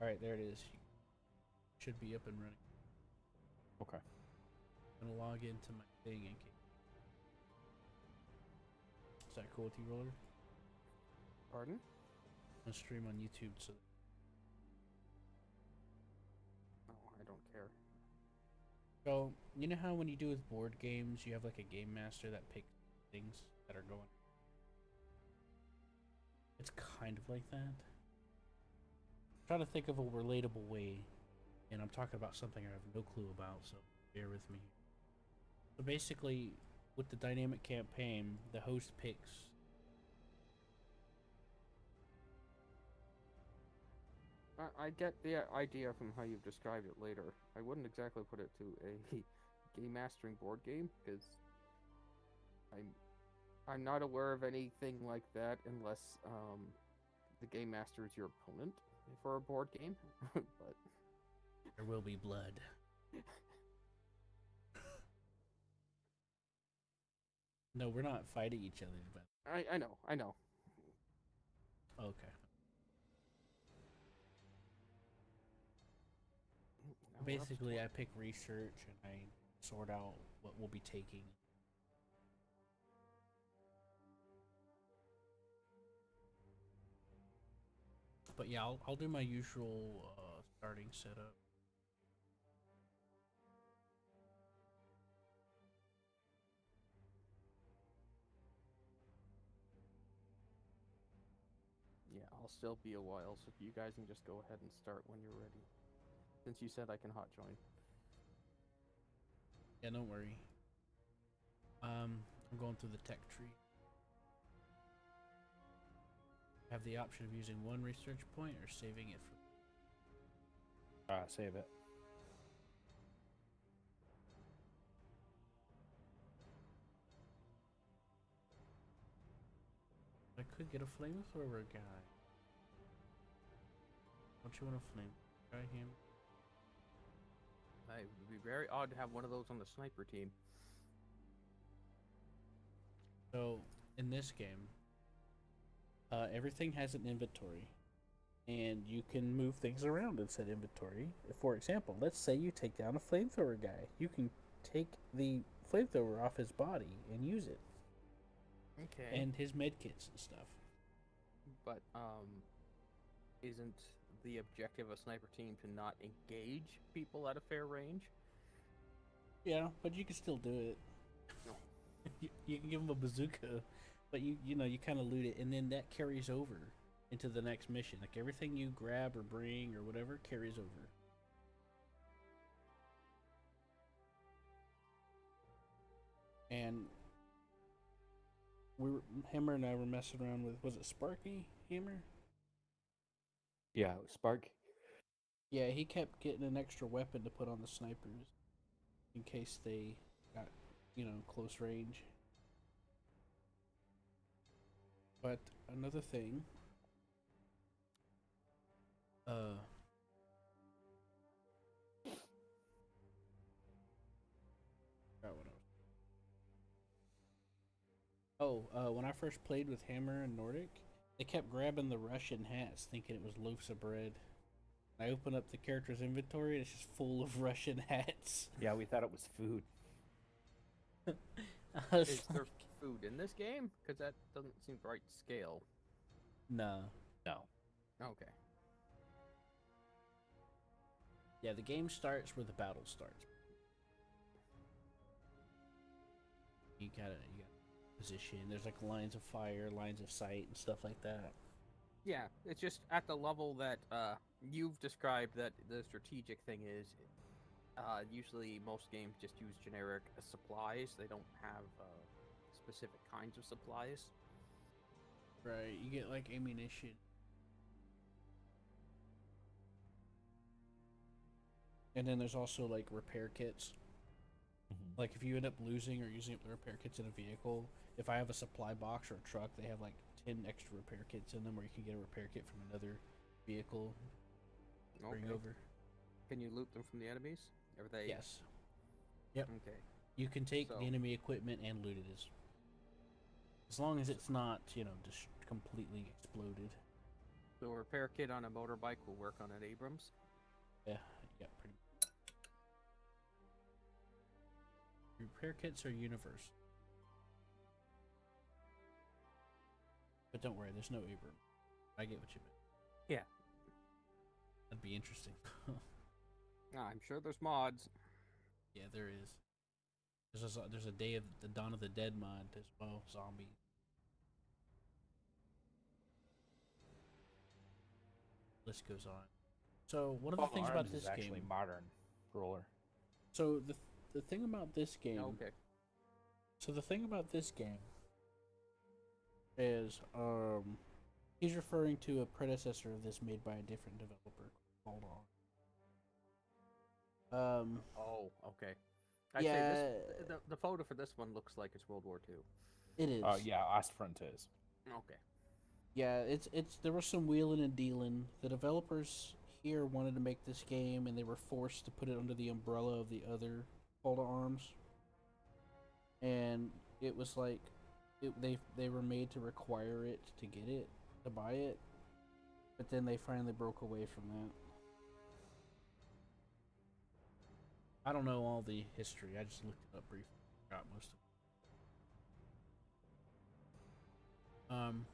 All right, there it is. Should be up and running. Okay. I'm gonna log into my thing in case. Is that cool with you, Roller? Pardon? I'm gonna stream on YouTube, so No, I don't care. so you know how when you do with board games, you have like a game master that picks things that are going. It's kind of like that. I'm trying to think of a relatable way, and I'm talking about something I have no clue about, so bear with me. So basically, with the dynamic campaign, the host picks. I get the idea from how you've described it later. I wouldn't exactly put it to a game mastering board game because I'm I'm not aware of anything like that unless the game master is your opponent for a board game. But There will be blood. No, we're not fighting each other, but I know. okay. Now we're up to Basically, I pick research and I sort out what we'll be taking. But yeah, I'll do my usual starting setup. Yeah, I'll still be a while, so you guys can just go ahead and start when you're ready. Since you said I can hot join. Yeah, don't worry. I'm going through the tech tree. Have the option of using one research point or saving it for. Save it. I could get a flamethrower guy. Don't you want a flame guy, him? It would be very odd to have one of those on the sniper team. So in this game, everything has an inventory, and you can move things around in said inventory. For example, let's say you take down a flamethrower guy. You can take the flamethrower off his body and use it, Okay. and his medkits and stuff. But isn't the objective of a sniper team to not engage people at a fair range? Yeah, but you can still do it. No. You can give him a bazooka, but you know you kind of loot it, and then that carries over into the next mission. Like everything you grab or bring or whatever carries over. And Hammer and I were messing around with, was it Sparky Hammer? Yeah, Spark. Yeah, he kept getting an extra weapon to put on the snipers in case they got, close range. But another thing, forgot what I was. When I first played with Hammer and Nordic, they kept grabbing the Russian hats, thinking it was loaves of bread. I open up the character's inventory, and it's just full of Russian hats. Yeah, we thought it was food. Is there food in this game? Because that doesn't seem the right scale. No. No. Okay. Yeah, the game starts where the battle starts. You gotta position. There's like lines of fire, lines of sight, and stuff like that. Yeah, it's just at the level that you've described that the strategic thing is. Usually, most games just use generic supplies. They don't have specific kinds of supplies. Right, you get like ammunition. And then there's also like repair kits. Mm-hmm. Like if you end up losing or using up the repair kits in a vehicle, if I have a supply box or a truck, they have like 10 extra repair kits in them, where you can get a repair kit from another vehicle. Bring over. Can you loot them from the enemies? Are they? Yes. Yep. Okay. You can take the enemy equipment and loot it as long as it's not, just completely exploded. So a repair kit on a motorbike will work on an Abrams. Yeah, pretty. Repair kits are universal. But don't worry, there's no Abram. I get what you meant. Yeah. That'd be interesting. I'm sure there's mods. Yeah, there is. There's a Day of the Dawn of the Dead mod as well. Zombies. List goes on. So one of the things about this is actually game. modern roller. So the thing about this game. Okay. So the thing about this game is he's referring to a predecessor of this made by a different developer. Hold on. Oh, okay. Yeah. Say the photo for this one looks like it's World War II. It is. Oh yeah, Ostfront is. Okay. Yeah, it's there was some wheeling and dealing. The developers here wanted to make this game, and they were forced to put it under the umbrella of the other Call to Arms. And it was like, they were made to require it to get it, to buy it. But then they finally broke away from that. I don't know all the history. I just looked it up briefly. Forgot most of it.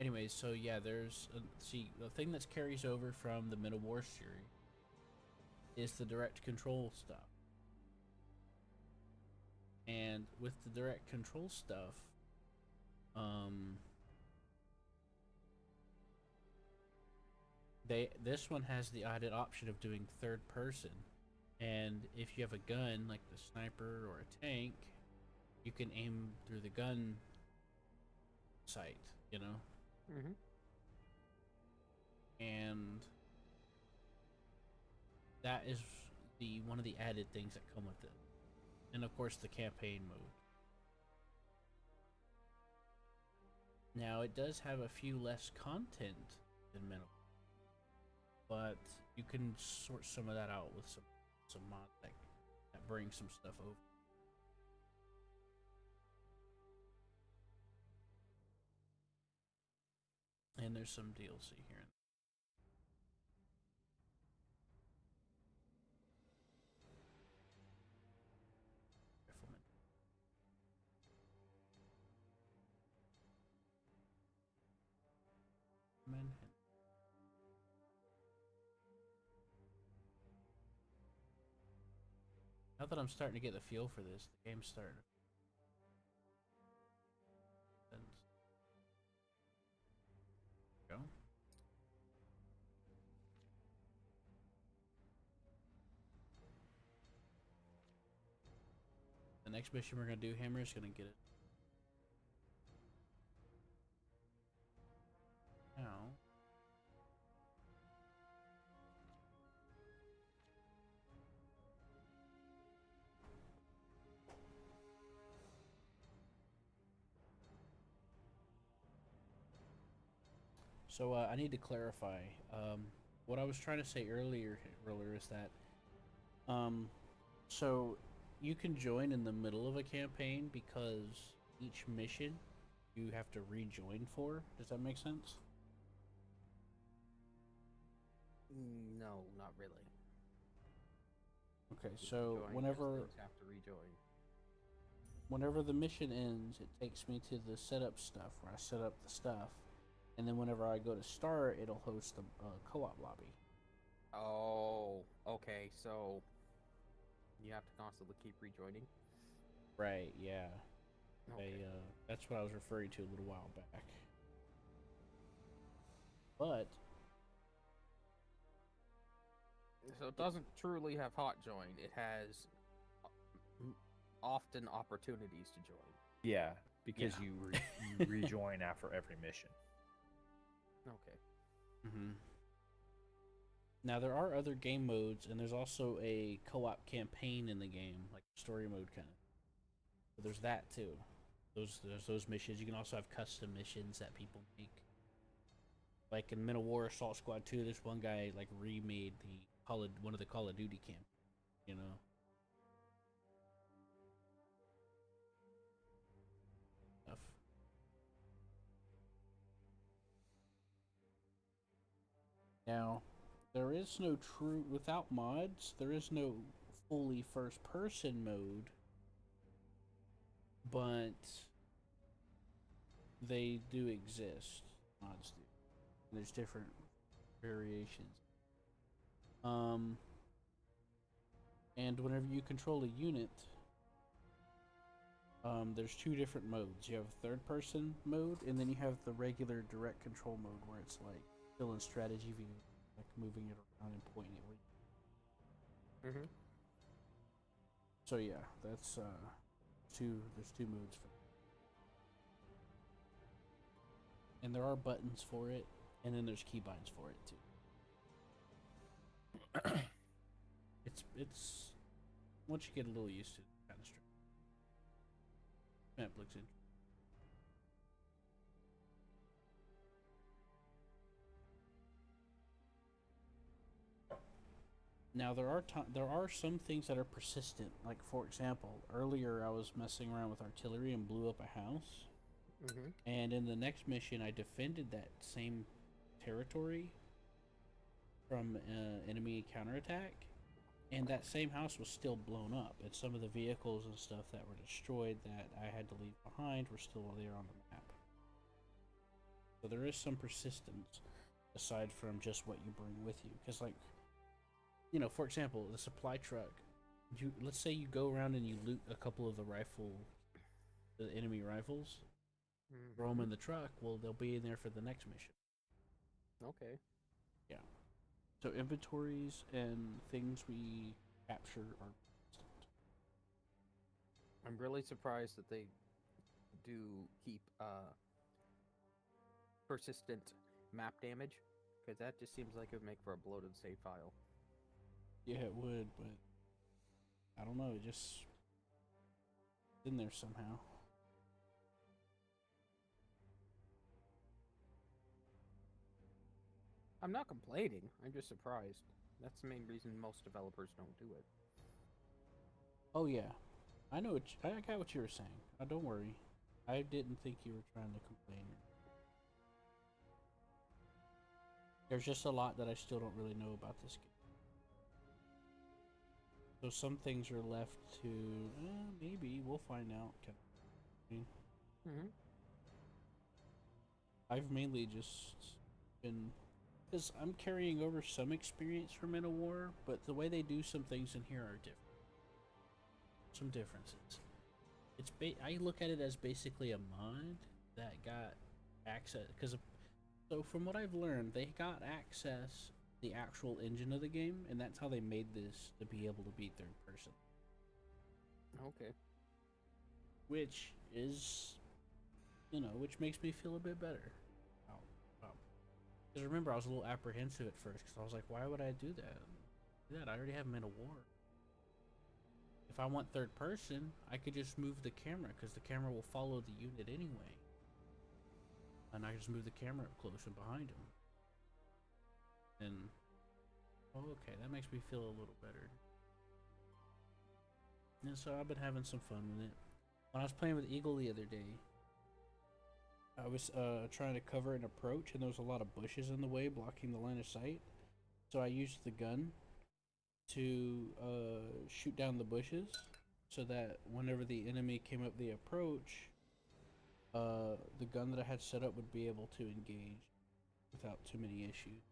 Anyways, so yeah, there's the thing that carries over from the Middle War series is the direct control stuff. And with the direct control stuff, this one has the added option of doing third person. And if you have a gun, like the sniper or a tank, you can aim through the gun sight, you know? Mm-hmm. And that is one of the added things that come with it. And of course the campaign mode. Now it does have a few less content than Metal, but you can sort some of that out with some mods that bring some stuff over. And there's some DLC here. Now that I'm starting to get the feel for this, the game's starting. Go. The next mission we're gonna do, Hammer's gonna get it. Now. So I need to clarify. What I was trying to say earlier is that, so you can join in the middle of a campaign because each mission you have to rejoin for. Does that make sense? No, not really. Okay, so whenever the mission ends, it takes me to the setup stuff where I set up the stuff. And then whenever I go to start, it'll host a co-op lobby. Oh, okay. So you have to constantly keep rejoining. Right. Yeah. Okay. That's what I was referring to a little while back. But so it doesn't truly have hot join. It has often opportunities to join. Yeah, because you rejoin after every mission. Okay. Mm-hmm. Now there are other game modes, and there's also a co-op campaign in the game, like story mode kind of. So there's that too. There's those missions. You can also have custom missions that people make. Like in Middle War Assault Squad 2, this one guy like remade one of the Call of Duty camp. You know. Stuff. Now, there is no true without mods. There is no fully first-person mode, but they do exist. Mods do. There's different variations. And whenever you control a unit, there's two different modes. You have third-person mode, and then you have the regular direct control mode, where it's like still in strategy view, like moving it around and pointing it. Mm-hmm. So yeah, that's two. There's two modes for, and there are buttons for it, and then there's keybinds for it too. It's once you get a little used to it, kind of strange. Map looks interesting. Now there are some things that are persistent. Like for example, earlier I was messing around with artillery and blew up a house. Mm-hmm. And in the next mission, I defended that same territory from enemy counterattack, and that same house was still blown up, and some of the vehicles and stuff that were destroyed that I had to leave behind were still there on the map. So there is some persistence aside from just what you bring with you. Because, like, you know, for example, the supply truck, let's say you go around and you loot a couple of the enemy rifles, throw them in the truck, well, they'll be in there for the next mission. Okay. Yeah. So inventories and things we capture are persistent. I'm really surprised that they do keep persistent map damage, because that just seems like it would make for a bloated save file. Yeah, it would, but I don't know, it just in there somehow. I'm not complaining. I'm just surprised. That's the main reason most developers don't do it. Oh yeah, I know. I got what you were saying. Don't worry. I didn't think you were trying to complain. There's just a lot that I still don't really know about this game. So some things are left to maybe we'll find out. Mm-hmm. I've mainly just been because I'm carrying over some experience from Men of War, but the way they do some things in here are different. Some differences. I look at it as basically a mod that got access because so from what I've learned, they got access the actual engine of the game, and that's how they made this to be able to beat third person. Okay. Which is, which makes me feel a bit better. Because remember, I was a little apprehensive at first because I was like, why would I do that? I already have Men of War. If I want third person, I could just move the camera because the camera will follow the unit anyway. And I can just move the camera up close and behind him. And, okay, that makes me feel a little better. And so I've been having some fun with it. When I was playing with Eagle the other day, I was trying to cover an approach, and there was a lot of bushes in the way blocking the line of sight. So I used the gun to shoot down the bushes so that whenever the enemy came up the approach, the gun that I had set up would be able to engage without too many issues.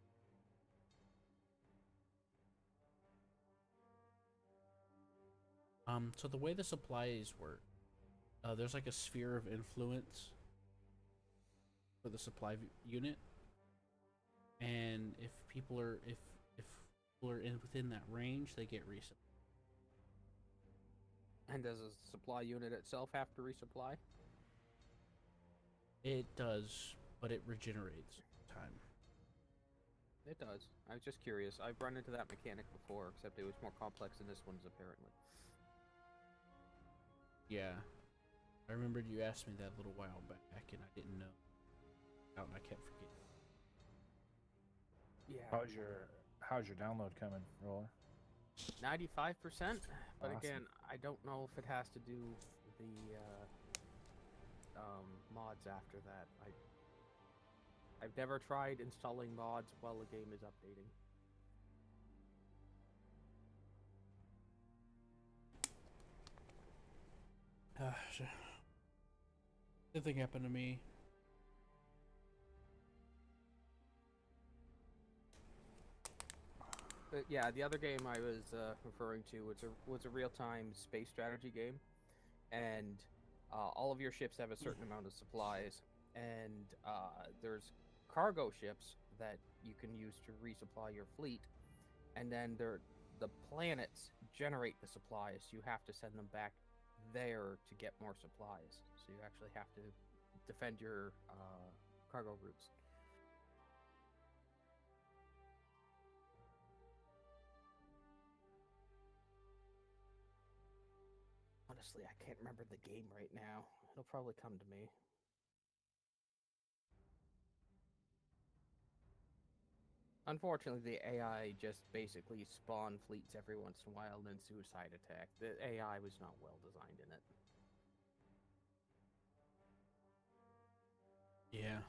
So the way the supplies work, there's like a sphere of influence for the supply unit, and if people are within that range, they get resupply. And does the supply unit itself have to resupply? It does, but it regenerates time. It does. I was just curious. I've run into that mechanic before, except it was more complex than this one's apparently. Yeah, I remembered you asked me that a little while back, and I didn't know. And I kept forgetting. Yeah. How's your download coming, Roller? 95%, but Awesome. again, I don't know if it has to do the mods after that. I've never tried installing mods while the game is updating. The thing happened to me. But yeah, the other game I was referring to was a real-time space strategy game, and all of your ships have a certain amount of supplies, and there's cargo ships that you can use to resupply your fleet, and then the planets generate the supplies. You have to send them back there to get more supplies. So you actually have to defend your cargo routes. Honestly, I can't remember the game right now. It'll probably come to me. Unfortunately, the AI just basically spawn fleets every once in a while and then suicide attack. The AI was not well designed in it. Yeah.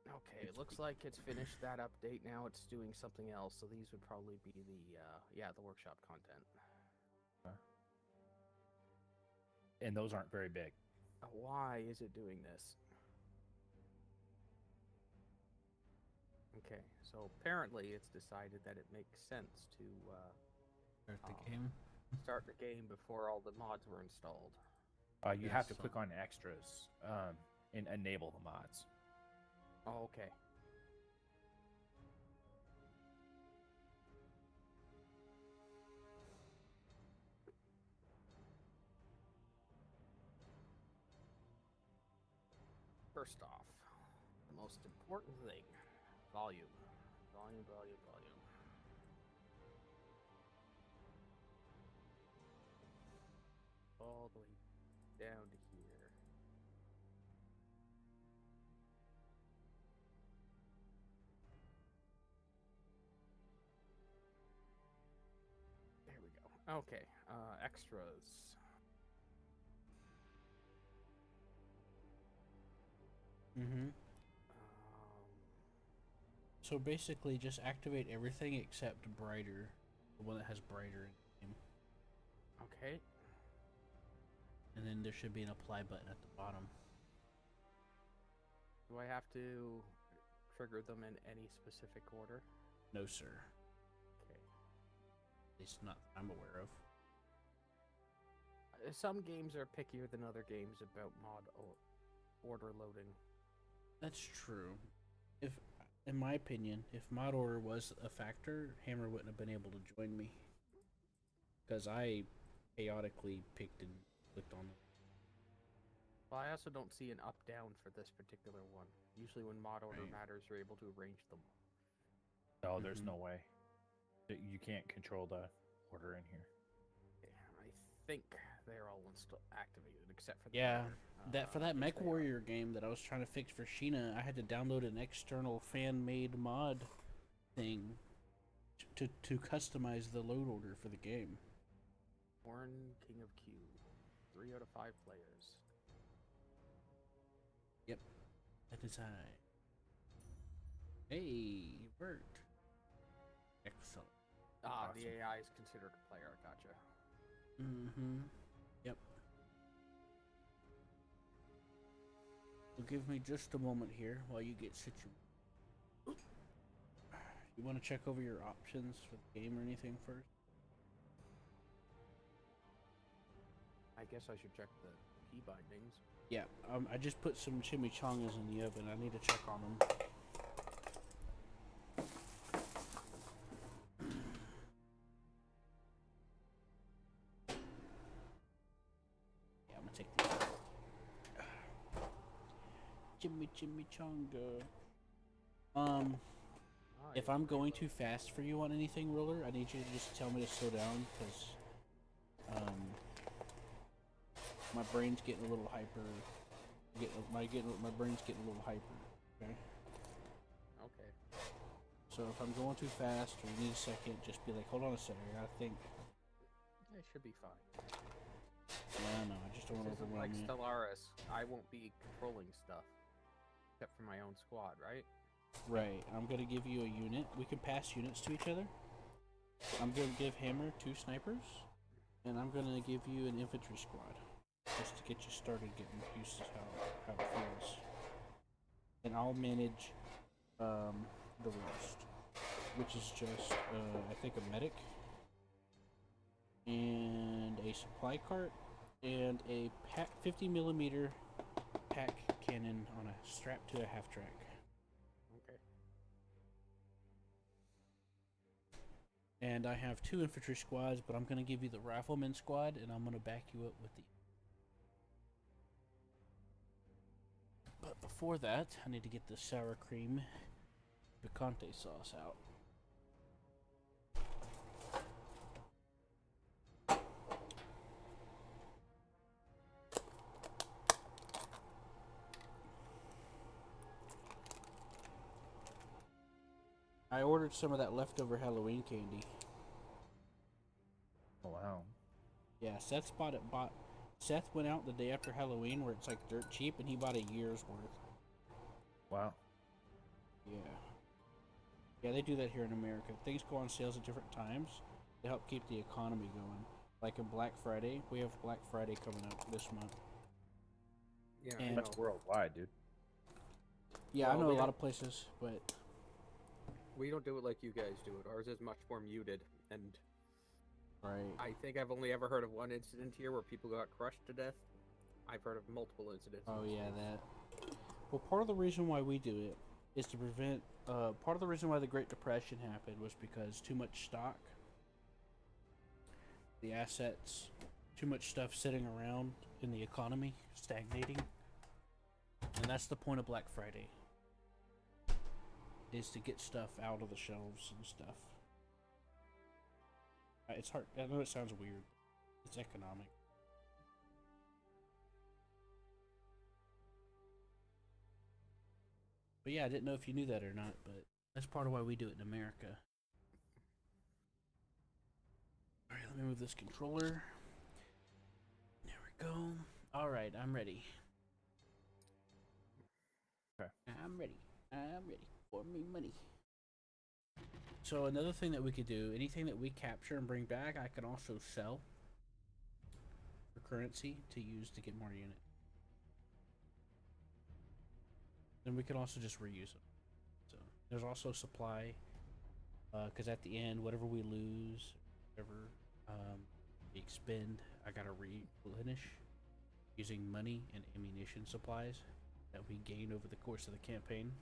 Okay, it looks like it's finished that update. Now it's doing something else. So these would probably be the workshop content. And those aren't very big. Why is it doing this? Okay, so apparently it's decided that it makes sense to Start the game. start the game before all the mods were installed. You have to click on extras and enable the mods. Oh, okay. First off, the most important thing, volume. Volume, volume, volume. All the way down to here. There we go. Okay, extras. Mm-hmm. So basically, just activate everything except brighter, the one that has brighter in the game, Okay. and then there should be an apply button at the bottom. Do I have to trigger them in any specific order? No, sir. Okay. At least not that I'm aware of. Some games are pickier than other games about mod order loading. That's true. If, in my opinion, if mod order was a factor, Hammer wouldn't have been able to join me, because I chaotically picked and clicked on them. Well, I also don't see an up-down for this particular one. Usually when mod order Right. matters, you're able to arrange them. No, there's Mhm. no way. You can't control the order in here. Yeah, I think they're all activated except for the Yeah, matter. that for that Yes, Mech they are. Warrior game that I was trying to fix for Sheena, I had to download an external fan-made mod thing to customize the load order for the game. Born King of Q. 3 out of 5 players. Yep, that is I. Hey, Bert. Excellent. Ah, Awesome. the AI is considered a player. Gotcha. Mm-hmm. Yep. Well, give me just a moment here while you get situated. You want to check over your options for the game or anything first? I guess I should check the key bindings. Yeah, I just put some chimichangas in the oven. I need to check on them. Yeah, I'm gonna take these. Chimichanga. If I'm going too fast for you on anything, Roller, I need you to just tell me to slow down, because my brain's getting a little hyper. My brain's getting a little hyper. Okay. Okay. So if I'm going too fast or you need a second, just be like, hold on a second, I gotta think. It should be fine. Yeah, no, I just don't want This to isn't like overwhelm you. Stellaris. I won't be controlling stuff. Except for my own squad, right? Right. I'm gonna give you a unit. We can pass units to each other. I'm gonna give Hammer 2 snipers, and I'm gonna give you an infantry squad, just to get you started getting used to how it feels. And I'll manage the rest, which is just I think a medic and a supply cart and a 50 millimeter pack cannon on a strap to a half track. Okay. And I have 2 infantry squads, but I'm going to give you the rifleman squad, and I'm going to back you up with the... But before that, I need to get the sour cream picante sauce out. I ordered some of that leftover Halloween candy. Oh wow. Yeah, Seth Seth went out the day after Halloween where it's like dirt cheap, and he bought a year's worth. Wow. Yeah. Yeah, they do that here in America. Things go on sales at different times to help keep the economy going. Like in Black Friday, we have Black Friday coming up this month. Yeah, And- I That's know. worldwide, dude. Yeah, I Well, know a we lot don't- of places, but We don't do it like you guys do it. Ours is much more muted, and right. I think I've only ever heard of one incident here where people got crushed to death. I've heard of multiple incidents. Oh yeah, that. Well, part of the reason why we do it is to prevent. Part of the reason why the Great Depression happened was because too much stock, the assets, too much stuff sitting around in the economy, stagnating, and that's the point of Black Friday. Is to get stuff out of the shelves and stuff. It's hard. I know it sounds weird. It's economic. But yeah, I didn't know if you knew that or not, but that's part of why we do it in America. Alright, let me move this controller. There we go. Alright, I'm ready. Okay. I'm ready. I'm ready for me money. So another thing that we could do, anything that we capture and bring back, I can also sell for currency to use to get more units. Then we can also just reuse them. So there's also supply, because at the end, whatever we lose, whatever we expend, I gotta replenish using money and ammunition supplies that we gain over the course of the campaign.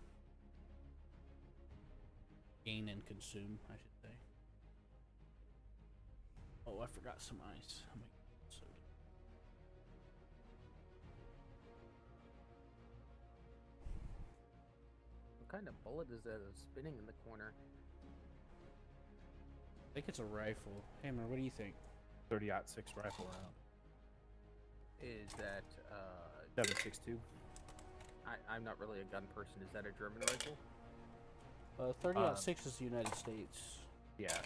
Gain and consume, I should say. Oh, I forgot some ice. Oh my God, soda. What kind of bullet is that spinning in the corner? I think it's a rifle. Hammer, what do you think? 30-06 rifle round. Is that 7.62. I'm not really a gun person. Is that a German rifle? 30-06 is the United States. Yeah.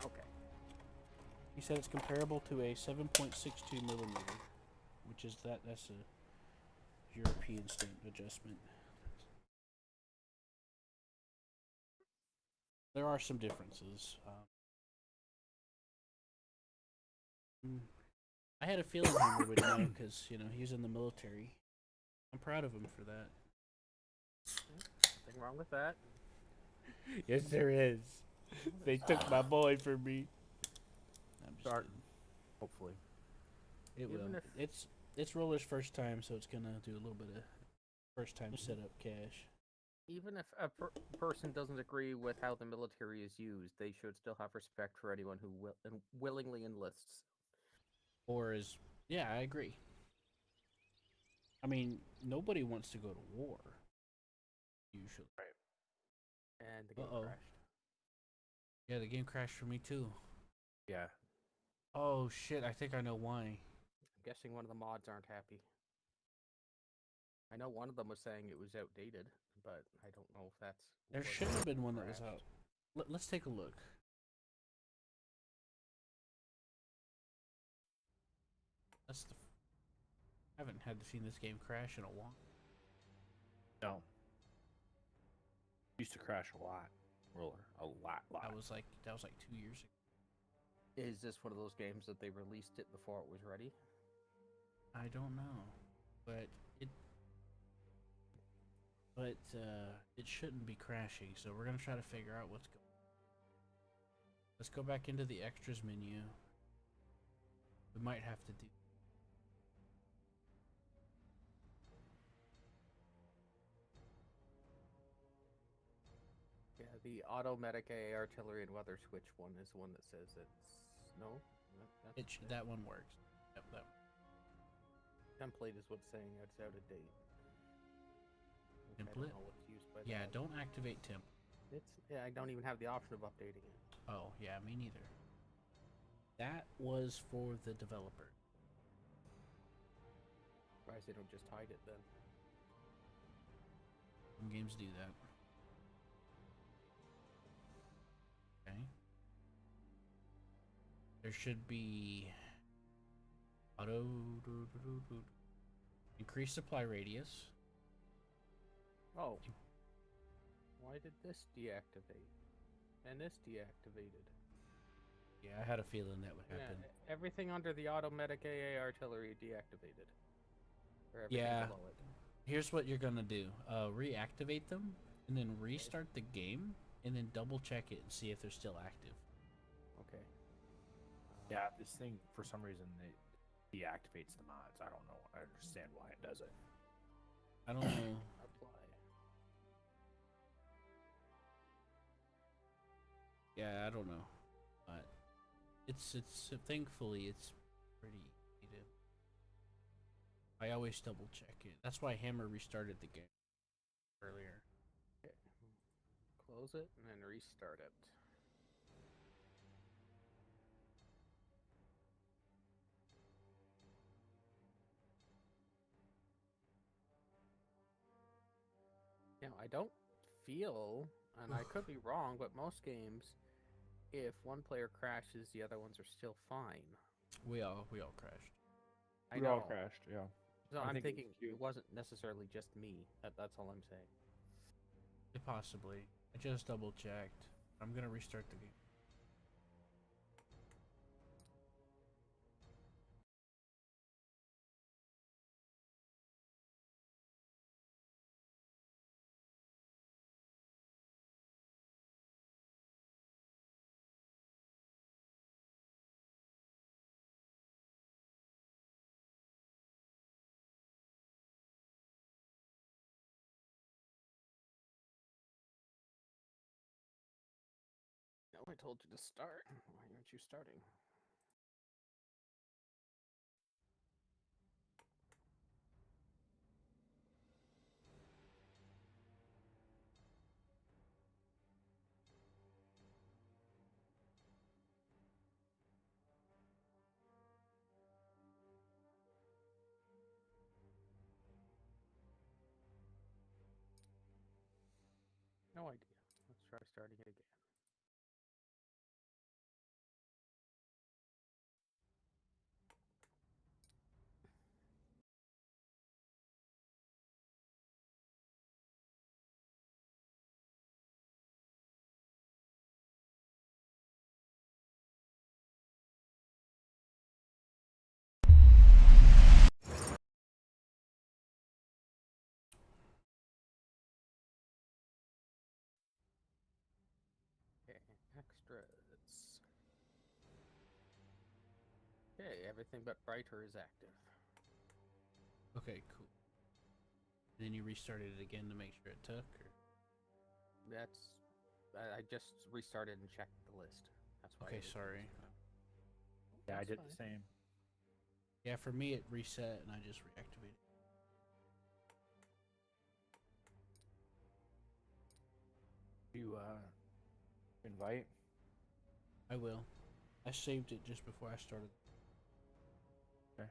Okay. He said it's comparable to a 7.62 millimeter, which is that's a European stamp adjustment. There are some differences. I had a feeling Hammer would know because he was in the military. I'm proud of him for that. Nothing wrong with that. Yes, there is. They took my boy from me. I'm just Start. kidding. Hopefully. It Even will. if- It's Roller's first time, so it's gonna do a little bit of first time setup cash. Even if a person doesn't agree with how the military is used, they should still have respect for anyone who willingly enlists. Or is yeah, I agree. I mean, nobody wants to go to war. Usually. And the game Uh-oh. crashed. Yeah, the game crashed for me too. Yeah. Oh shit! I think I know why. I'm guessing one of the mods aren't happy. I know one of them was saying it was outdated, but I don't know if that's. There what should have been one that was crashed. out. Let's take a look. I haven't had seen this game crash in a while. No. Used to crash a lot. Roller. A lot. That was like 2 years ago. Is this one of those games that they released it before it was ready? I don't know, but it shouldn't be crashing. So we're gonna try to figure out what's going. Let's go back into the extras menu. We might have to do. Yeah, the automatic AA artillery and weather switch one is the one that says it's no. That one works. Yep, that one. Template is what's saying it's out of date. Which I Template? don't know what's used by Yeah, that. don't activate temp. I don't even have the option of updating it. Oh, yeah, me neither. That was for the developer. Surprised they don't just hide it then. Some games do that. Okay. There should be increase supply radius. Oh. Why did this deactivate? And this deactivated. Yeah, I had a feeling that would happen. Yeah, everything under the automatic AA artillery deactivated. Or everything Yeah. below it. Here's what you're gonna do: reactivate them, and then restart the game, and then double check it and see if they're still active. Okay. Yeah, this thing, for some reason, it deactivates the mods. I don't know. I understand why it does it. I don't know. Apply. Yeah, I don't know, but it's thankfully it's pretty easy to. I always double check it. That's why Hammer restarted the game earlier. Okay. Close it and then restart it. Now, I don't feel, and I could be wrong, but most games, if one player crashes, the other ones are still fine. We all crashed. I We know. all crashed, yeah. So I I'm think it was thinking you. it wasn't necessarily just me. That's all I'm saying. Possibly. I just double checked. I'm gonna restart the game. No, I told you to start. Why aren't you starting? No idea. Let's try starting it again. Okay, extras. Okay, everything but brighter is active. Okay, cool. Then you restarted it again to make sure it took. Or... That's. I just restarted and checked the list. That's why. Okay, sorry. Yeah, I That's did fine. the same. Yeah, for me it reset and I just reactivated. You invite? I will. I saved it just before I started. Okay.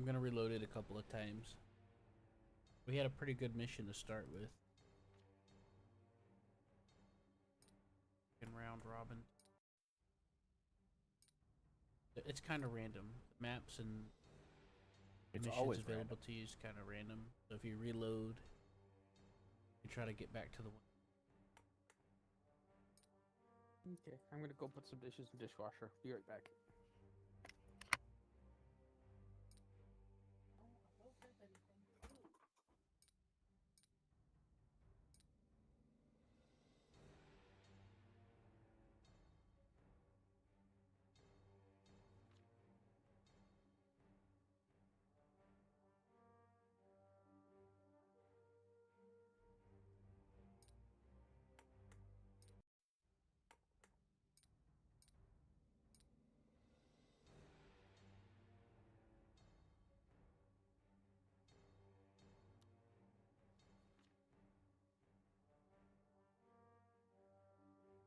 gonna reload it a couple of times. We had a pretty good mission to start with. In round robin. It's kind of random. Maps and It's missions always available random. to you is kind of random. So if you reload, you try to get back to the one. Okay, I'm gonna go put some dishes in the dishwasher. Be right back.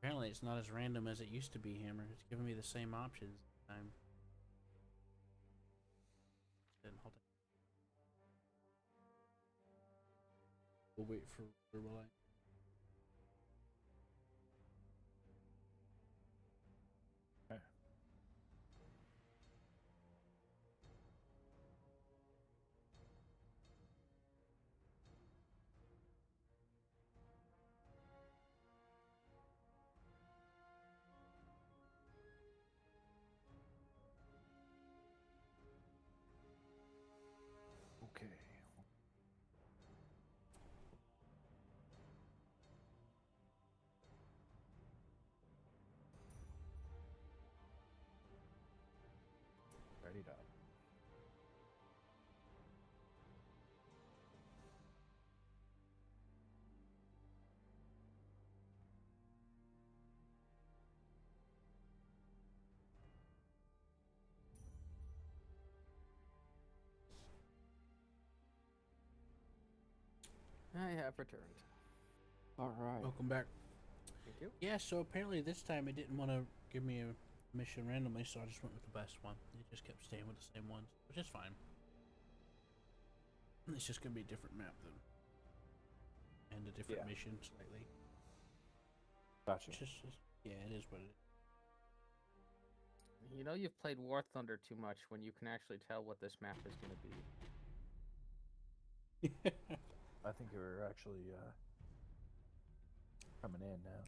Apparently, it's not as random as it used to be. Hammer. It's giving me the same options this time. Then hold on. We'll wait for will I. Okay. Okay. Ready to. I have returned. All right. Welcome back. Thank you. Yeah. So apparently this time it didn't want to give me a mission randomly, so I just went with the best one. It just kept staying with the same ones, which is fine. It's just gonna be a different map though, and a different mission slightly. Gotcha. Yeah, it is what it You know you've played War Thunder too much when you can actually tell what this map is going to be. is. I think you're actually coming in now.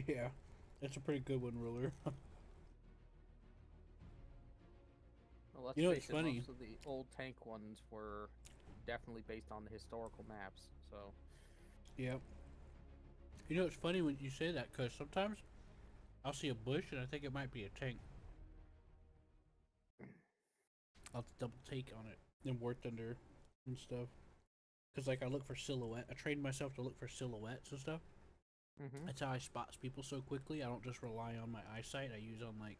Yeah, that's a pretty good one, Ruler. Well, let's You know, face it's it, funny. most of the old tank ones were definitely based on the historical maps, so... Yep. You know, it's funny when you say that, because sometimes I'll see a bush and I think it might be a tank. I'll double take on it and War Thunder and stuff. Because, like, I look for silhouette. I train myself to look for silhouettes and stuff. Mm-hmm. That's how I spot people so quickly. I don't just rely on my eyesight. I use on, like,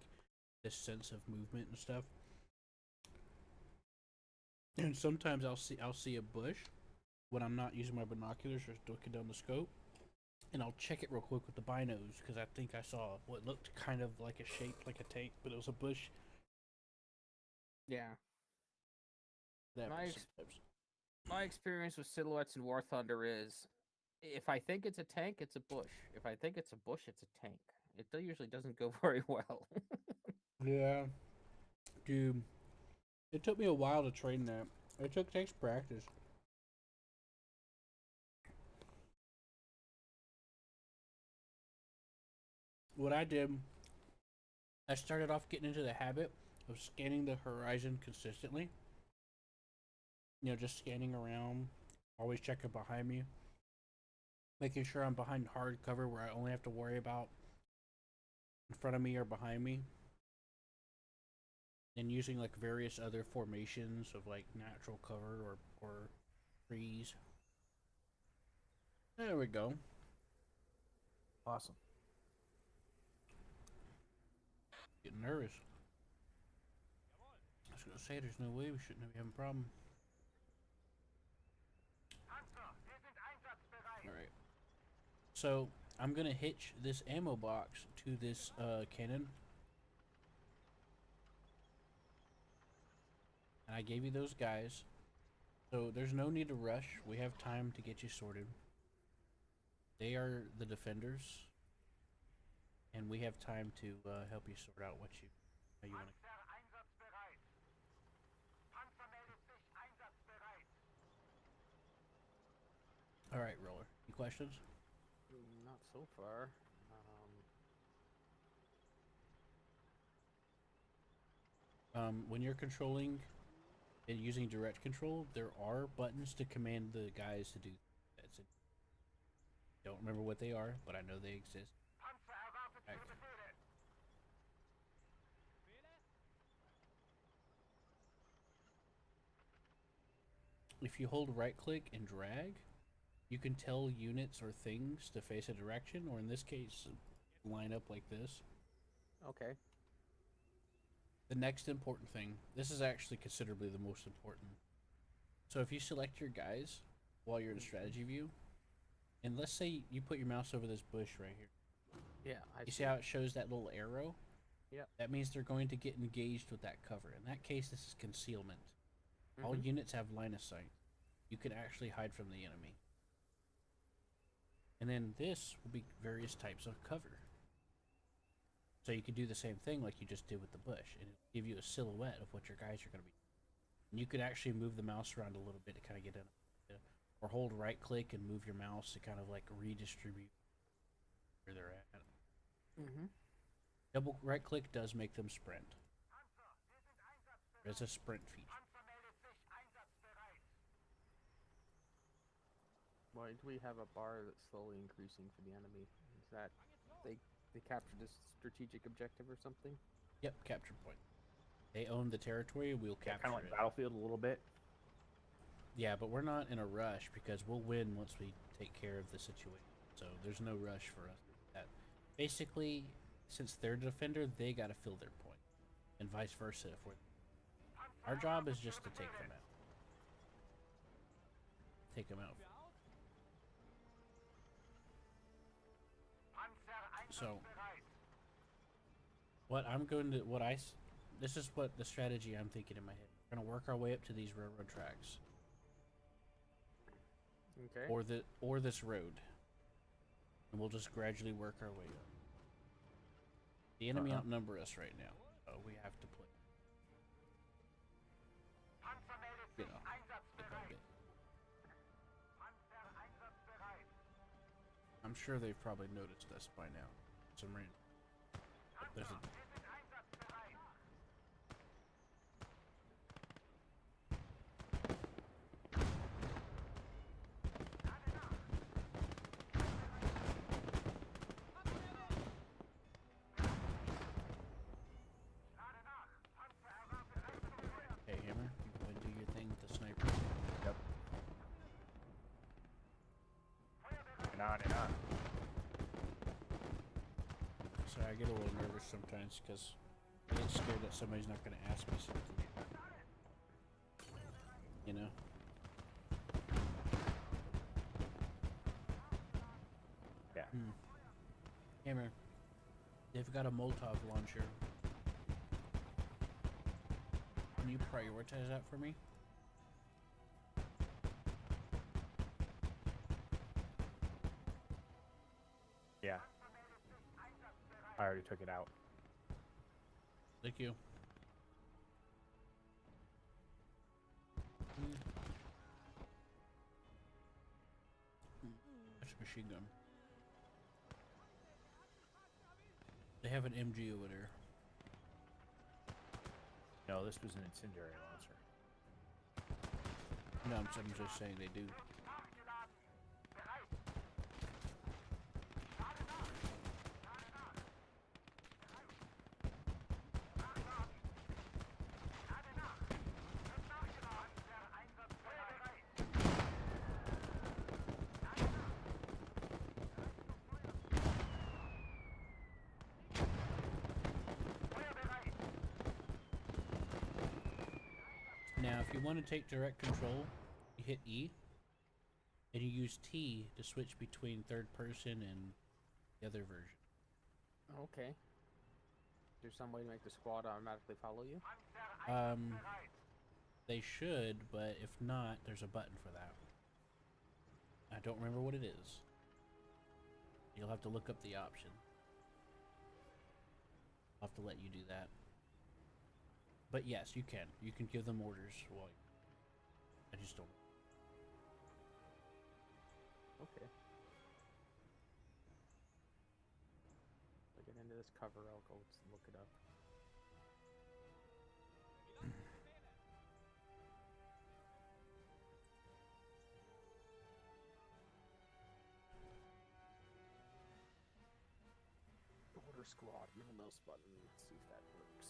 this sense of movement and stuff. And sometimes I'll see a bush when I'm not using my binoculars or looking down the scope, and I'll check it real quick with the binos because I think I saw what looked kind of like a shape like a tank, but it was a bush. Yeah. That My my experience with silhouettes in War Thunder is, if I think it's a tank, it's a bush. If I think it's a bush, it's a tank. It usually doesn't go very well. Yeah, dude, it took me a while to train that. Takes practice. What I did, I started off getting into the habit of scanning the horizon consistently. You know, just scanning around, always checking behind me, making sure I'm behind hard cover where I only have to worry about in front of me or behind me, and using like various other formations of like natural cover or trees. There we go. Awesome. Getting nervous. I was gonna say there's no way we shouldn't be having a problem. All right. So I'm gonna hitch this ammo box to this cannon. And I gave you those guys. So there's no need to rush. We have time to get you sorted. They are the defenders. And we have time to help you sort out what you how you want to. All right, Roller. Any questions? Not so far. When you're controlling and using direct control, there are buttons to command the guys to do that. Don't remember what they are, but I know they exist. Heck. If you hold right click and drag, you can tell units or things to face a direction, or in this case, line up like this. Okay. The next important thing, this is actually considerably the most important. So if you select your guys while you're in strategy view, and let's say you put your mouse over this bush right here. Yeah, You see how it shows that little arrow? Yep. That means they're going to get engaged with that cover. In that case, this is concealment. All units have line of sight. You can actually hide from the enemy. And then this will be various types of cover. So you can do the same thing like you just did with the bush, and it'll give you a silhouette of what your guys are going to be. And you can actually move the mouse around a little bit to kind of get in, or hold right click and move your mouse to kind of like redistribute where they're at. Double right click does make them sprint. There's a sprint feature. Why do we have a bar that's slowly increasing for the enemy? Is that they captured this strategic objective or something? Yep, capture point. They own the territory, we'll capture kind of like it. Battlefield a little bit. Yeah, but we're not in a rush because we'll win once we take care of the situation. So there's no rush for us. That basically, since they're the defender, they got to fill their point, and vice versa. If we're our job is just to take them out. Take them out. So, this is what the strategy I'm thinking in my head. We're gonna work our way up to these railroad tracks. Okay. Or this road. And we'll just gradually work our way up. The enemy outnumber us right now, so we have to play. You know, bit by bit. I'm sure they've probably noticed us by now. Some rain. There's a Hey, Hammer, you go and do your thing with the sniper. Yep. And on. Sorry, I get a little nervous sometimes because I get scared that somebody's not going to ask me something. You know? Yeah. Hammer, they've got a Molotov launcher. Can you prioritize that for me? Yeah. I already took it out. Thank you. That's a machine gun. They have an MG over there. No, this was an incendiary launcher. No, I'm just saying they do. Now, if you want to take direct control, you hit E, and you use T to switch between third person and the other version. Okay. Is there some way to make the squad automatically follow you? They should, but if not, there's a button for that. I don't remember what it is. You'll have to look up the option. I'll have to let you do that. But yes, you can. You can give them orders while I just don't. Okay. If I get into this cover, I'll go look it up. Order squad, middle mouse button. Let's see if that works.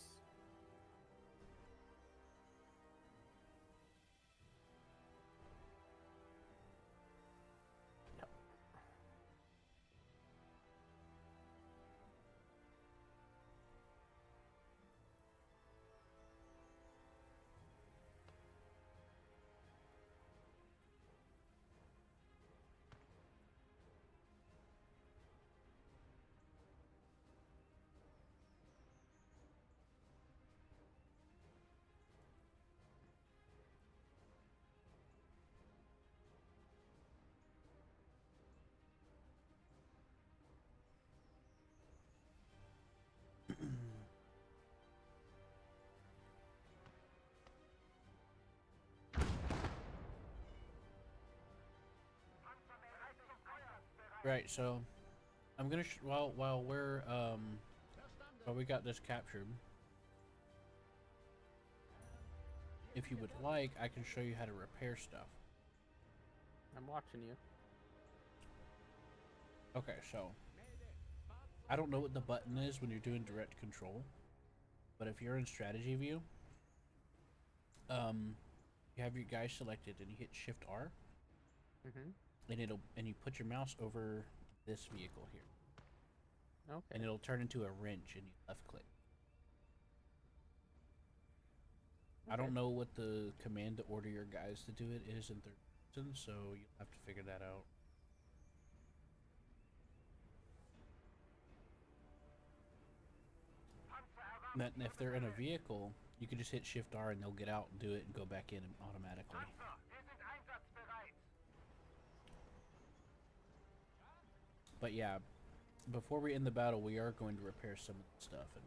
Yep. Right, so I'm gonna while we got this captured, if you would like, I can show you how to repair stuff. I'm watching you. Okay, so I don't know what the button is when you're doing direct control, but if you're in strategy view, you have your guy selected and you hit Shift R, and you put your mouse over this vehicle here. Okay. And it'll turn into a wrench and you left click. I don't know what the command to order your guys to do it is in third person, so you'll have to figure that out. And if they're in a vehicle, you can just hit Shift R and they'll get out and do it and go back in automatically. But yeah, before we end the battle, we are going to repair some of the stuff, and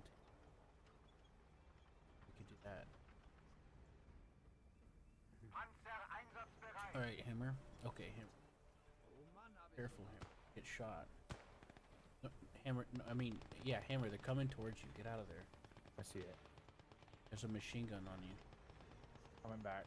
we can do that. Alright, Hammer. Okay, Hammer. Careful, Hammer. Get shot. No, Hammer, no, I mean, yeah, Hammer, they're coming towards you. Get out of there. I see it. There's a machine gun on you. Coming back.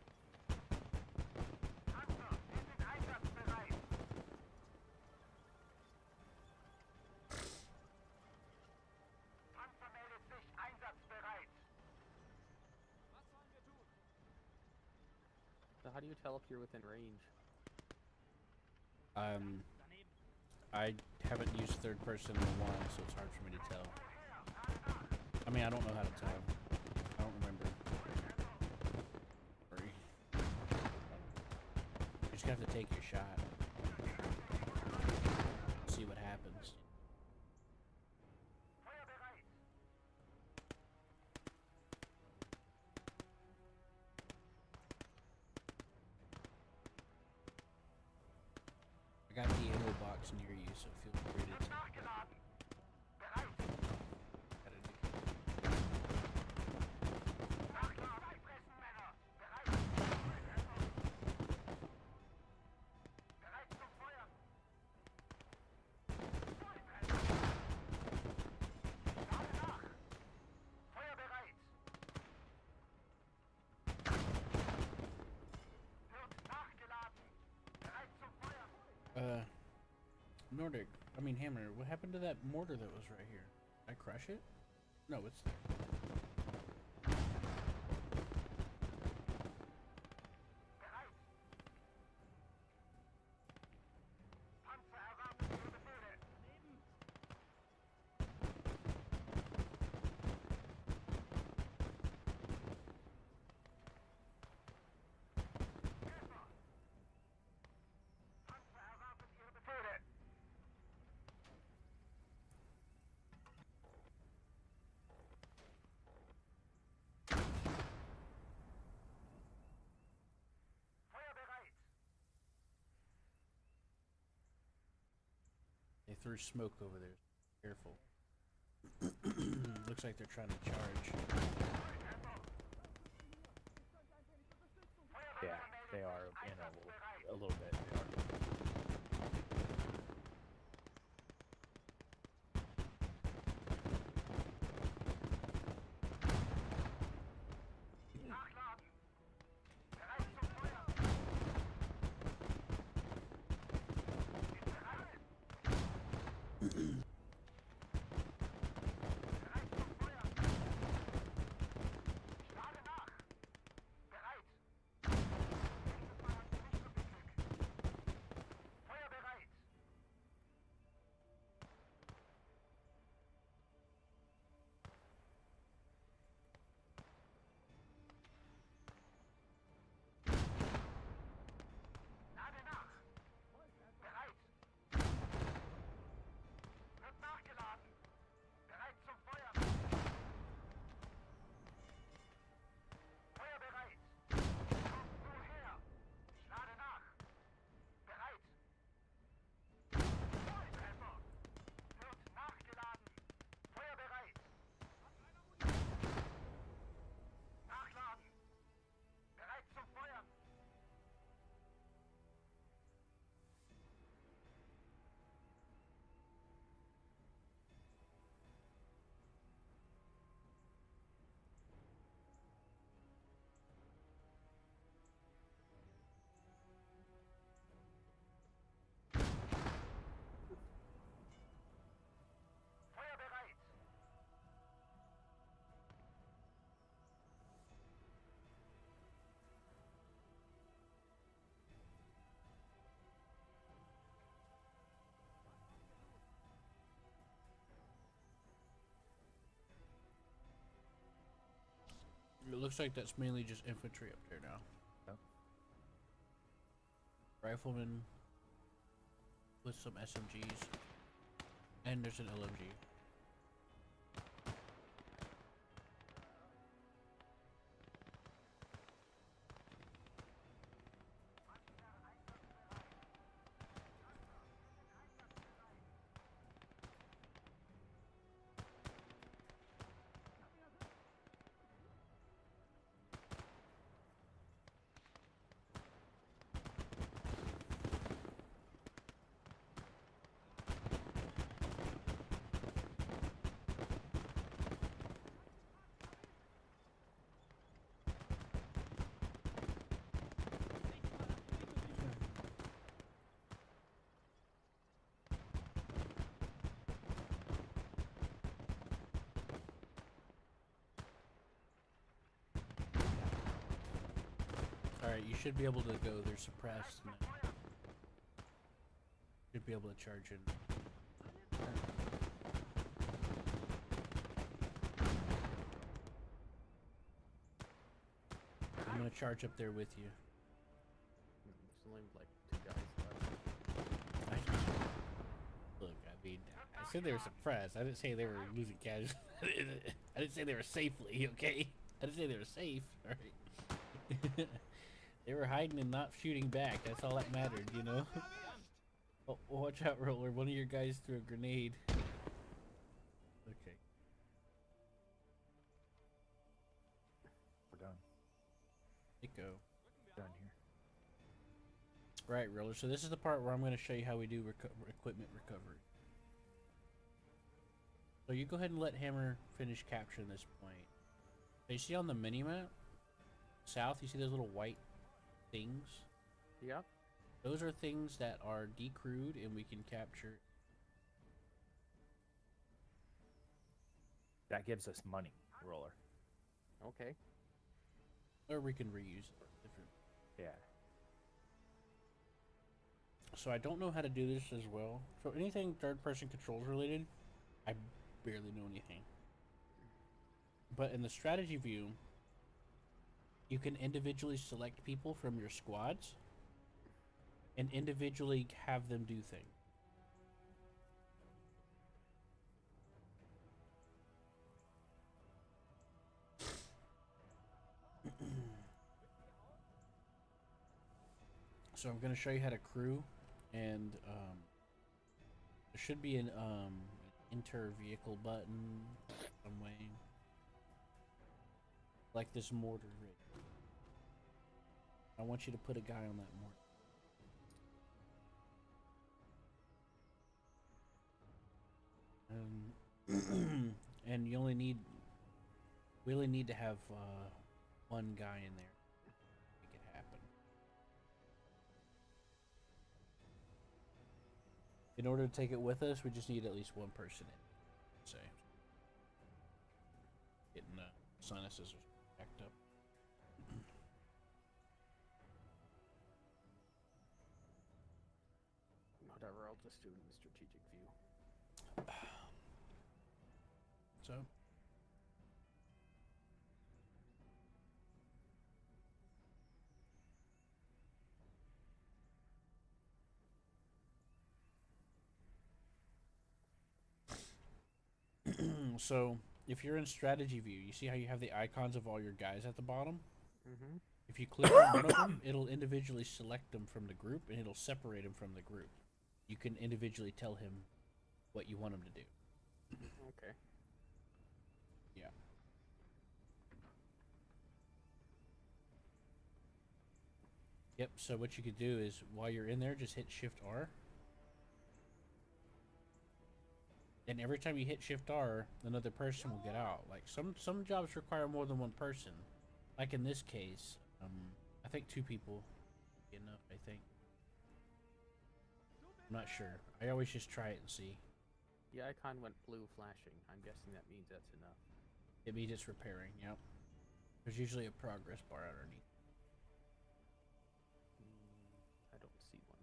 So how do you tell if you're within range? I haven't used third person in a while, so it's hard for me to tell. I mean, I don't know how to tell. I don't remember. Sorry. You just have to take your shot. See what happens. I got the ammo box near you, so feel free to take it. Nordic, I mean Hammer, what happened to that mortar that was right here? Did I crush it? No, it's... threw smoke over there. Careful. Looks like they're trying to charge. Yeah, they are in a little bit. They are. It looks like that's mainly just infantry up there now. Yep. Riflemen with some SMGs. And there's an LMG. Alright, you should be able to go. They're suppressed now. Should be able to charge in. I'm gonna charge up there with you. There's only like 2 guys left. Look, I mean, I said they were suppressed. I didn't say they were losing casualties. I didn't say they were safely, okay? I didn't say they were safe, alright? They were hiding and not shooting back. That's all that mattered, you know? Oh, watch out, Roller. One of your guys threw a grenade. Okay. We're done. Let go. Done here. Right, Roller. So this is the part where I'm going to show you how we do equipment recovery. So you go ahead and let Hammer finish capturing this point. So you see on the mini-map, south, you see those little white things? Yeah. Those are things that are decrewed and we can capture. That gives us money, Roller. Okay. Or we can reuse it. Different. Yeah. So I don't know how to do this as well. So anything third-person controls related, I barely know anything. But in the strategy view, you can individually select people from your squads and individually have them do things. So I'm going to show you how to crew and There should be an enter vehicle button some way. Like this mortar rig. I want you to put a guy on that mortar. And you only need, we only need to have one guy in there to make it happen. In order to take it with us, we just need at least one person in. Say, getting sinuses are backed up. Whatever, I'll just do it in the strategic view. So. So, if you're in strategy view, you see how you have the icons of all your guys at the bottom? Mm-hmm. If you click on one of them, it'll individually select them from the group, and it'll separate them from the group. You can individually tell him what you want him to do. Okay. Yeah. Yep, so what you could do is, while you're in there, just hit Shift R. And every time you hit Shift R, another person will get out. Like, some jobs require more than one person. Like in this case, I think 2 people would be enough, I think. I'm not sure. I always just try it and see. The icon went blue flashing. I'm guessing that means that's enough. It means it's repairing, yep. There's usually a progress bar underneath. I don't see one.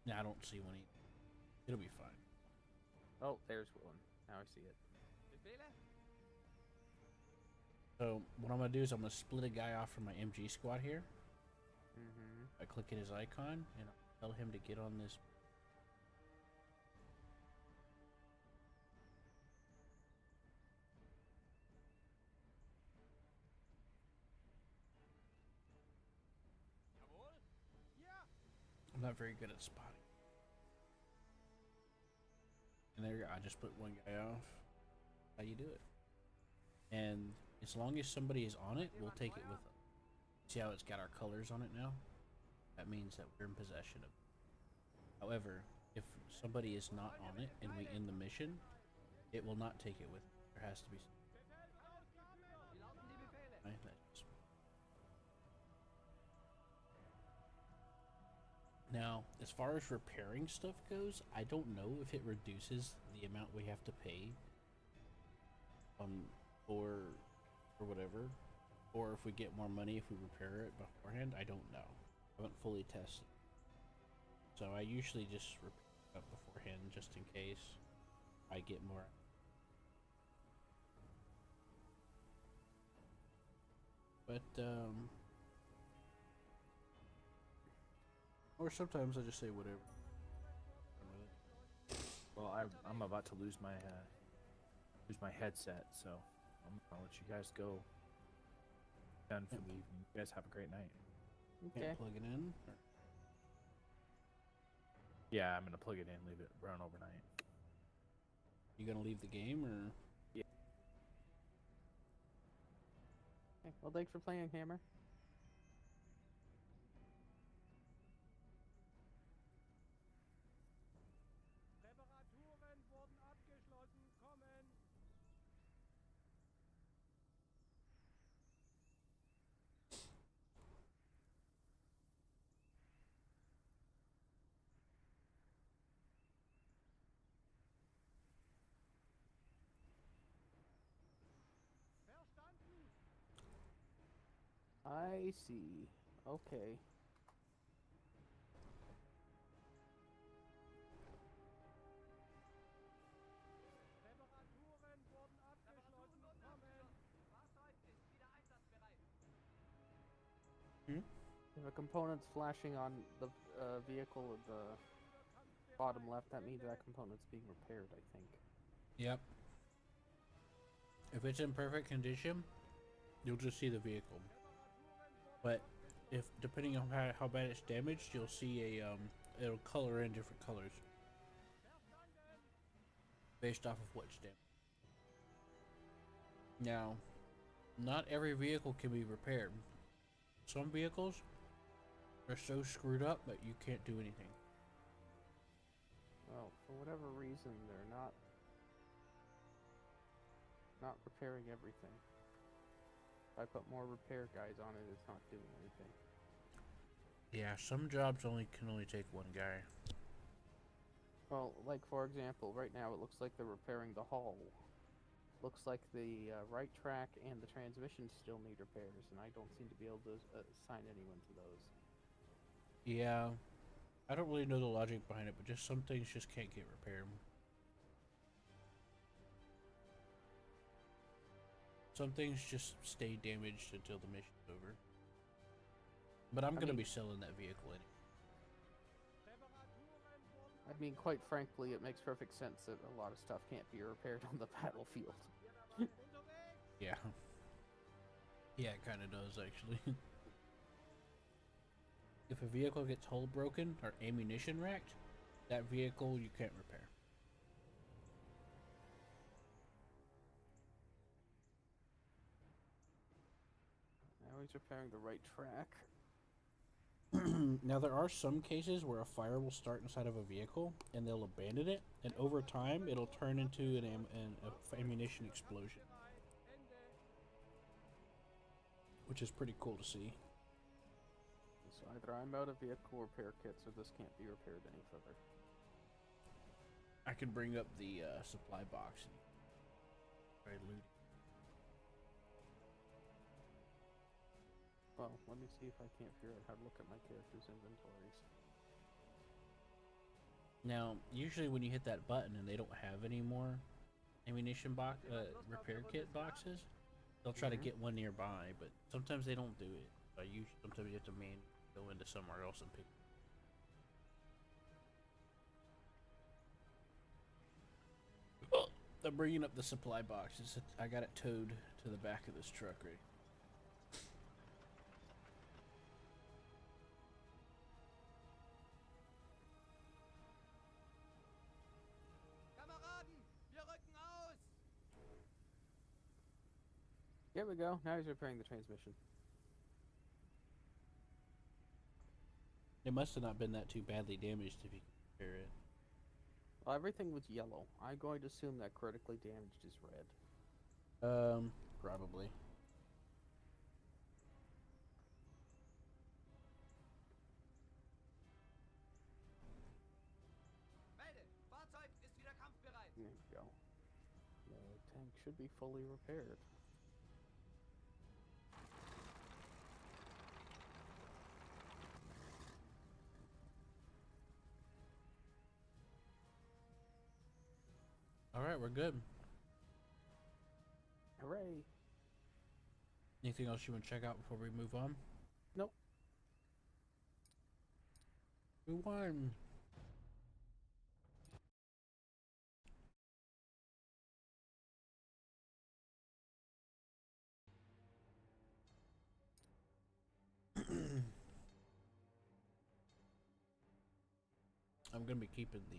No, I don't see one either. It'll be fine. Oh, there's one. Now I see it. So, what I'm going to do is I'm going to split a guy off from my MG squad here. Mm-hmm. I click at his icon, and I'll tell him to get on this. I'm not very good at spotting. And there you go. I just put one guy off. How you do it. And as long as somebody is on it, we'll take it with them. See how it's got our colors on it now? That means that we're in possession of it. However, if somebody is not on it and we end the mission, it will not take it with it. There has to be right? Now, as far as repairing stuff goes, I don't know if it reduces the amount we have to pay or whatever, or if we get more money if we repair it beforehand. I don't know. I haven't fully tested. So I usually just repair it up beforehand just in case I get more. But or sometimes I just say whatever. Well, I'm about to lose my headset, so I'm gonna let you guys go. Done for the evening. You guys have a great night. Okay. Can't plug it in. Or... Yeah, I'm gonna plug it in, leave it run overnight. You gonna leave the game or? Yeah. Okay. Well, thanks for playing, Hammer. I see. Okay. If a component's flashing on the vehicle at the bottom left, that means that component's being repaired, I think. Yep. If it's in perfect condition, you'll just see the vehicle. But if depending on how bad it's damaged, you'll see a it'll color in different colors. based off of what's damaged. Now, not every vehicle can be repaired. Some vehicles are so screwed up that you can't do anything. Well, for whatever reason, they're not repairing everything. If I put more repair guys on it, it's not doing anything. Yeah, some jobs can only take one guy. Well, like for example, right now it looks like they're repairing the hull. Looks like the right track and the transmission still need repairs, and I don't seem to be able to assign anyone to those. Yeah, I don't really know the logic behind it, but just some things just can't get repaired. Some things just stay damaged until the mission's over. But I'm gonna be selling that vehicle anyway. I mean, quite frankly, it makes perfect sense that a lot of stuff can't be repaired on the battlefield. Yeah. Yeah, it kind of does, actually. If a vehicle gets hull broken or ammunition racked, that vehicle you can't repair. Now he's repairing the right track. Now, there are some cases where a fire will start inside of a vehicle and they'll abandon it, and over time it'll turn into an ammunition explosion, which is pretty cool to see. So either I'm out of vehicle repair kits or this can't be repaired any further. I could bring up the supply box and try looting. Well, let me see if I can't figure out how to look at my character's inventories. Now, usually when you hit that button and they don't have any more ammunition box repair kit boxes, they'll try to get one nearby, but sometimes they don't do it. Sometimes you have to go into somewhere else and pick. Oh, I'm bringing up the supply boxes. I got it towed to the back of this truck, right? Here we go. Now he's repairing the transmission. It must have not been that too badly damaged if you can repair it. Well, everything was yellow. I'm going to assume that critically damaged is red. Probably. There we go. The tank should be fully repaired. Alright, we're good. Hooray! Anything else you want to check out before we move on? Nope. We won! I'm gonna be keeping the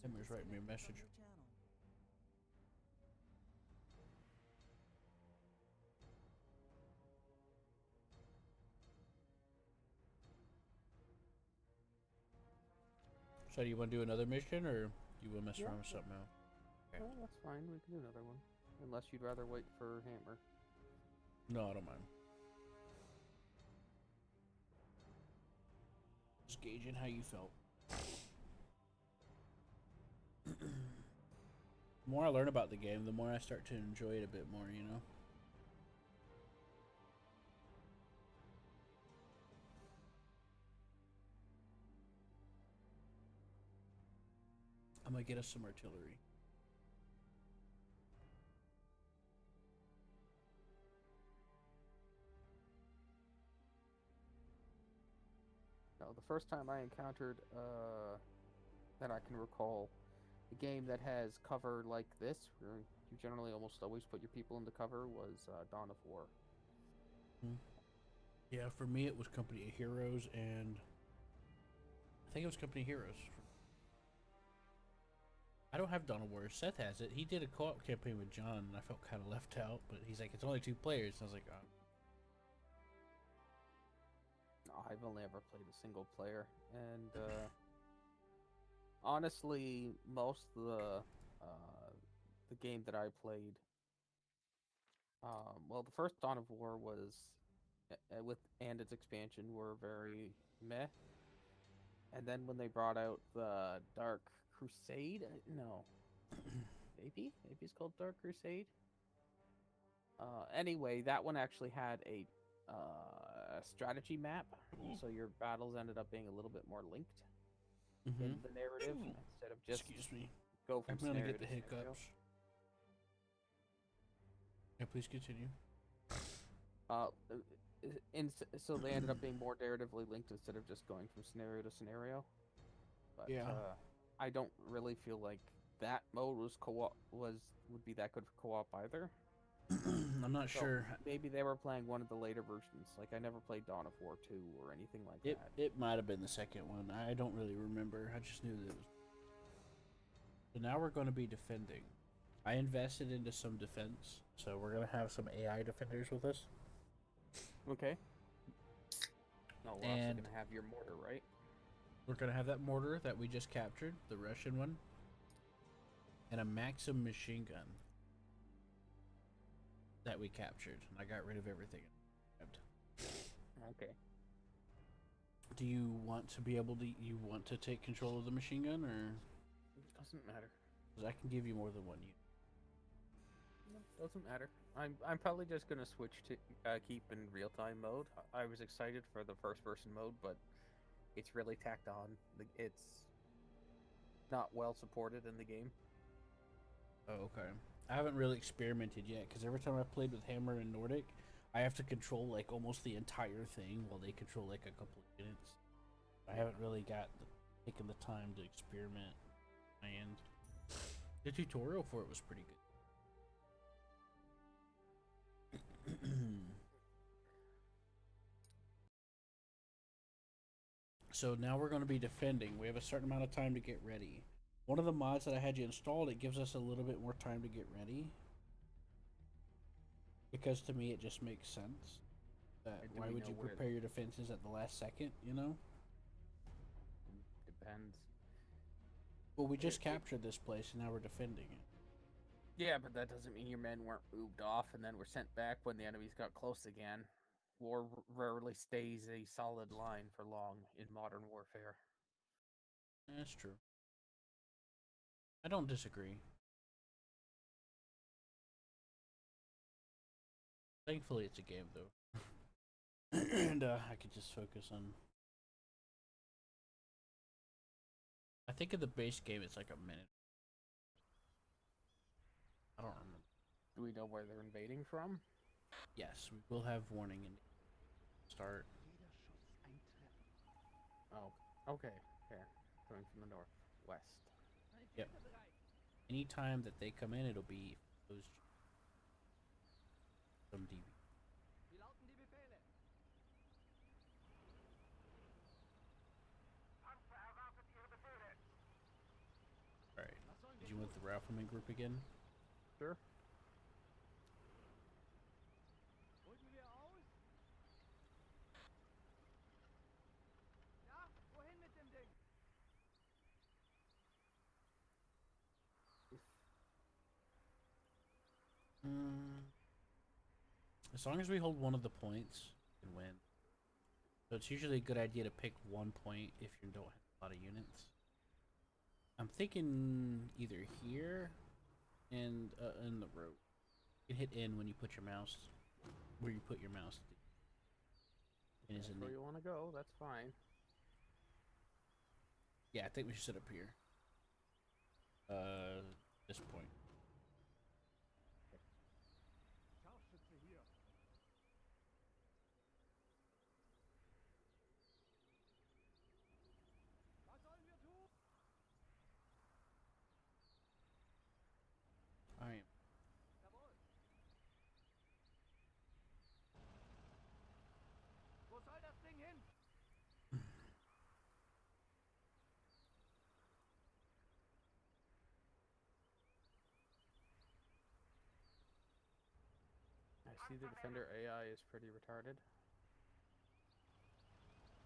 Emmer's writing me a message. So do you want to do another mission, or you want to mess around with something else? Okay. Well, that's fine. We can do another one. Unless you'd rather wait for Hammer. No, I don't mind. Just gauging how you felt. The more I learn about the game, the more I start to enjoy it a bit more, you know? I'm gonna get us some artillery. No, the first time I encountered, that I can recall, a game that has cover like this, where you generally almost always put your people into cover, was Dawn of War. Yeah, for me it was Company of Heroes, and I think it was Company of Heroes. I don't have Dawn of War. Seth has it. He did a co-op campaign with John, and I felt kind of left out. But he's like, it's only 2 players. And I was like, oh. I've only ever played a single player, and honestly, most of the game that I played, well, the first Dawn of War was with and its expansion were very meh, and then when they brought out the Dark Crusade, no, maybe it's called Dark Crusade. Anyway, that one actually had a strategy map, so your battles ended up being a little bit more linked in the narrative instead of just Excuse me. go from I'm gonna scenario get the to scenario. hiccups. Yeah, please continue. So they ended up being more narratively linked instead of just going from scenario to scenario. But Yeah. I don't really feel like that mode would be that good for co-op either. I'm not So sure. maybe they were playing one of the later versions. Like I never played Dawn of War 2 or anything like It that. it might have been the second one. I don't really remember. I just knew that it was. So now we're going to be defending. I invested into some defense, so we're going to have some AI defenders with us. Okay. No, we're also And- gonna have your mortar, right? We're going to have that mortar that we just captured, the Russian one, and a Maxim machine gun that we captured. And I got rid of everything. Okay. Do you want to be able to? You want to take control of the machine gun, or? It doesn't matter. Because I can give you more than one unit. No, doesn't matter. I'm probably just gonna switch to keep in real time mode. I was excited for the first person mode, but it's really tacked on. It's not well supported in the game. Oh, okay. I haven't really experimented yet, because every time I played with Hammer and Nordic, I have to control like almost the entire thing while they control like a couple of units. I haven't really taken the time to experiment. And the tutorial for it was pretty good. So now we're going to be defending. We have a certain amount of time to get ready. One of the mods that I had you installed, it gives us a little bit more time to get ready. Because to me, it just makes sense. Why would you prepare your defenses at the last second, you know? Depends. Well, we just captured this place and now we're defending it. Yeah, but that doesn't mean your men weren't moved off and then were sent back when the enemies got close again. War rarely stays a solid line for long in modern warfare. That's true. I don't disagree. Thankfully, it's a game, though. And I could just focus on... I think in the base game, it's like a minute. I don't remember. Do we know where they're invading from? Yes, we will have warning in start. Oh, okay. Here. Coming from the northwest. Yep. Anytime that they come in, it'll be those some DB. Alright. Did you want the Rifleman group again? Sure. As long as we hold one of the points, we can win. So it's usually a good idea to pick one point if you don't have a lot of units. I'm thinking either here and in the road. You can hit N when you put your mouse where you put your mouse. If that's where you want to go, that's fine. Yeah, I think we should sit up here. This point. see the Defender AI is pretty retarded.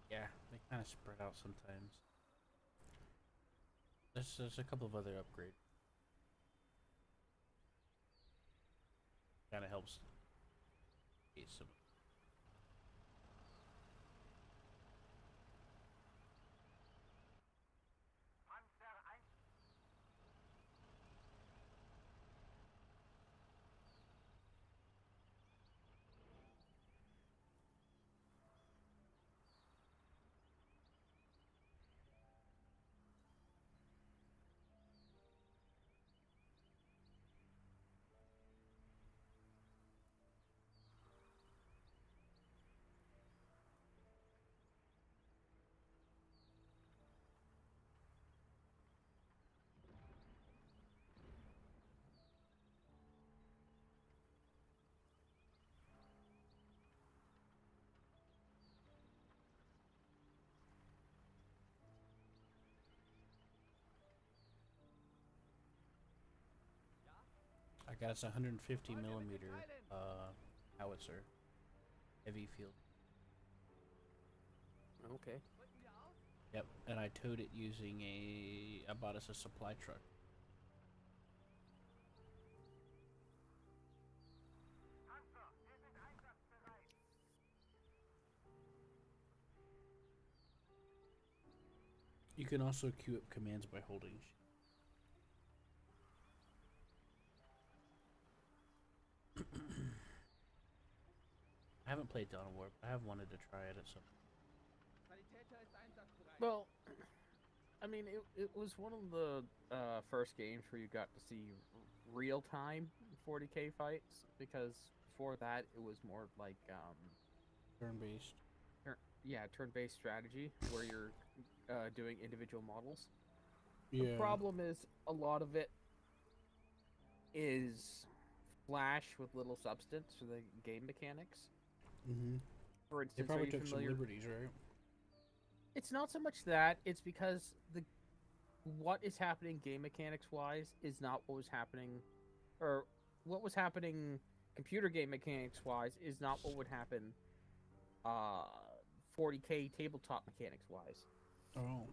Yeah, they kind of spread out sometimes. There's a couple of other upgrades. Kind of helps. Some. I got us 150 millimeter howitzer, heavy field. Okay. Yep, and I towed it using I bought us a supply truck. You can also queue up commands by holding. I haven't played Dawn of War, but I have wanted to try it at some point. Well, I mean, it was one of the first games where you got to see real-time 40k fights, because before that it was more like Turn-based. turn-based strategy where you're doing individual models. Yeah. The problem is a lot of it is flash with little substance for the game mechanics. Mm-hmm. For They instance, probably are you took some familiar? liberties, right? It's not so much that, it's because what is happening game mechanics wise is not what was happening, or what was happening computer game mechanics wise is not what would happen 40k tabletop mechanics wise. Oh.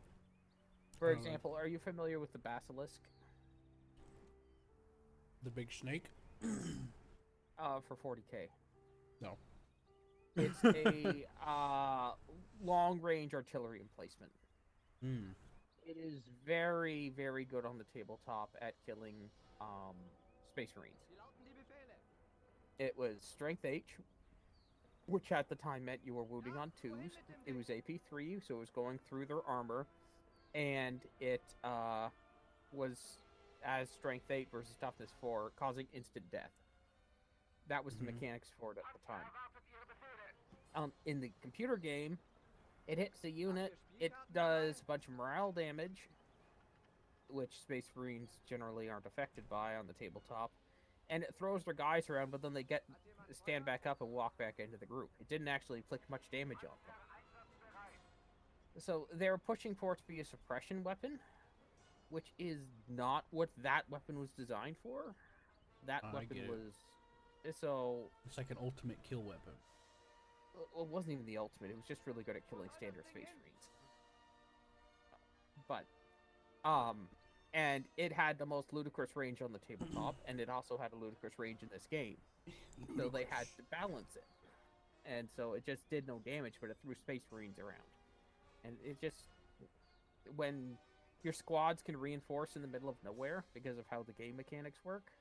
For example, are you familiar with the basilisk? The big snake? For 40k. No. It's a long range artillery emplacement. Hmm. It is very, very good on the tabletop at killing Space Marines. It was Strength H, which at the time meant you were wounding on 2s. It was AP 3, so it was going through their armor, and it was as Strength 8 versus Toughness 4, causing instant death. That was the mechanics for it at the time. In the computer game, it hits the unit, it does a bunch of morale damage, which Space Marines generally aren't affected by on the tabletop, and it throws their guys around, but then they stand back up and walk back into the group. It didn't actually inflict much damage on them. So they're pushing for it to be a suppression weapon, which is not what that weapon was designed for. That weapon was... So... It's like an ultimate kill weapon. Well, it wasn't even the ultimate. It was just really good at killing standard Space Marines. But, and it had the most ludicrous range on the tabletop, and it also had a ludicrous range in this game. So they had to balance it. And so it just did no damage, but it threw Space Marines around. And it just... When your squads can reinforce in the middle of nowhere because of how the game mechanics work,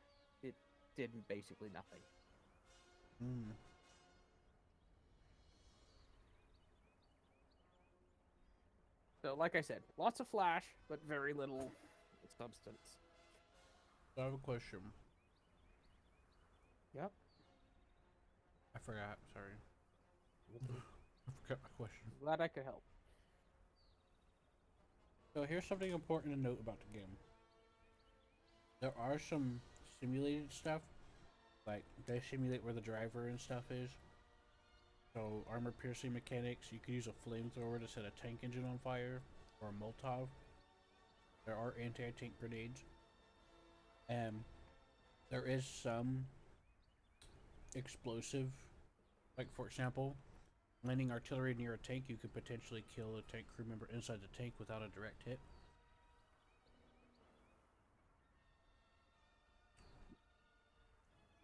it did basically nothing. Hmm. So, like I said, lots of flash, but very little substance. I have a question. Yep. I forgot. Sorry. I forgot my question. Glad I could help. So here's something important to note about the game. There are some simulated stuff. Like, they simulate where the driver and stuff is. So, armor-piercing mechanics, you could use a flamethrower to set a tank engine on fire, or a Molotov. There are anti-tank grenades. And there is some explosive. Like, for example, landing artillery near a tank, you could potentially kill a tank crew member inside the tank without a direct hit.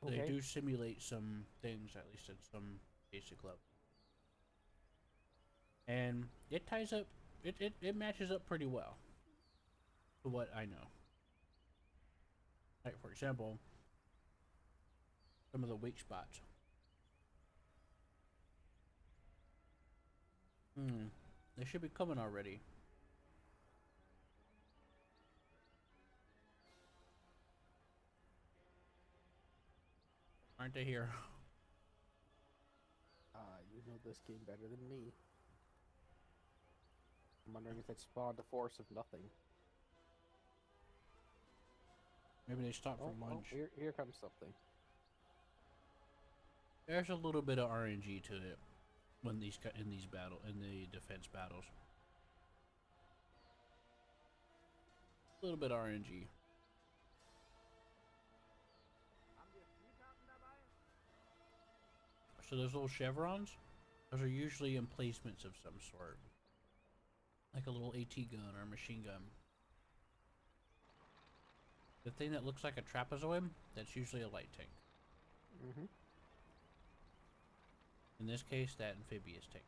Okay. They do simulate some things, at least at some basic level. And it ties up, it matches up pretty well to what I know. Like, for example, some of the weak spots. They should be coming already. Aren't they here? You know this game better than me. I'm wondering if it spawned a force of nothing. Maybe they stopped for lunch. Here comes something. There's a little bit of RNG to it when in the defense battles. A little bit RNG. So those little chevrons, those are usually emplacements of some sort, like a little AT gun or a machine gun. The thing that looks like a trapezoid, that's usually a light tank. Mm-hmm. In this case, that amphibious tank.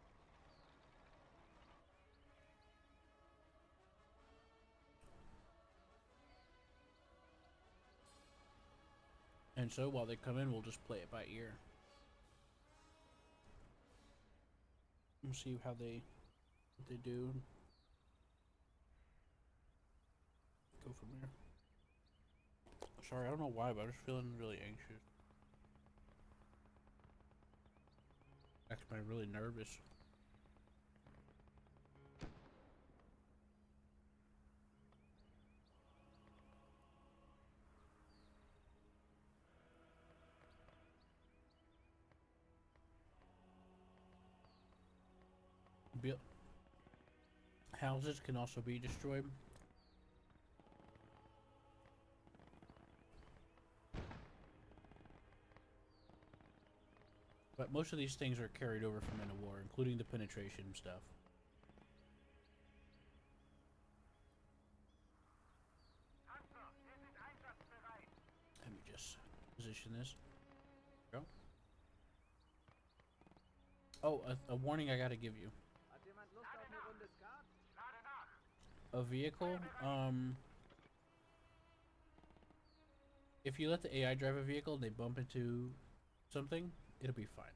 And so while they come in, we'll just play it by ear. We'll see what they do. Go from there. Sorry, I don't know why, but I'm just feeling really anxious. Actually, I'm really nervous. Houses can also be destroyed. But most of these things are carried over from Men of War, including the penetration stuff. Let me just position this. Go. Oh, a warning I gotta give you. A vehicle, if you let the AI drive a vehicle and they bump into something, it'll be fine.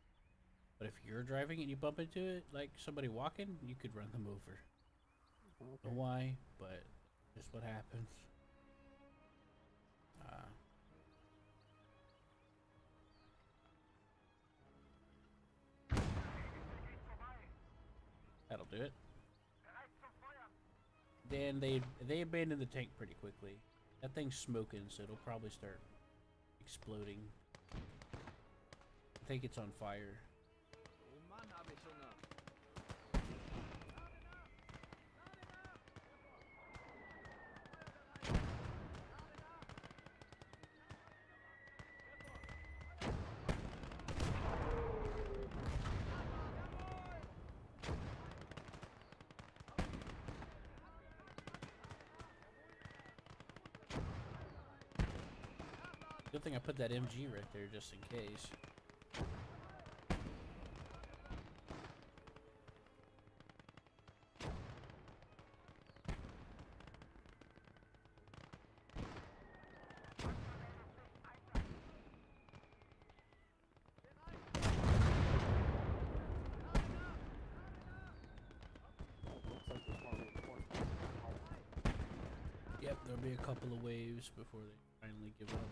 But if you're driving and you bump into it, like somebody walking, you could run them over. Okay. Don't know why, but just what happens. That'll do it. Then they abandon the tank pretty quickly. That thing's smoking, so it'll probably start exploding. I think it's on fire. Good thing I put that MG right there just in case. Looks like there's more reinforcements. Yep, there'll be a couple of waves before they finally give up.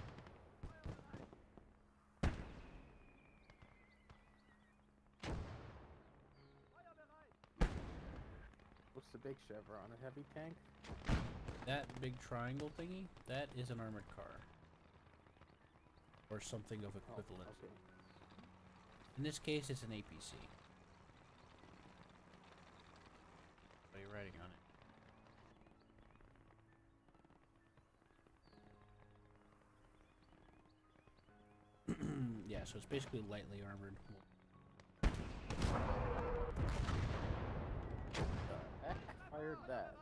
What's the big chevron? A heavy tank? That big triangle thingy, that is an armored car. Or something of equivalent. Oh, okay. In this case, it's an APC. So you're riding on it. Yeah, so it's basically lightly armored. The heck fired that?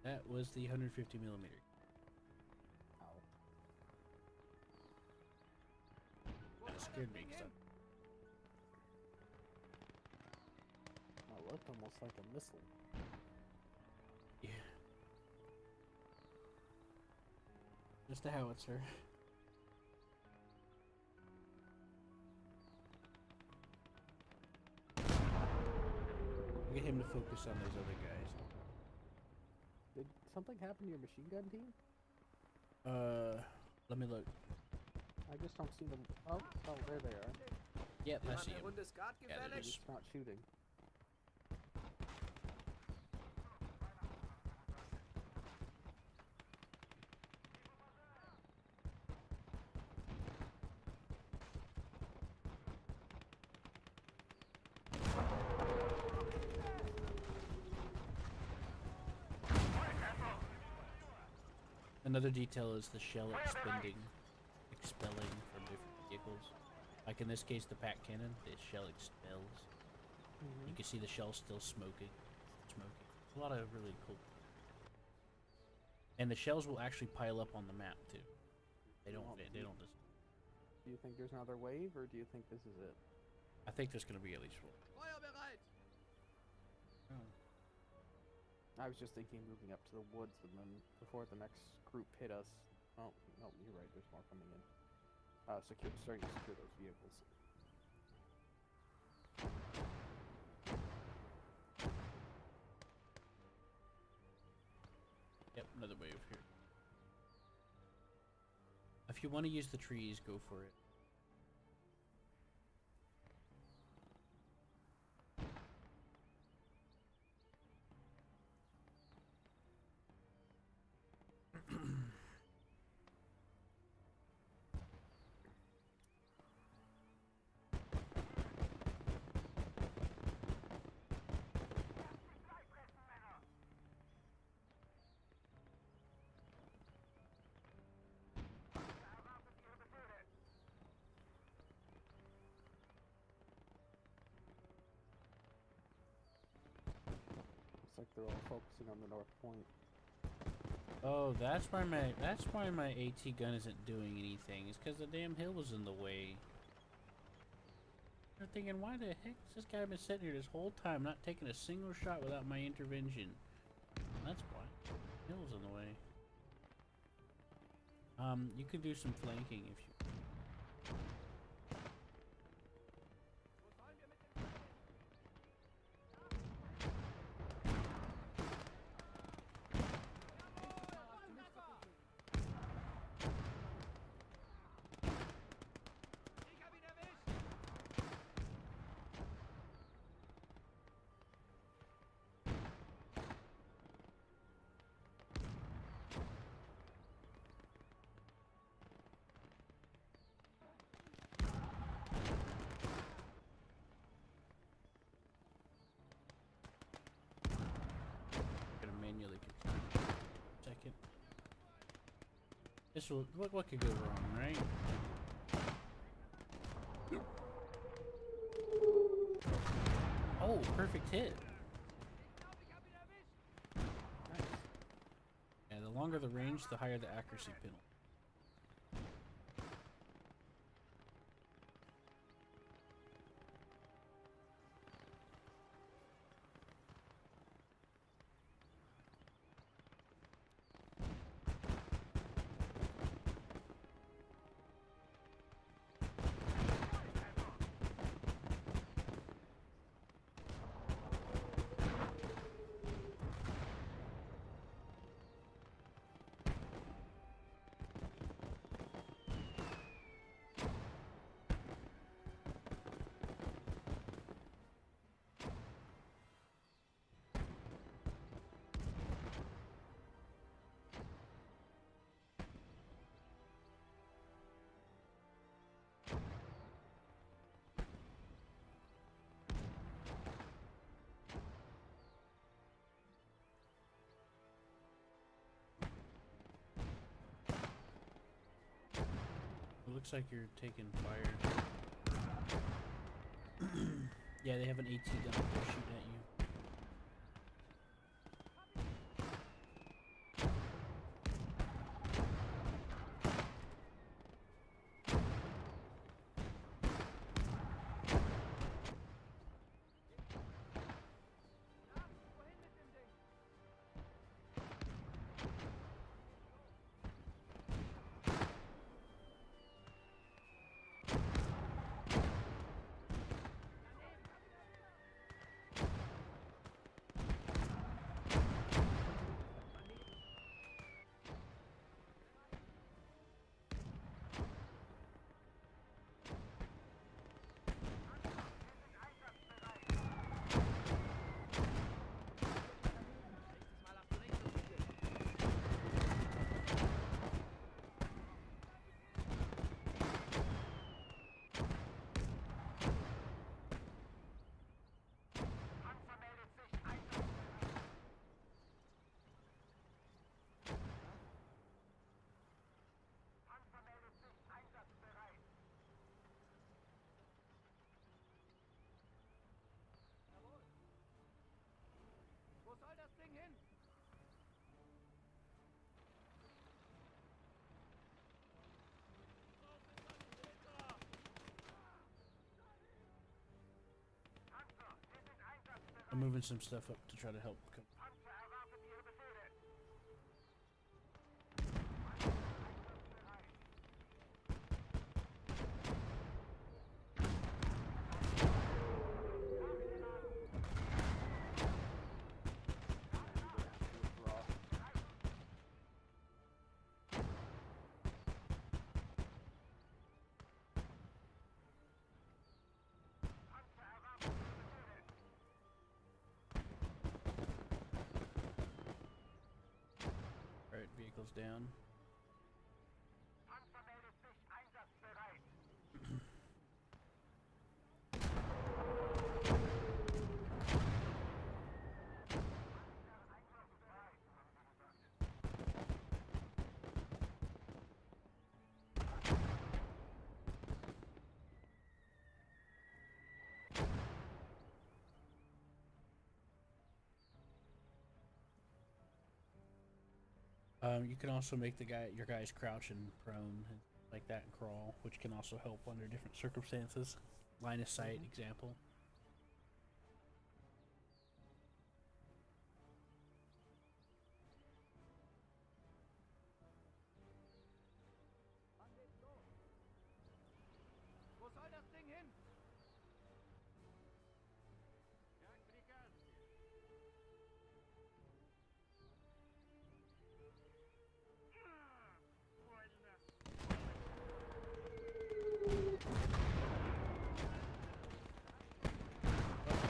That was the 150 millimeter. Ow. That scared me. That looked almost like a missile. Yeah. Just a howitzer. Get him to focus on those other guys. Did something happen to your machine gun team? Let me look. I just don't see them. Oh, there they are. Yep, I see him. Yeah, They're they're just not shooting. Another detail is the shell expelling from different vehicles. Like in this case, the pack cannon, the shell expels. You can see the shell still smoking. A lot of really cool. And the shells will actually pile up on the map too. They don't. They don't just. Do you think there's another wave, or do you think this is it? I think there's gonna be at least one. Oh. I was just thinking moving up to the woods, and then before the next group hit us. Oh, no, you're right. There's more coming in. Starting to secure those vehicles. Yep, another wave here. If you want to use the trees, go for it. Looks like they're all focusing on the north point. Oh, that's why my AT gun isn't doing anything. It's because the damn hill was in the way. I'm thinking, why the heck has this guy been sitting here this whole time, not taking a single shot without my intervention? That's why. The hill's in the way. You could do some flanking if you. Second. This will. What could go wrong, right? Oh, perfect hit. Nice. Yeah, the longer the range, the higher the accuracy penalty. It looks like you're taking fire. Yeah, they have an AT gun that they'll shoot at you. Wo soll das Ding hin? I'm moving some stuff up to try to help. Alright, vehicles down. You can also make your guys crouch and prone and like that and crawl, which can also help under different circumstances. Line of sight example. Wann geht's los? Wo soll das Ding hin?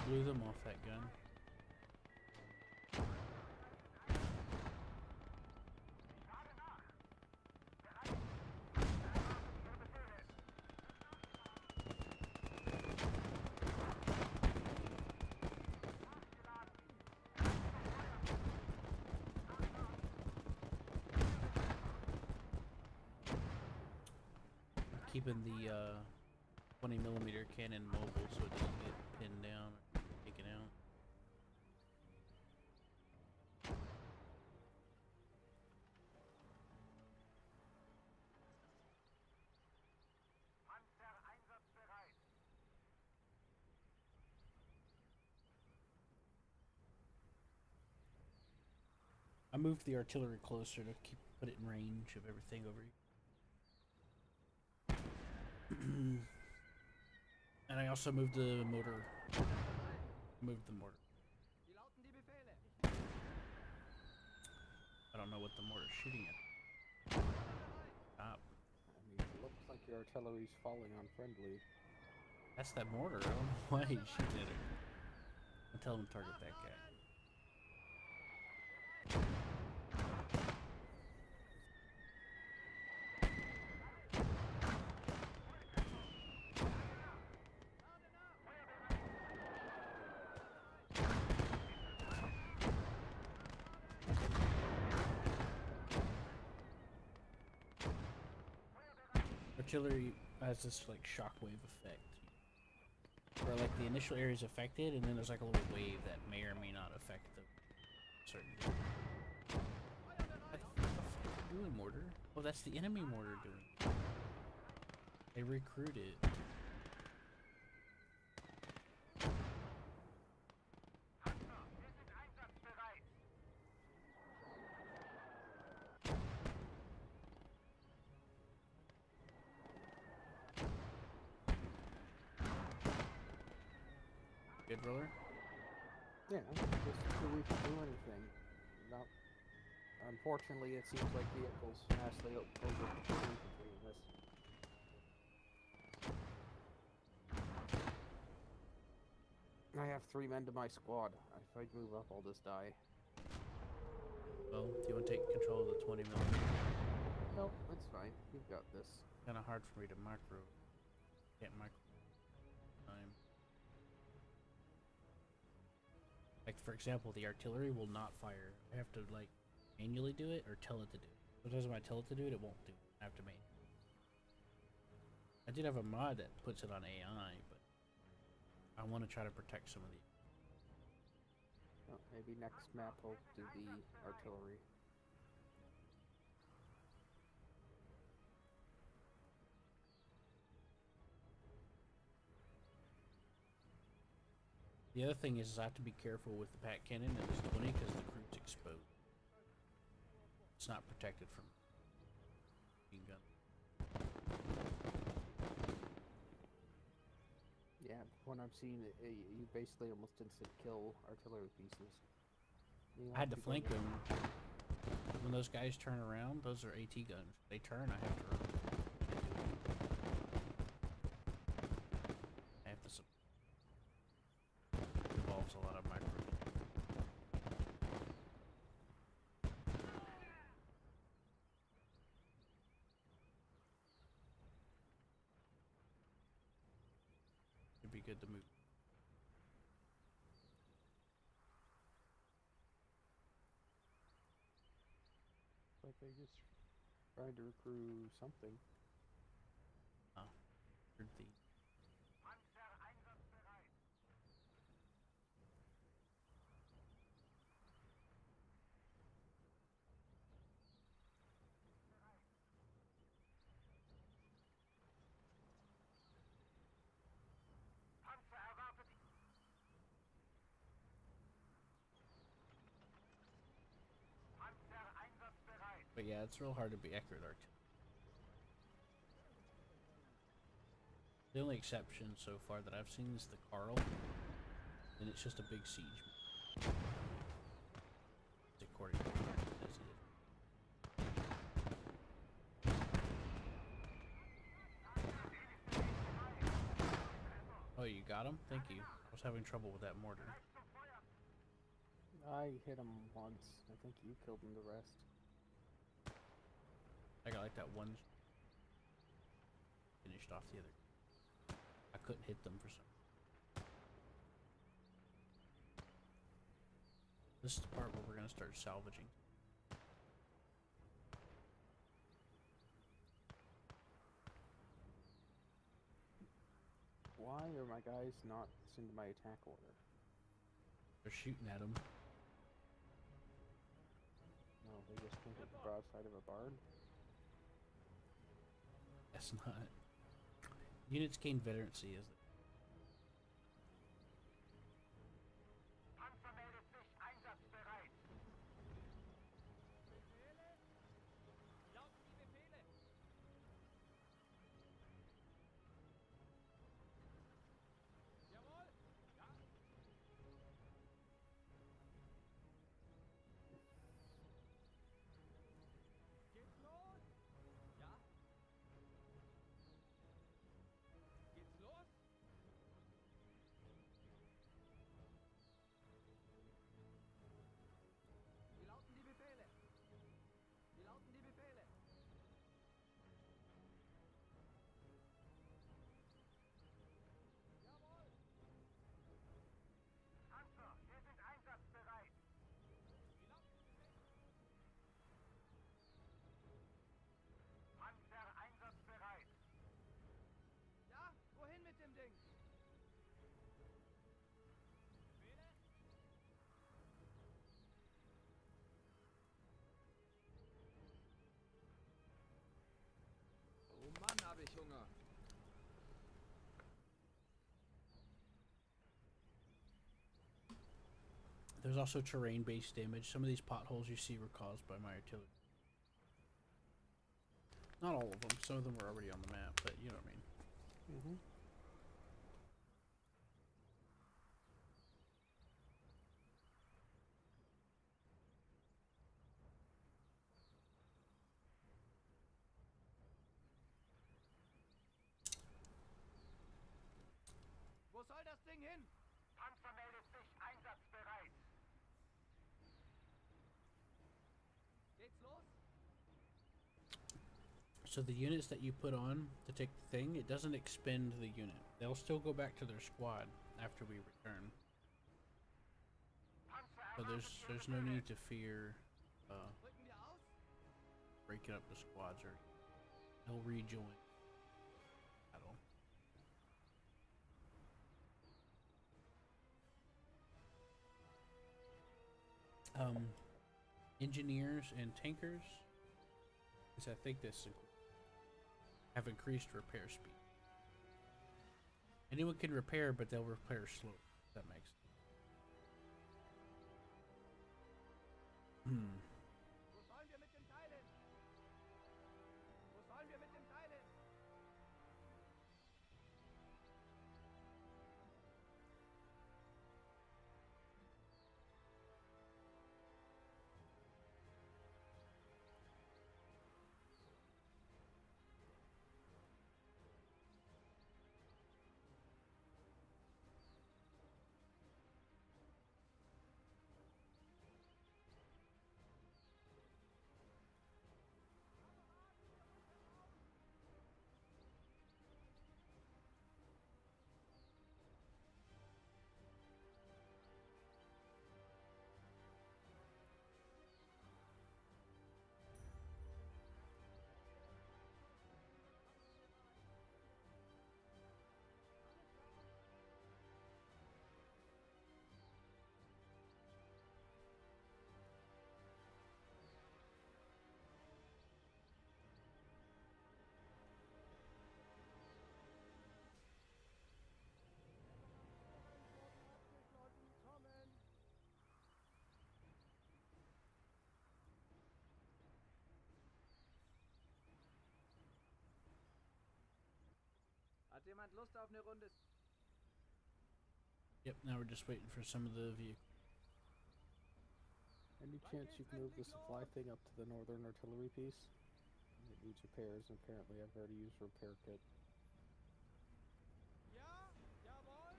Blew them off that gun. Keeping the 20mm cannon mobile so it doesn't get pinned down or taken out. I moved the artillery closer to put it in range of everything over here. And I also moved the mortar. Moved the mortar. Wie lauten die Befehle? I don't know what the mortar's shooting at. Stop. I mean, it looks like your artillery's falling on friendly. That's that mortar. I don't know why he's shooting at it. I'll tell him to target that guy. Artillery has this like shockwave effect. where like the initial area is affected, and then there's like a little wave that may or may not affect the certain. What the fuck are you doing, mortar? Oh, that's the enemy mortar doing. They recruited. Good roller? Yeah, just so we can do anything. Not, unfortunately, it seems like vehicles vastly overperform infantry in this. I have 3 men to my squad. If I move up, I'll just die. Well, do you want to take control of the 20 millimeter? Nope, that's fine. You've got this. Kind of hard for me to micro. Can't micro time. Like for example, the artillery will not fire. I have to like manually do it or tell it to do it. Sometimes when I tell it to do it, it won't do it. I have to manually. I did have a mod that puts it on AI, but I want to try to protect some of the. Oh, maybe next map I'll do the artillery. The other thing is I have to be careful with the pack cannon and this 20 because the crew's exposed. It's not protected from being gun. Yeah, when I've seen it, you basically almost instant kill artillery pieces. I had to flank them. When those guys turn around, those are AT guns. They turn, I have to run. I have to involves a lot of micro. It'd be good to move. Like they just tried to recruit something. The But yeah, it's real hard to be accurate artillery. The only exception so far that I've seen is the Carl, and it's just a big siege. According to the Oh, you got him? Thank you. I was having trouble with that mortar. I hit him once. I think you killed him the rest. I got like that one. Finished off the other. I couldn't hit them for some. This is the part where we're gonna start salvaging. Why are my guys not into my attack order? They're shooting at them. No, they just think it's the broadside of a barn. That's not. Units gain veterancy as Lauten die Befehle! Jawohl! Ja! Geht's los? Ja? Geht's los? There's also terrain-based damage. Some of these potholes you see were caused by my artillery. Not all of them. Some of them were already on the map, but you know what I mean. Mm-hmm. Wo soll das Ding hin? Panzer meldet sich einsatzbereit. Geht's los? So the units that you put on to take the thing, it doesn't expend the unit. They'll still go back to their squad after we return. So there's no need to fear Rücken wir aus? breaking up the squads, or they'll rejoin battle. Engineers and tankers, because I think this have increased repair speed. Anyone can repair, but they'll repair slow. If that makes sense. Wo sollen wir mit den Teilen? Wo sollen wir mit den Teilen? Hat jemand Lust auf eine Runde? Yep, now we're just waiting for some of the vehicles. Any chance you can move the supply thing up to the northern artillery piece? It needs repairs, and apparently I've already used a repair kit. Ja, jawohl.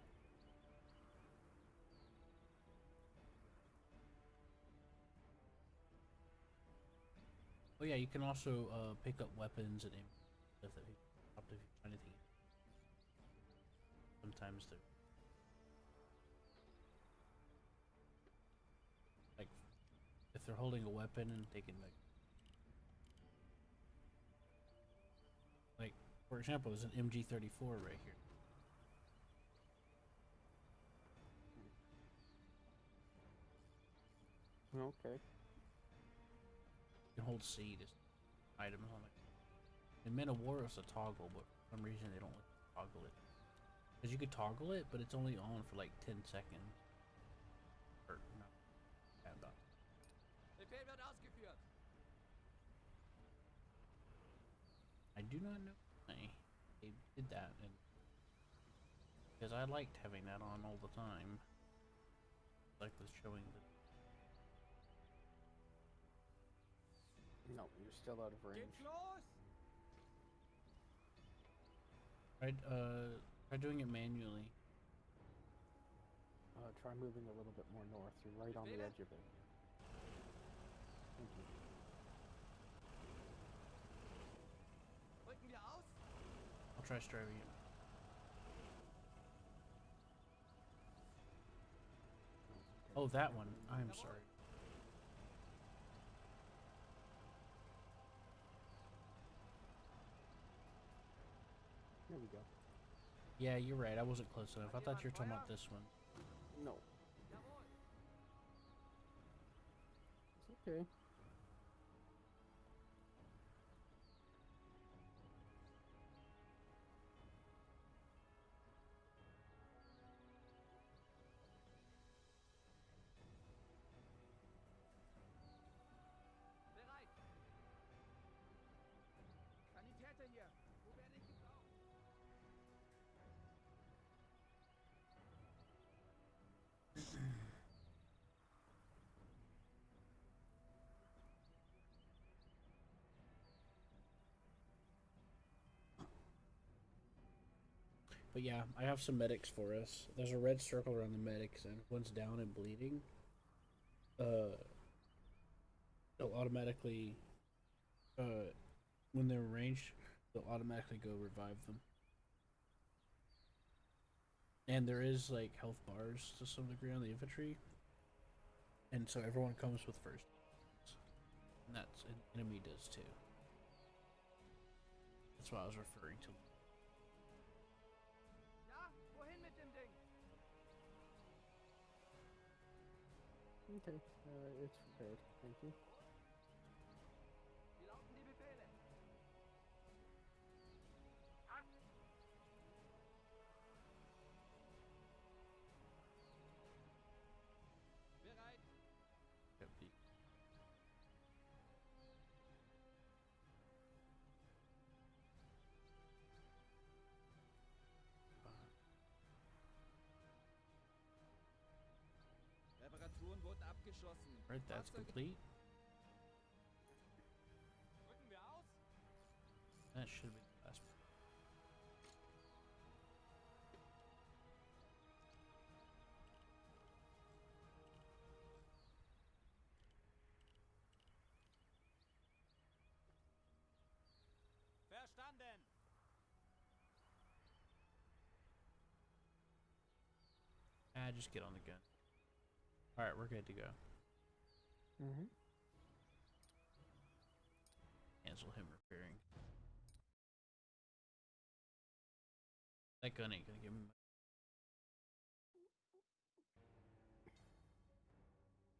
Oh yeah, you can also pick up weapons and stuff that you dropped if you find anything. Sometimes they're like, if they're holding a weapon and they can like for example, there's an MG34 right here. Okay. You can hold C to items on it. In Men of War, it's a toggle, but for some reason they don't let you toggle it. Because you could toggle it, but it's only on for like 10 seconds. Or no. Befehl wird ausgeführt. I do not know why they did that, and because I liked having that on all the time. Like was showing the. No, you're still out of range. Geht's los? Try doing it manually. Try moving a little bit more north. You're right on the Befehle? edge of it. Thank you. Rücken wir aus? I'll try striving it. Oh, that one. I'm sorry. There we go. Yeah, you're right. I wasn't close enough. I thought you were talking about this one. No. Jawohl. It's okay. But yeah, I have some medics for us. There's a red circle around the medics, and if one's down and bleeding, it'll automatically, when they're ranged, they'll automatically go revive them. And there is like health bars to some degree on the infantry, and so everyone comes with first aids. And that's an enemy does too. That's what I was referring to. Ja, wohin mit dem Ding? Okay, it's prepared. Thank you. Wie lauten die Befehle? Bereit. Reparaturen wurden abgeschlossen. Right, that's Fahrzeuge- complete. Drücken wir aus? That should be the last. Verstanden. Just get on the gun. Alright, we're good to go. Mm-hmm. Cancel him repairing. That gun ain't gonna give me.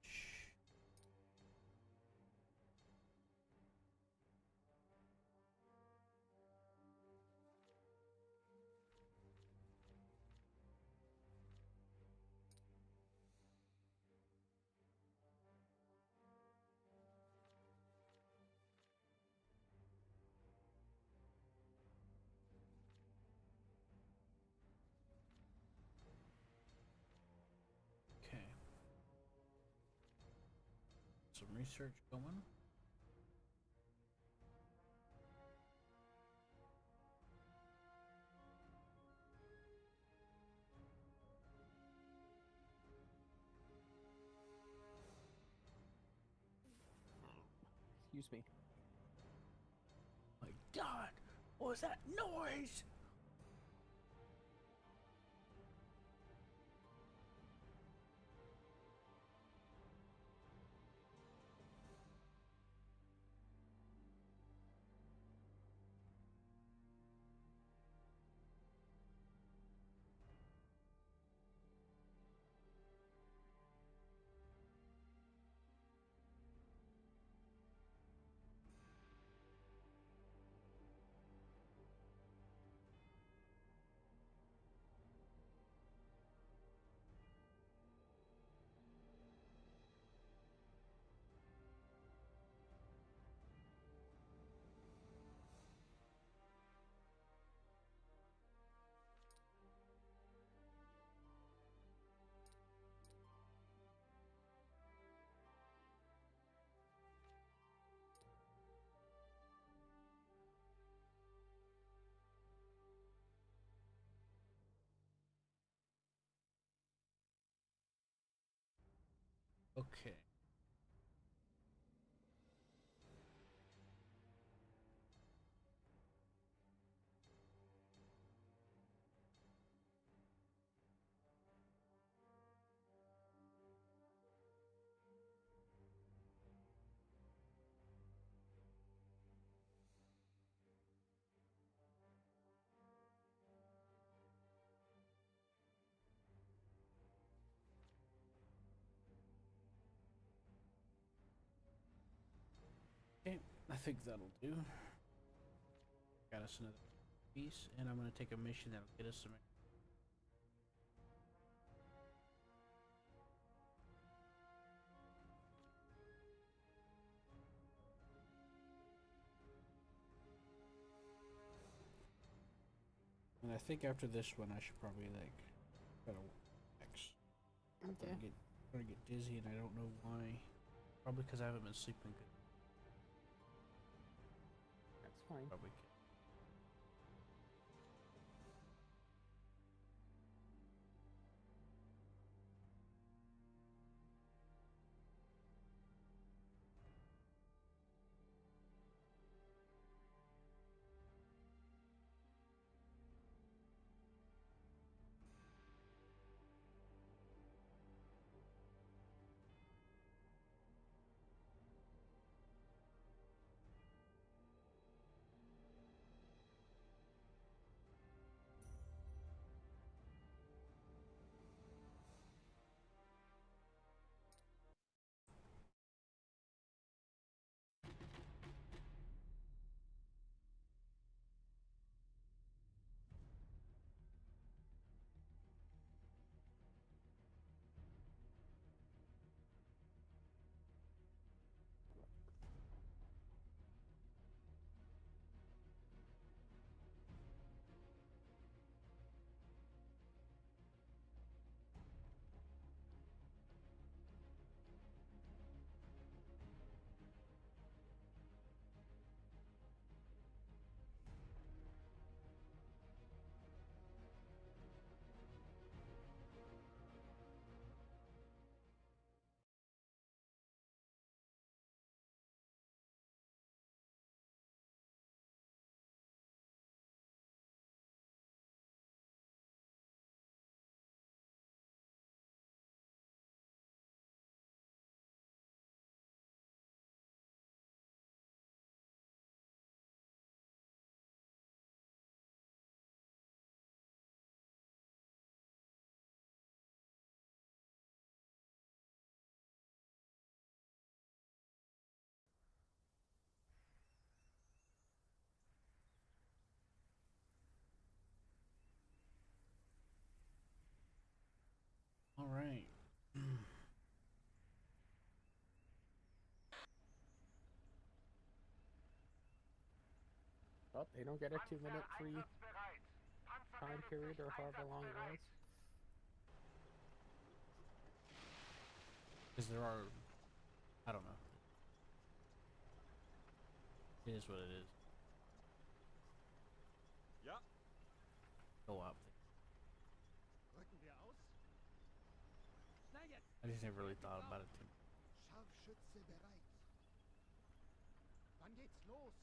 Shh. Okay. Some research going. Excuse me. My God, what was that noise? Okay. Okay, I think that'll do. Got us another piece, and I'm gonna take a mission that'll get us some. And I think after this one, I should probably like try to X. Okay. I'm gonna get dizzy, and I don't know why. Probably because I haven't been sleeping good. That's fine. Probably. Oh, they don't get a 2-minute free Einsatzbereit. Panzer time meldet period sich or however long it was. einsatzbereit. Because there are, I don't know. It is what it is. Ja. Go up. Rücken wir aus? Schnell jetzt! I just never really thought about it too much. Scharfschütze bereit. Wann geht's los?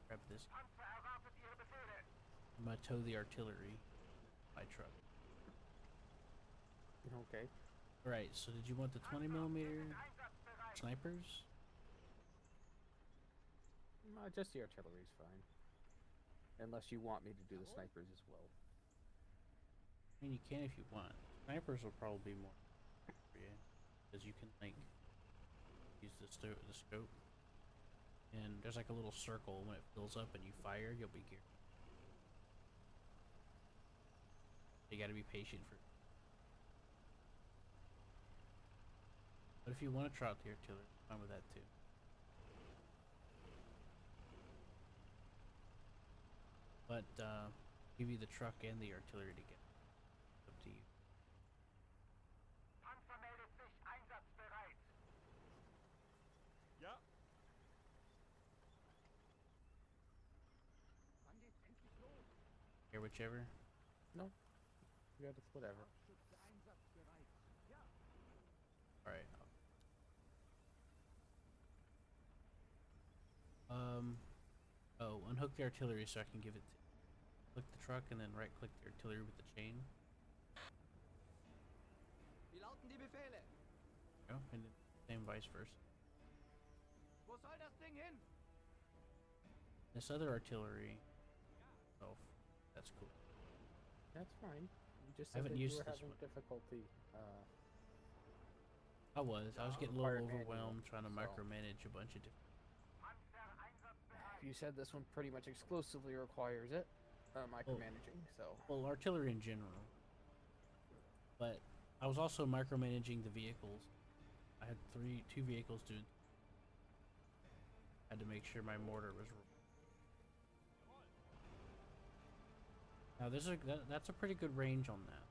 Grab this. Panzer erwartet Ihre Befehle. I'm gonna tow the artillery. My truck. Okay. Right. So did you want the 20 millimeter Einsatzbereit. snipers? Just the artillery's fine. Unless you want me to do the snipers as well. I mean, you can if you want. Snipers will probably be more for you, because you can like use the scope, and there's like a little circle when it fills up and you fire, you'll be geared. You got to be patient for. But if you want to try out the artillery, I'm fine with that too. But give you the truck and the artillery to get. Up to you. Panzer meldet sich einsatzbereit. Ja. Wann geht's endlich los? Here, whichever. No. Yeah, it's whatever. Scharfschütze einsatzbereit. Ja. All right. Oh, unhook the artillery so I can give it to. Click the truck and then right-click the artillery with the chain. Wie lauten die Befehle? Oh, and then same vice versa. Wo soll das Ding hin? This other artillery. Oh, that's cool. That's fine. You just I said haven't that you used were this having one. difficulty. I was getting a little Fire manual, overwhelmed trying to so. micromanage a bunch of different. Panzer einsatzbereit. You said this one pretty much exclusively requires it. Micromanaging, so. Well, artillery in general. But I was also micromanaging the vehicles. I had two vehicles doing. Had to make sure my mortar was. Now that's a pretty good range on that.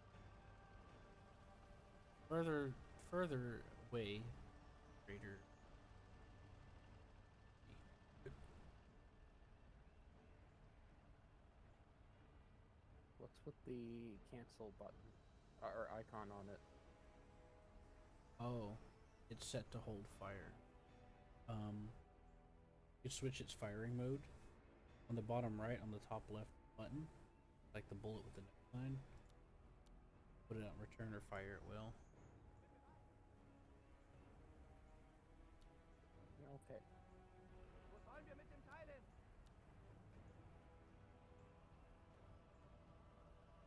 Further away, greater. What's with the cancel button or icon on it? Oh, it's set to hold fire. You switch its firing mode on the bottom right on the top left button, like the bullet with the next line. Put it on return or fire at will. Okay. Wo sollen wir mit dem Teil hin?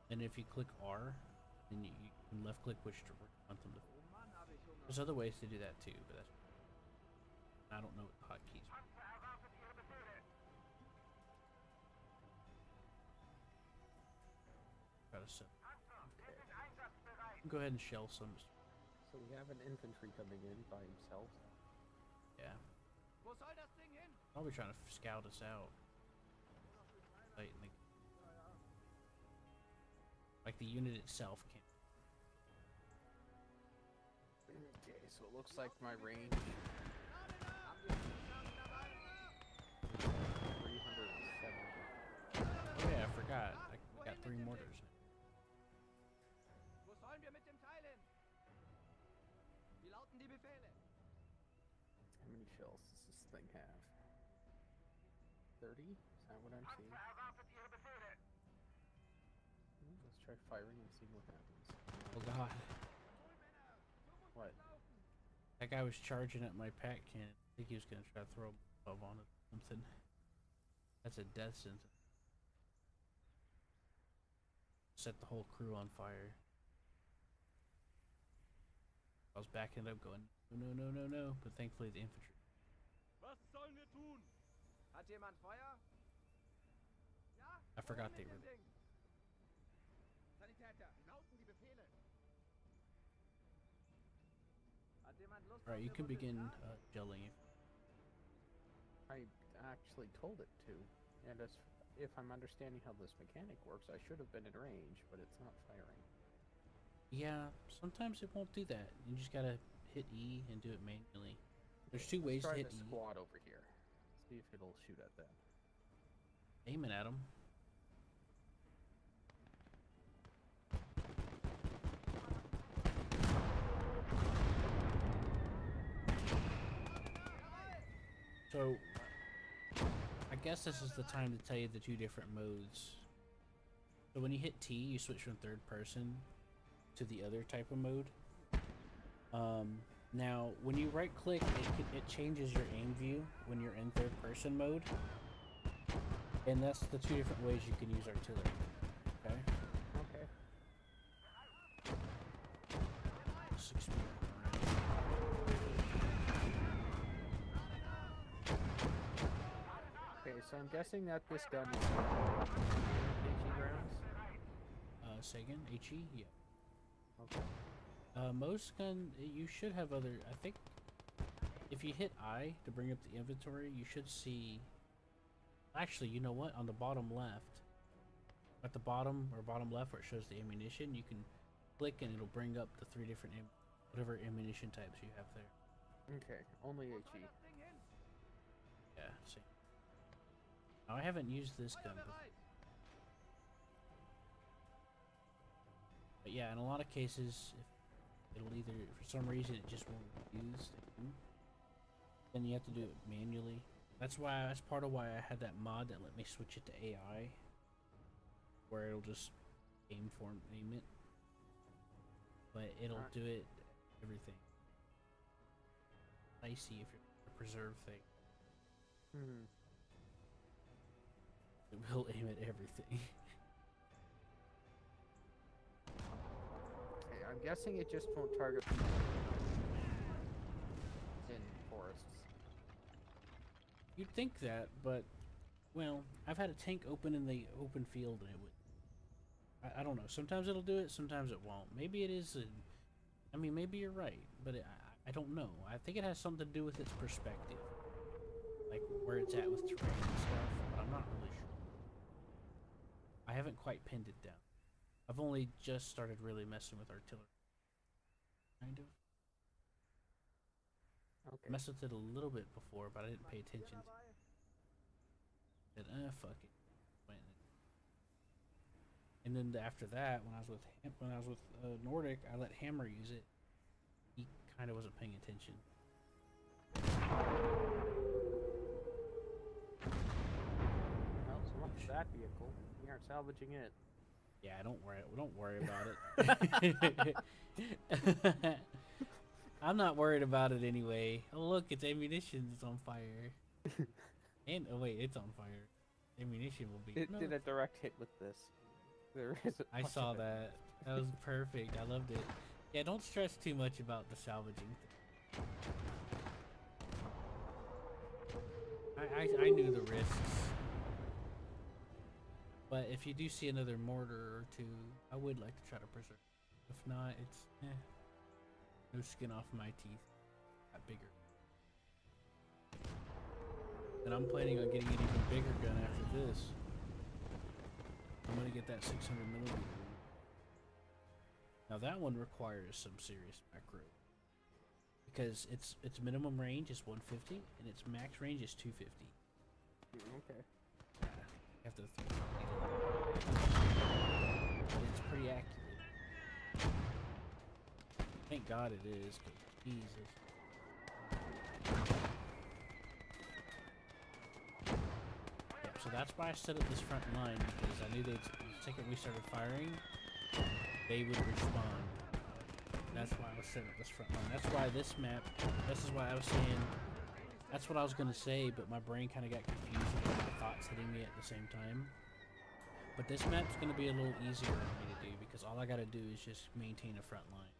And if you click R, then you can left click which to want them to. Oh Mann, habe ich Hunger. There's other ways to do that too, but that's. I don't know what the hotkeys are. Panzer erwartet Ihre Befehle. Try to set. Panzer, wir sind einsatzbereit. Go ahead and shell some. So we have an infantry coming in by himself. Yeah, Wo soll das Ding hin? probably trying to scout us out. Like the unit itself can't. Okay, so it looks like my range Haben wir Zusagen dabei? 370. Oh yeah, I forgot. I got 3 mortars. Wo sollen wir mit dem Teil hin? Wie lauten die Befehle? How many shells does this thing have? 30? Is that what I'm seeing? Panzer erwartet Ihre Befehle. Let's try firing and see what happens. Oh god, What? that guy was charging at my pack cannon. I think he was gonna try to throw a bomb on it or something. That's a death sentence. Set the whole crew on fire. I was backing it up going, no, but thankfully the infantry. Was sollen wir tun? Hat jemand Feuer? Ja? I forgot wohin they mit were. dem Ding? Sanitäter, wie lauten die Befehle? Hat jemand Lust Alright, auf you eine can Runde begin Skat? gelling. I actually told it to. And if I'm understanding how this mechanic works, I should have been in range, but it's not firing. Yeah, sometimes it won't do that. You just gotta hit E and do it manually. There's two Let's ways to try hit the E. squad over here. See if it'll shoot at them. Aiming at them. So, I guess this is the time to tell you the two different modes. So when you hit T, you switch from third person to the other type of mode. Now, when you right click, it changes your aim view when you're in third person mode. And that's the two different ways you can use artillery. Okay? Okay. 6 Okay, so I'm guessing that this gun is HE rounds. Say again? HE? Yeah. Okay. Most gun, you should have other. I think if you hit I to bring up the inventory, you should see. Actually, you know what? On the bottom left, at the bottom or bottom left where it shows the ammunition, you can click and it'll bring up the 3 different whatever ammunition types you have there. Okay, only HE. Yeah, see. Now, I haven't used this gun before. But yeah, in a lot of cases, if it'll either, for some reason, it just won't use, then you have to do it manually. That's part of why I had that mod that let me switch it to AI, where it'll just aim it, but it'll do it everything. Icy if you're a preserve thing. It will aim at everything. Okay, I'm guessing it just won't target people in forests. You'd think that, but well, I've had a tank open in the open field and it would. I don't know. Sometimes it'll do it, sometimes it won't. Maybe it is. I mean, maybe you're right, but I don't know. I think it has something to do with its perspective, like where it's at with terrain and stuff. But I'm not really sure. I haven't quite pinned it down. I've only just started really messing with artillery. Kind of. Okay. Messed with it a little bit before, but I didn't pay attention. Said, fuck it. Went and then after that, when I was with Nordic, I let Hammer use it. He kind of wasn't paying attention. Well, so much for that vehicle. We aren't salvaging it. Yeah, don't worry about it. I'm not worried about it anyway. Oh look, its ammunition is on fire. And oh wait, it's on fire. Ammunition will be. It did a direct hit with this. There is. I saw that. That was perfect. I loved it. Yeah, don't stress too much about the salvaging thing. I knew the risks. But if you do see another mortar or two, I would like to try to preserve. If not, it's no skin off my teeth. Got bigger. And I'm planning on getting an even bigger gun after this. I'm gonna get that 600mm. Now that one requires some serious macro, because its minimum range is 150 and its max range is 250. Okay. You have to but it's pretty accurate. Thank God it is, 'cause Jesus. Yeah, so that's why I set up this front line, because I knew the second we started firing, they would respond. That's why I was setting up this front line. That's why this map, this is why I was saying, that's what I was going to say, but my brain kind of got confused with my thoughts hitting me at the same time. But this map's going to be a little easier for me to do, because all I got to do is just maintain a front line.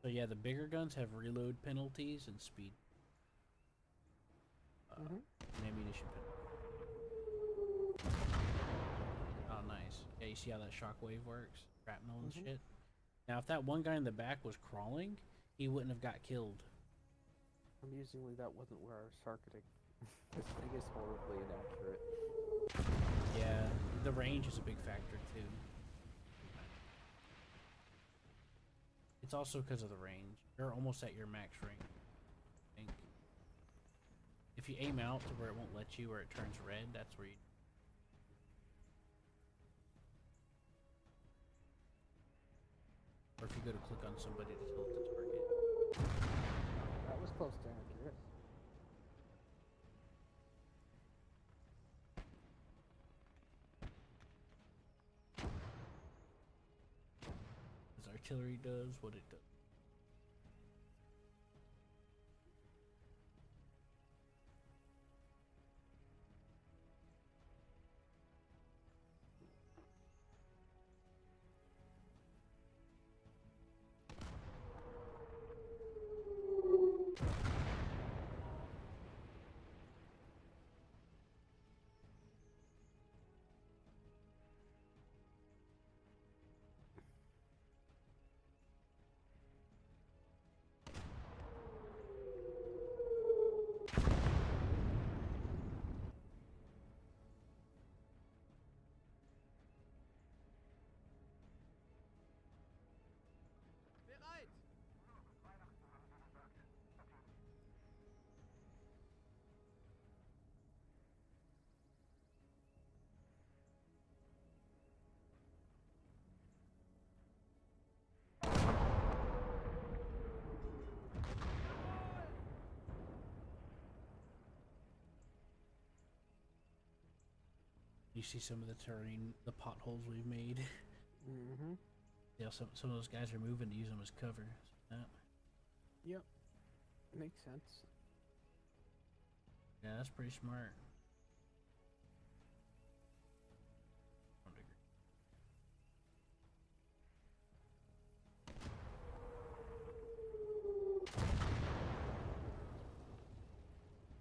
So yeah, the bigger guns have reload penalties and speed. And ammunition penalty. Oh, nice. Yeah, you see how that shockwave works? Shrapnel and shit? Now, if that one guy in the back was crawling, he wouldn't have got killed. Amusingly, that wasn't where I was targeting. This thing is horribly inaccurate. Yeah, the range is a big factor too. It's also because of the range. You're almost at your max range, I think. If you aim out to where it won't let you, or it turns red, that's where you. Or if you go to click on somebody to tilt the target. That was close to accurate. As artillery does what it does. Bereit! You see some of the terrain, the potholes we've made. Mm-hmm. Yeah, some of those guys are moving to use them as cover. So that, Yep. Makes sense. yeah, that's pretty smart.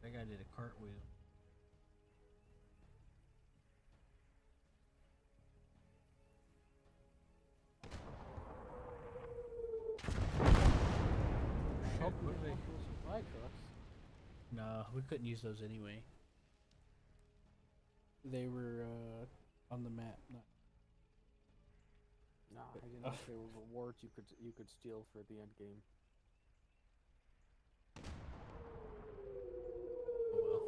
That guy did a cartwheel. Hope what we are they? don't lose supply trucks. No, we couldn't use those anyway. They were on the map. Not Nah, I didn't know if there were rewards you could steal for the end game. oh well.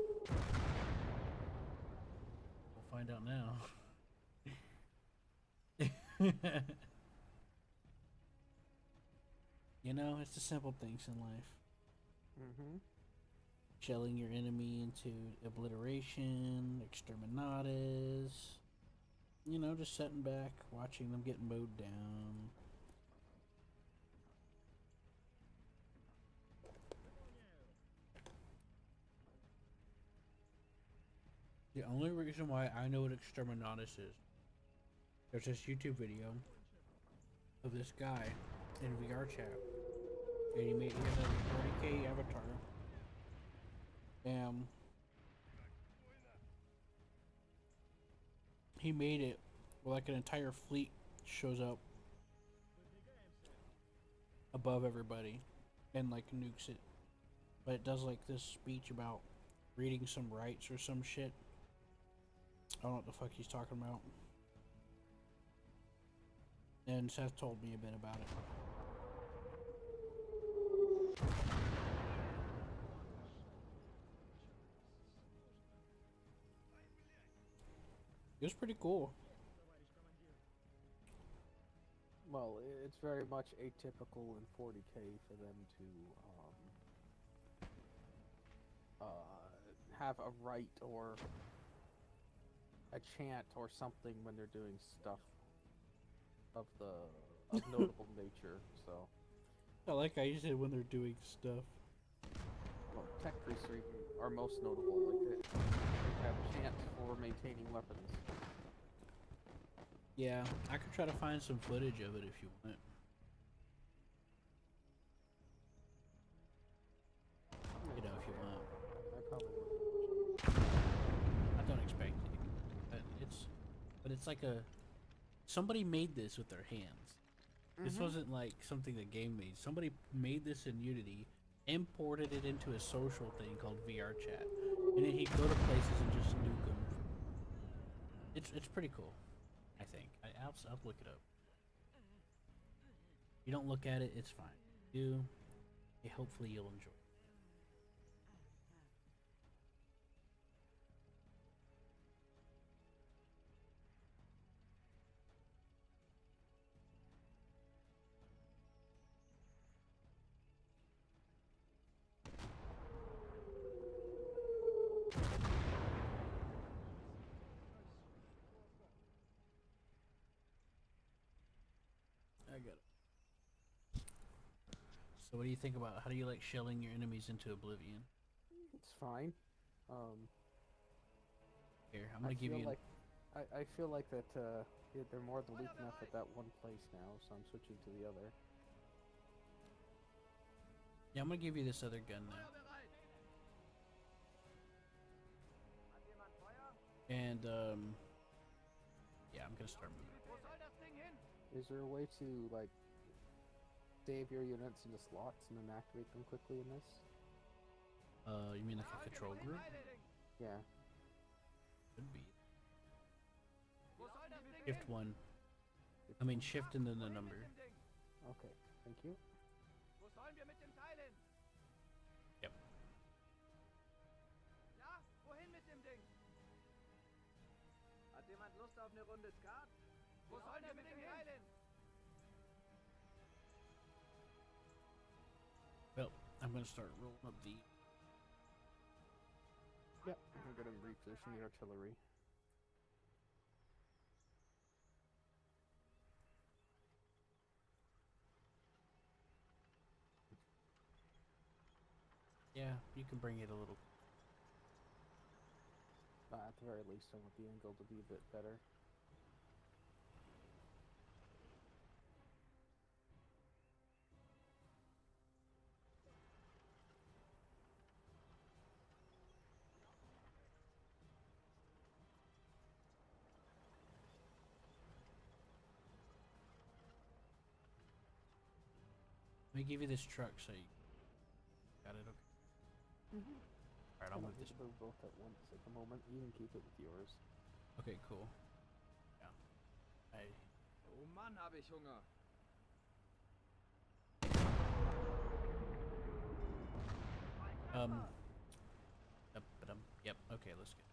We'll find out now. You know, it's the simple things in life. Mm-hmm. Shelling your enemy into obliteration, exterminatus. You know, just sitting back, watching them get mowed down. The only reason why I know what exterminatus is, there's this YouTube video of this guy in VR chat, and he has a 40K avatar. He made it where like an entire fleet shows up above everybody and like nukes it. But it does like this speech about reading some rights or some shit. I don't know what the fuck he's talking about. And Seth told me a bit about it. It was pretty cool. Well, it's very much atypical in 40K for them to have a right or a chant or something when they're doing stuff of notable nature. So, I like how you said when they're doing stuff. well, tech priests are most notable. Like they have chants for maintaining weapons. Yeah, I could try to find some footage of it if you want. You know, if you want. I probably would. I don't expect it, but it's like somebody made this with their hands. This wasn't like something the game made. Somebody made this in Unity, imported it into a social thing called VR chat, and then he'd go to places and just nuke them. It's pretty cool, I think. I'll look it up. You don't look at it, it's fine. You, hopefully you'll enjoy. I got it. So what do you think about how do you like shelling your enemies into oblivion? It's fine. Here, I'm gonna give feel you. like I feel like that they're more than weak enough at that one place now, so I'm switching to the other. Yeah, I'm gonna give you this other gun now. Feuerbereit! Hat jemand Feuer? And yeah, I'm gonna start moving. Wo soll das Ding hin? Is there a way to like save your units into slots and then activate them quickly in this? You mean like a control group? Yeah. Could be. Wo soll das Ding Shift hin? 1. I mean shift and then the Wohin number. mit dem Ding? Okay. Thank you. Wo sollen wir mit dem Teil hin? Yep. Ja, wohin mit dem Ding? Hat jemand Lust auf eine Runde Skat? Wo sollen wir mit dem Teil hin? Well, I'm gonna start rolling up the. Yep. I'm gonna reposition the artillery. Yeah, you can bring it a little. At the very least, I want the angle to be a bit better. Let me give you this truck so you got it. Okay. Mm-hmm. All right, I'll I move don't this. need to move both at once at the moment. You can keep it with yours. Okay, cool. Yeah. Oh Mann, habe ich Hunger. Yep. Okay, let's get.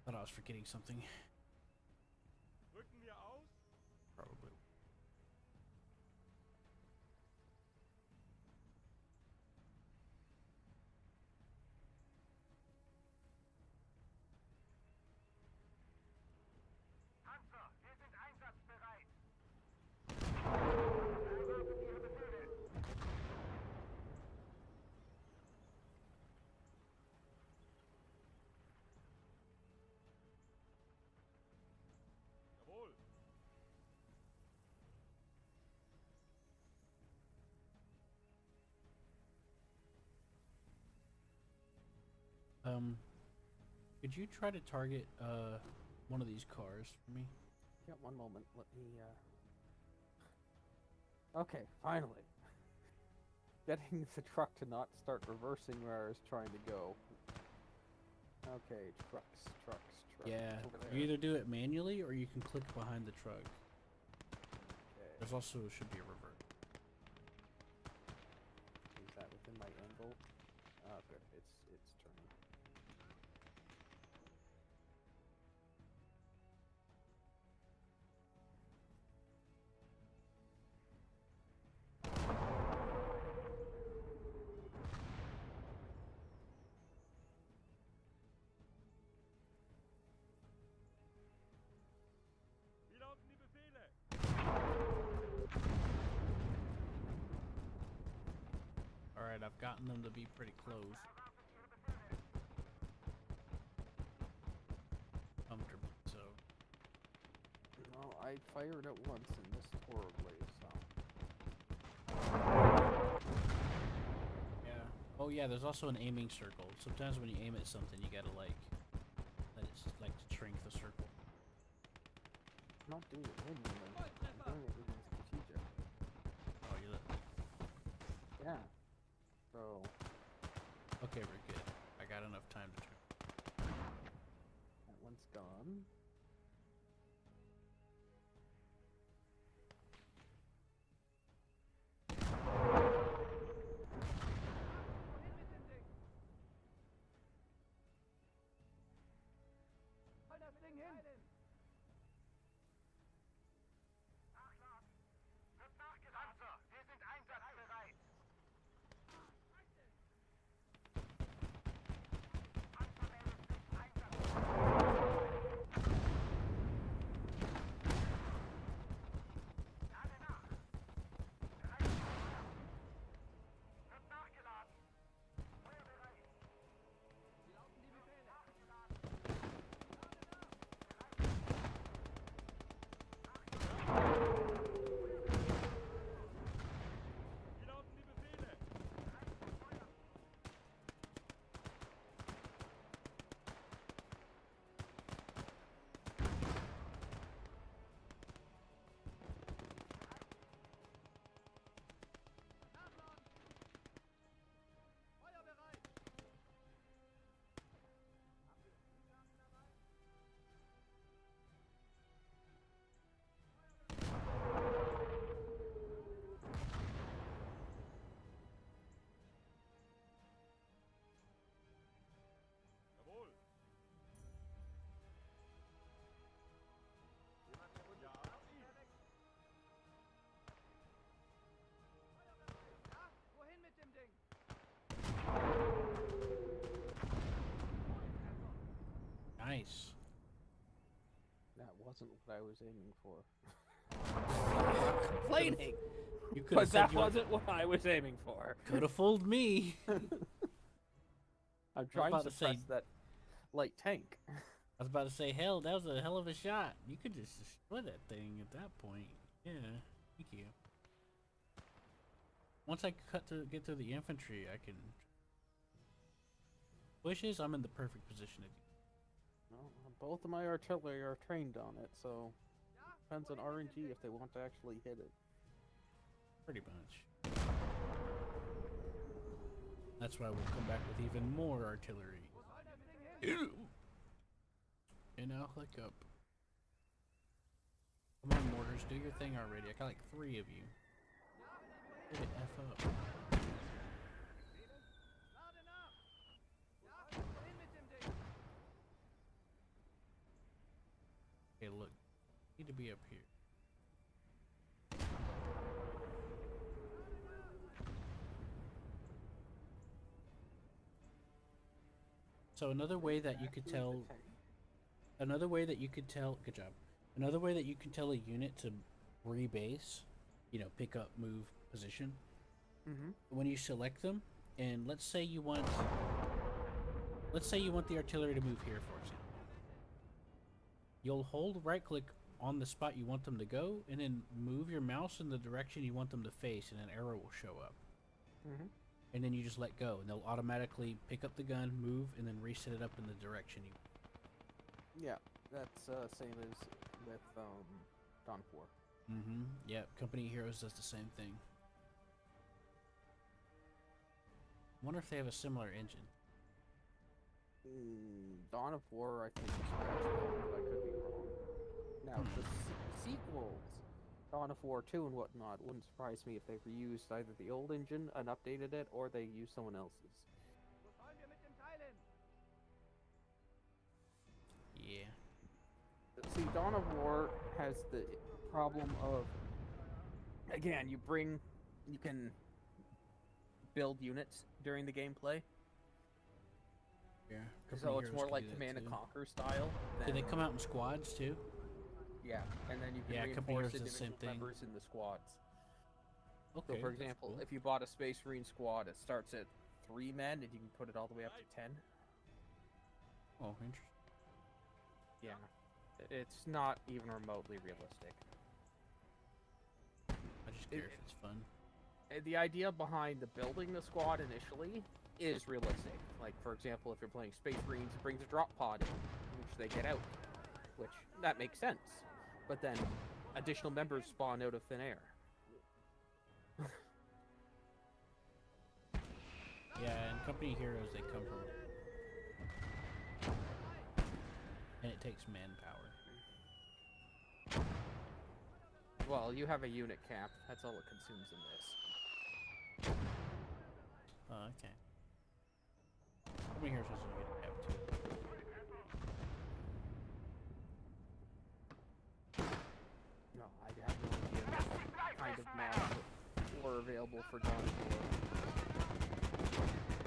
Thought I was forgetting something. Rücken wir aus? Probably. Panzer, wir sind einsatzbereit. Erwartet Ihre Befehle. Jawohl. Could you try to target one of these cars for me? Yeah, one moment. Let me, Okay, finally. Getting the truck to not start reversing where I was trying to go. Okay, trucks. Yeah. Over You there. either do it manually or you can click behind the truck. Okay. There's also should be a revert. Is that within my angle? Oh, good. It's turning. Wie lauten die Befehle? All right, I've gotten them to be pretty close. Comfortably so. No, I fired it once and missed horribly, so. Yeah. Oh yeah, there's also an aiming circle. Sometimes when you aim at something, you gotta like let it like shrink the circle. No, not doing it win-win. I'm doing it within strategic. Oh, you look. Yeah. So, Okay, we're good. I got enough time to turn. that one's gone. Wohin mit dem Ding? Halt das Ding hin! Nachladen. Wird nachgeladen. Panzer, wir sind einsatzbereit. Panzer meldet sich einsatzbereit. Lade nach. Bereit zum Feuer. Wird nachgeladen. Feuer bereit. Wie lauten die Befehle? Nachgeladen. Wie lauten die Befehle? Nachladen! Feuer bereit! Habt ihr Spielkarten dabei? Jawohl! Jemand verwundet? Ja, Feuer bereit! Ja, wohin mit dem Ding? Nice. That wasn't what I was aiming for. Complaining. You could But have said that wasn't what I was aiming for. Could have fooled me. I'm trying about to to say- suppress that light tank. I was about to say, hell, that was a hell of a shot. You could just destroy that thing at that point. Yeah, thank you. Once I get through the infantry, I can. Wishes, I'm in the perfect position to do. Well, both of my artillery are trained on it, so depends on RNG if they want to actually hit it. Pretty much. That's why we'll come back with even more artillery. And now click up. Come on, mortars, do your thing already. I got like 3 of you. Get it F up. Lade nach! Ja, wohin mit dem Ding? Okay, look. Need to be up here. So another way that you could tell, good job. Another way that you can tell a unit to rebase, pick up, move, position, Mm-hmm. when you select them, and let's say you want the artillery to move here, for example. You'll hold right click on the spot you want them to go, and then move your mouse in the direction you want them to face, and an arrow will show up. Mm-hmm. And then you just let go, and they'll automatically pick up the gun, move, and then reset it up in the direction you. Yeah, that's same as with Dawn of War. Mm-hmm. Yep. Company Heroes does the same thing. Wonder if they have a similar engine. Dawn of War, I think, is scratch built, but I could be wrong. Now, the sequels, Dawn of War 2 and whatnot, wouldn't surprise me if they reused either the old engine and updated it, or they used someone else's. Wo sollen wir mit dem Teil hin? Yeah. See, Dawn of War has the problem of, again, you can build units during the gameplay, Yeah. so it's more like Command and Conquer style. Do they than- come out in squads too? Yeah, and then you can Yeah, Company reinforce Heroes does the same individual thing. members in the squads. Okay. So, for that's example, cool. if you bought a Space Marine squad, it starts at 3 men, and you can put it all the way up to 10. Oh, interesting. Yeah, it's not even remotely realistic. I just care if it's fun. The idea behind the building the squad initially is realistic. Like, for example, if you're playing Space Marines, it brings a drop pod in, which they get out, which that makes sense. but then additional members spawn out of thin air. Yeah, in Company Heroes they come from, and it takes manpower. Well, you have a unit cap. That's all it consumes in this. Oh, okay. Company Heroes has a unit cap too. No, I have no idea what kind of mods were available for Dawn of War.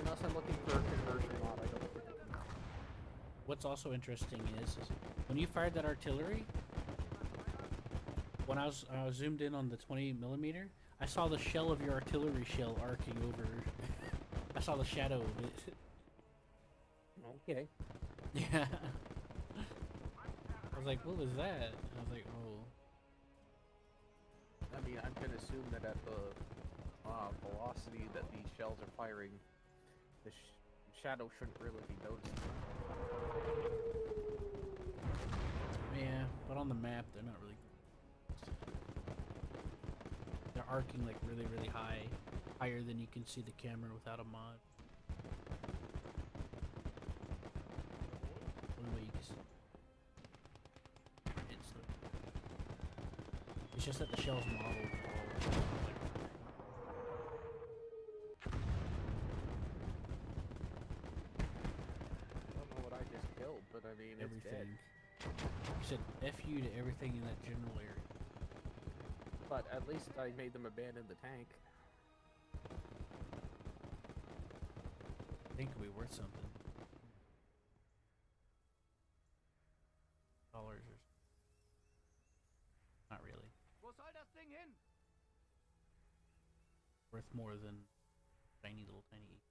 Unless I'm looking for a conversion mod, I don't think I can. What's also interesting is when you fired that artillery, when I was zoomed in on the 20mm, I saw the shell of your artillery shell arcing over. I saw the shadow of it. Okay. Yeah. I was like, what was that? I was like, oh. I mean, I'm gonna assume that at the velocity that these shells are firing, the shadow shouldn't really be noticed. Yeah, but on the map, they're not really. They're arcing like really, really high, higher than you can see the camera without a mod. Only way you can see. It's just that the shell's modeled. I don't know what I just killed, but I mean, it's dead. Everything. You said F you to everything in that general area. But at least I made them abandon the tank. I think it could be worth something. Dollars or something. Not really. Wo soll das Ding hin? Worth more than tiny little tiny.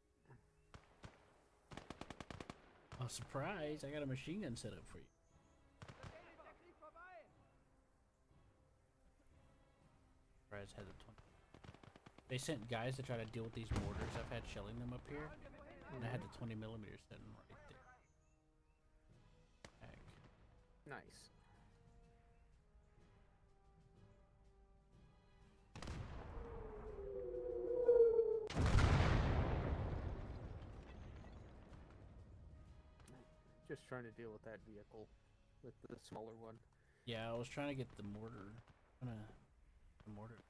Oh, surprise! I got a machine gun set up for you. Der Krieg vorbei. Surprise had the 20. They sent guys to try to deal with these mortars I've had shelling them up here, and I had the 20mm sitting right there. Heck. Nice. Just trying to deal with that vehicle, with the smaller one. Yeah, I was trying to get the mortar. The mortar.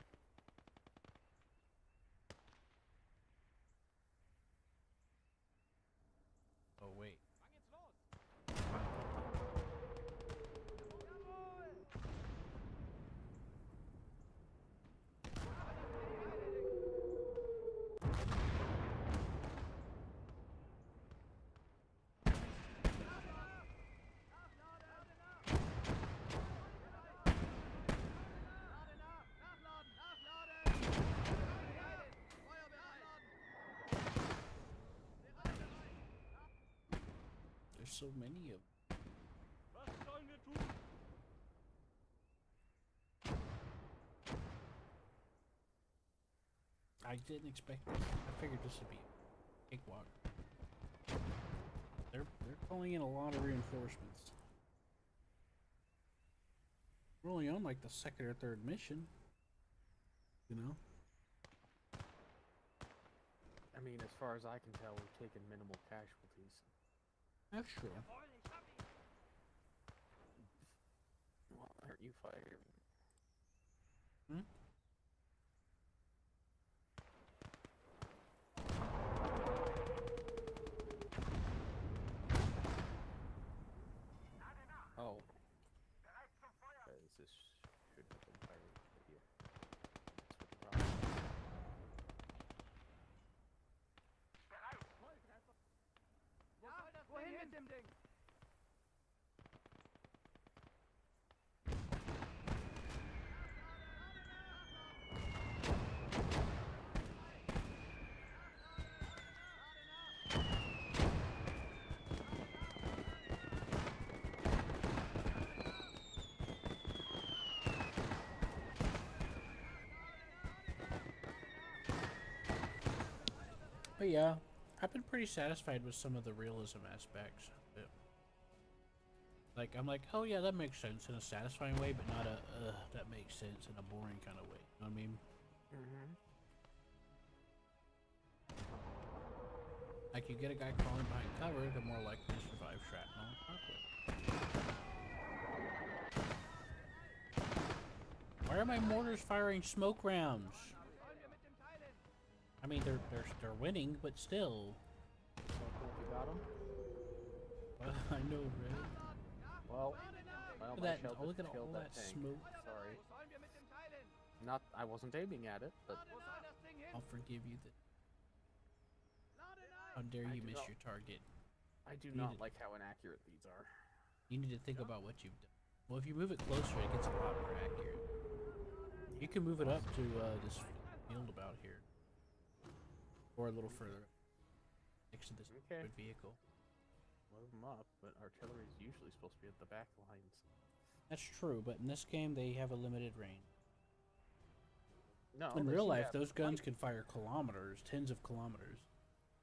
Oh wait. Wann geht's los? There's so many of them. Was sollen wir tun? I didn't expect this. I figured this would be a cakewalk. They're calling in a lot of reinforcements. We're only on like the second or third mission. You know? I mean, as far as I can tell, we've taken minimal casualties. That's true. Why aren't you firing? Hmm? Oh. Bereit zum Feuer. This should have been firing here. That's what the problem is. Bereit. Wo soll das Ding hin mit dem Ding? But yeah, I've been pretty satisfied with some of the realism aspects of it. Like, I'm like, oh yeah, that makes sense in a satisfying way, but not a, that makes sense in a boring kind of way. You know what I mean? Mm-hmm. Like, you get a guy crawling behind cover, they're more likely to survive shrapnel and conflict. Why are my mortars firing smoke rounds? I mean, they're winning, but still. So cool if you got him. I know, right? Well, Look my at shell that! Look just at all killed that tank. smoke. Sorry. Wo sollen wir mit dem Teilen? Not, I wasn't aiming at it, but Wo soll das Ding hin? I'll forgive you. Laden How ein! dare I you do miss not- your target? I do Need not it. like how inaccurate these are. You need to think about what you've done. Well, if you move it closer, it gets a lot more accurate. You can move it up to this field about here, or a little further next to this Okay. stupid vehicle. Load them up, but artillery is usually supposed to be at the back lines. That's true, but in this game they have a limited range. No, In they real seem to life, have those guns quite- can fire kilometers, tens of kilometers,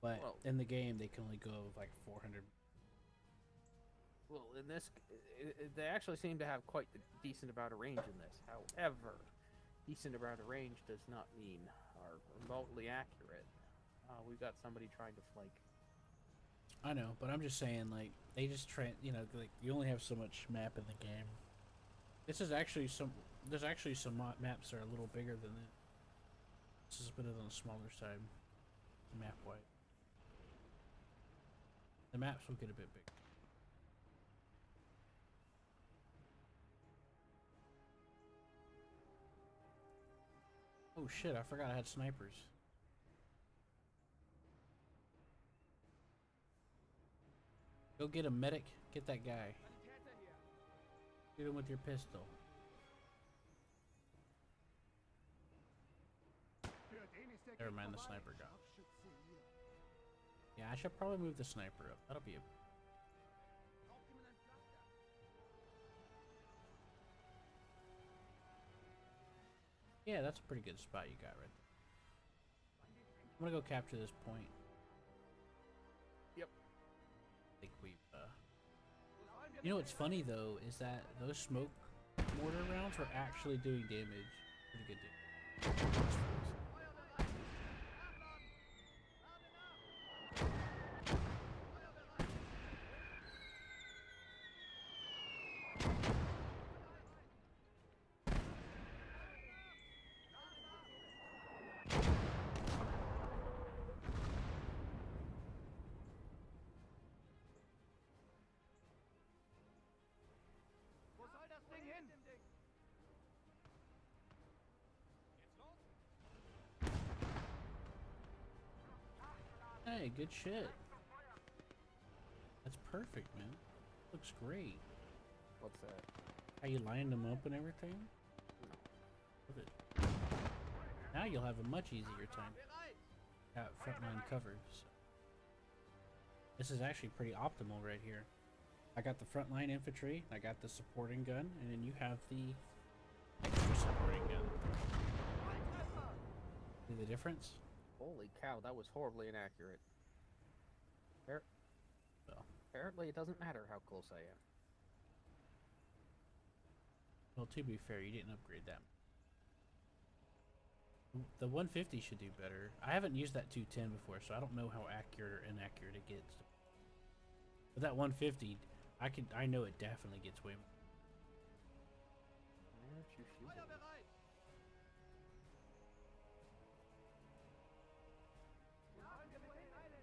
but Well- in the game they can only go like 400. Well, in this, they actually seem to have quite a decent amount of range in this. However, decent amount of range does not mean are remotely accurate. We've got somebody trying to flank. I know, but I'm just saying, like, they just you know, like, you only have so much map in the game. This is actually there's actually some maps that are a little bigger than this. This is a bit on the smaller side, map-wise. The maps will get a bit bigger. Oh shit, I forgot I had snipers. Go get a medic. Get that guy. Sanitäter hier! Shoot him with your pistol. Never mind, the sniper got. Yeah, I should probably move the sniper up. That'll be a. Braucht jemand ein Pflaster? Yeah, that's a pretty good spot you got right there. I'm gonna go capture this point. Yep. I think we've. Wo sollen wir You know mit what's dem funny though is that those smoke mortar rounds were actually doing damage. Pretty good damage. Feuerbereit! Nachladen! Lade nach! Feuerbereit! Wo soll das Ding hin? Geht's los? Hey, good shit. That's perfect, man. Looks great. What's that? How you lined them up and everything. No. Look at. Now you'll have a much easier time. Bereit! Got frontline covered. So. This is actually pretty optimal right here. I got the frontline infantry, I got the supporting gun, and then you have the extra supporting gun. Volltreffer! See the difference? Holy cow, that was horribly inaccurate. Well, Apparently, it doesn't matter how close I am. well, to be fair, you didn't upgrade that. The 150 should do better. I haven't used that 210 before, so I don't know how accurate or inaccurate it gets. But that 150, I know it definitely gets way more. Why aren't you shooting? Feuerbereit! Wo sollen wir mit den Teilen?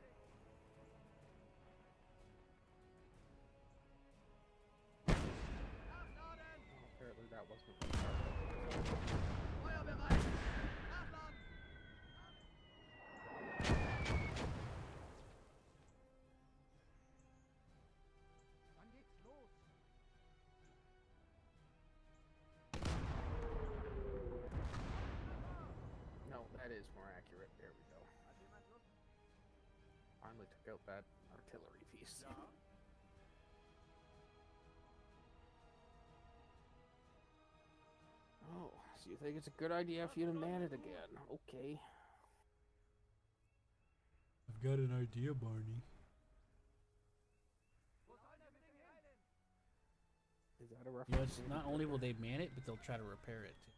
Nachladen! Apparently, that wasn't the target. Feuerbereit! Nachladen! Wann geht's los? No, that is more accurate. There we go. Hat jemand Lust? Finally took out that artillery piece. Ja. Oh, so you think it's a good idea for you to man it again? Okay. I've got an idea, Barney. Wo soll das Ding hin? Is that a You know, reference? it's to not anything? only will they man it, but they'll try to repair it too.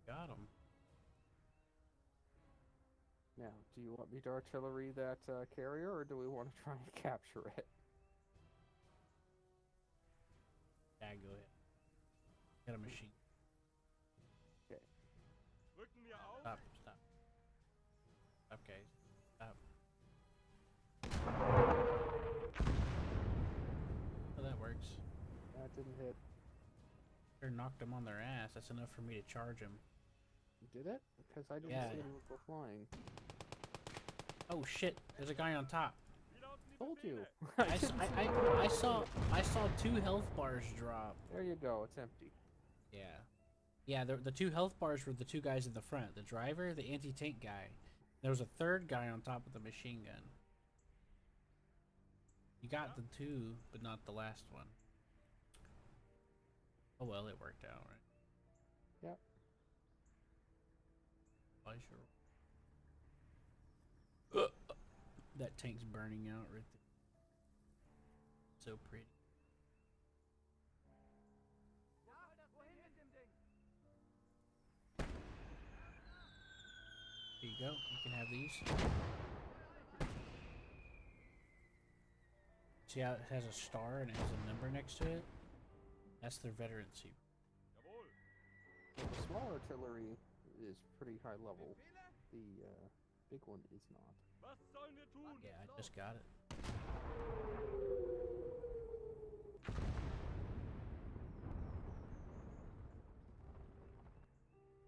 Got him. Now, do you want me to artillery that carrier, or do we want to try and capture it? Yeah, go ahead. Got a machine. Rücken wir auf. Stop, stop. Stop, guys. Stop. Oh, that works. That didn't hit. Sure knocked them on their ass. That's enough for me to charge them. Did it? Because I didn't Yeah. see anyone go flying. Oh shit! There's a guy on top. Wieder auf die Told you. Befehle. I saw 2 health bars drop. There you go. It's empty. Yeah. Yeah, the 2 health bars were the 2 guys in the front. The driver, the anti-tank guy. There was a 3rd guy on top of the machine gun. You got the 2, but not the last one. Oh well, it worked out, right? Yep. I sure. That tank's burning out right there. So pretty. Ja, wohin mit dem Ding? Here you go. You can have these. See how it has a star and it has a number next to it? That's their veterancy. Jawohl. Well, the small artillery is pretty high level. Befehle? The big one is not. Was sollen wir tun? Yeah, I just got it.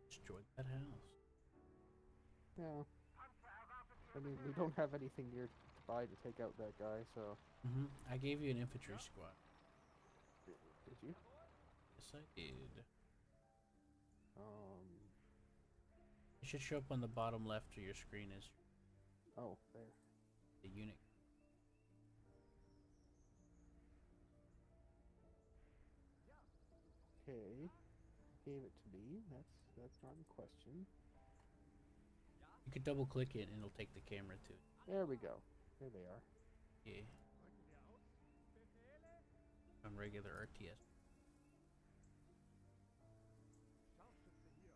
Destroyed that house. Yeah. Panzer erwartet I Ihre mean, we Befehle. don't have anything near by to take out that guy, so. I gave you an infantry squad. Did you? Yes, I did. Um. It should show up on the bottom left of your screen as Oh, there. the unit. Okay. Gave it to me. That's not in question. You could double click it and it'll take the camera to it. There we go. There they are. Yeah, Rücken wir aus. Befehle? on regular RTS. Scharfschütze hier.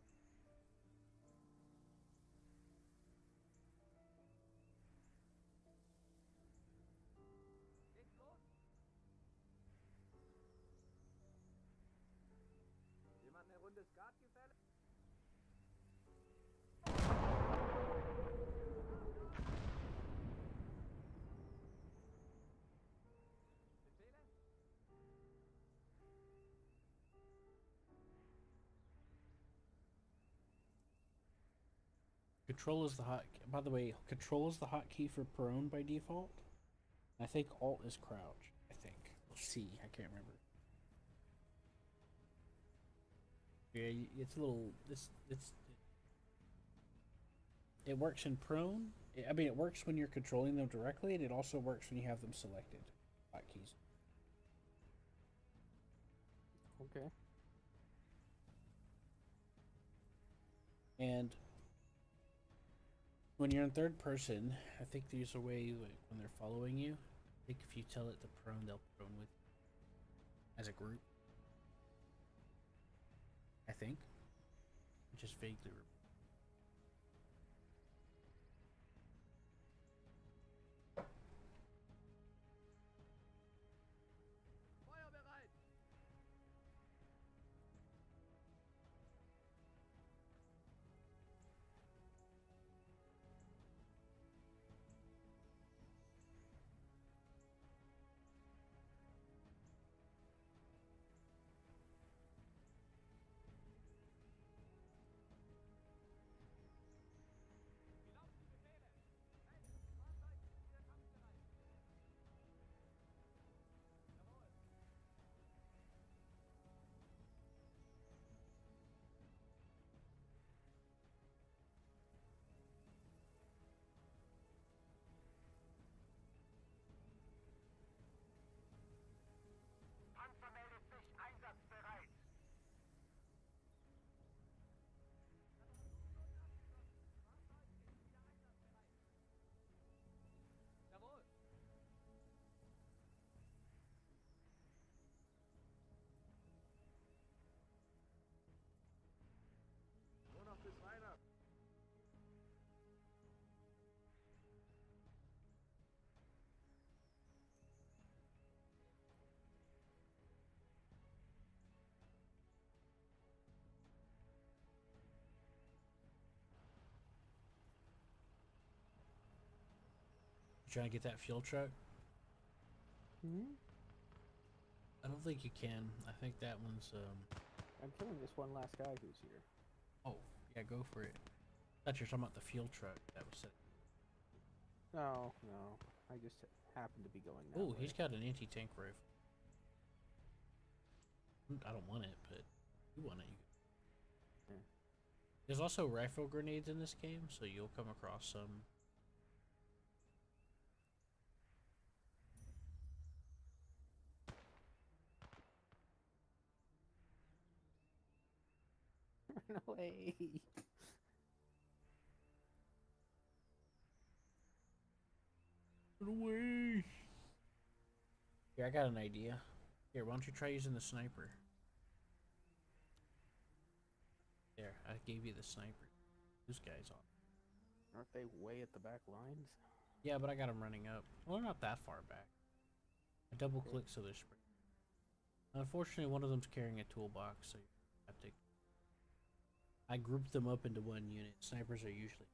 Geht's los? Jemand eine Runde Skat gefällt? Befehle? Control is the hot. By the way, control is the hotkey for prone by default. I think alt is crouch. I think. C. I can't remember. Yeah, it's a little. It's. It works in prone. I mean, it works when you're controlling them directly, and it also works when you have them selected. Hotkeys. Okay. And when you're in third person, I think there's a way like, when they're following you. I think if you tell it to prone, they'll prone with you as a group. I think. Just vaguely. Feuerbereit! You trying to get that fuel truck? Hmm? I don't think you can. I think that one's I'm killing this one last guy who's here. Oh, yeah, go for it. I thought you were talking about the fuel truck that was set. No, no. I just happened to be going that Oh, way. he's got an anti-tank rifle. I don't want it, but you want it. Yeah. There's also rifle grenades in this game, so you'll come across some. No way. Get away! Here, I got an idea. Here, why don't you try using the sniper? There, I gave you the sniper. This guy's on. Aren't they way at the back lines? Yeah, but I got them running up. Well, they're not that far back. I double click so they're spread. Unfortunately, one of them's carrying a toolbox, so you have to. I grouped them up into one unit. Snipers are usually.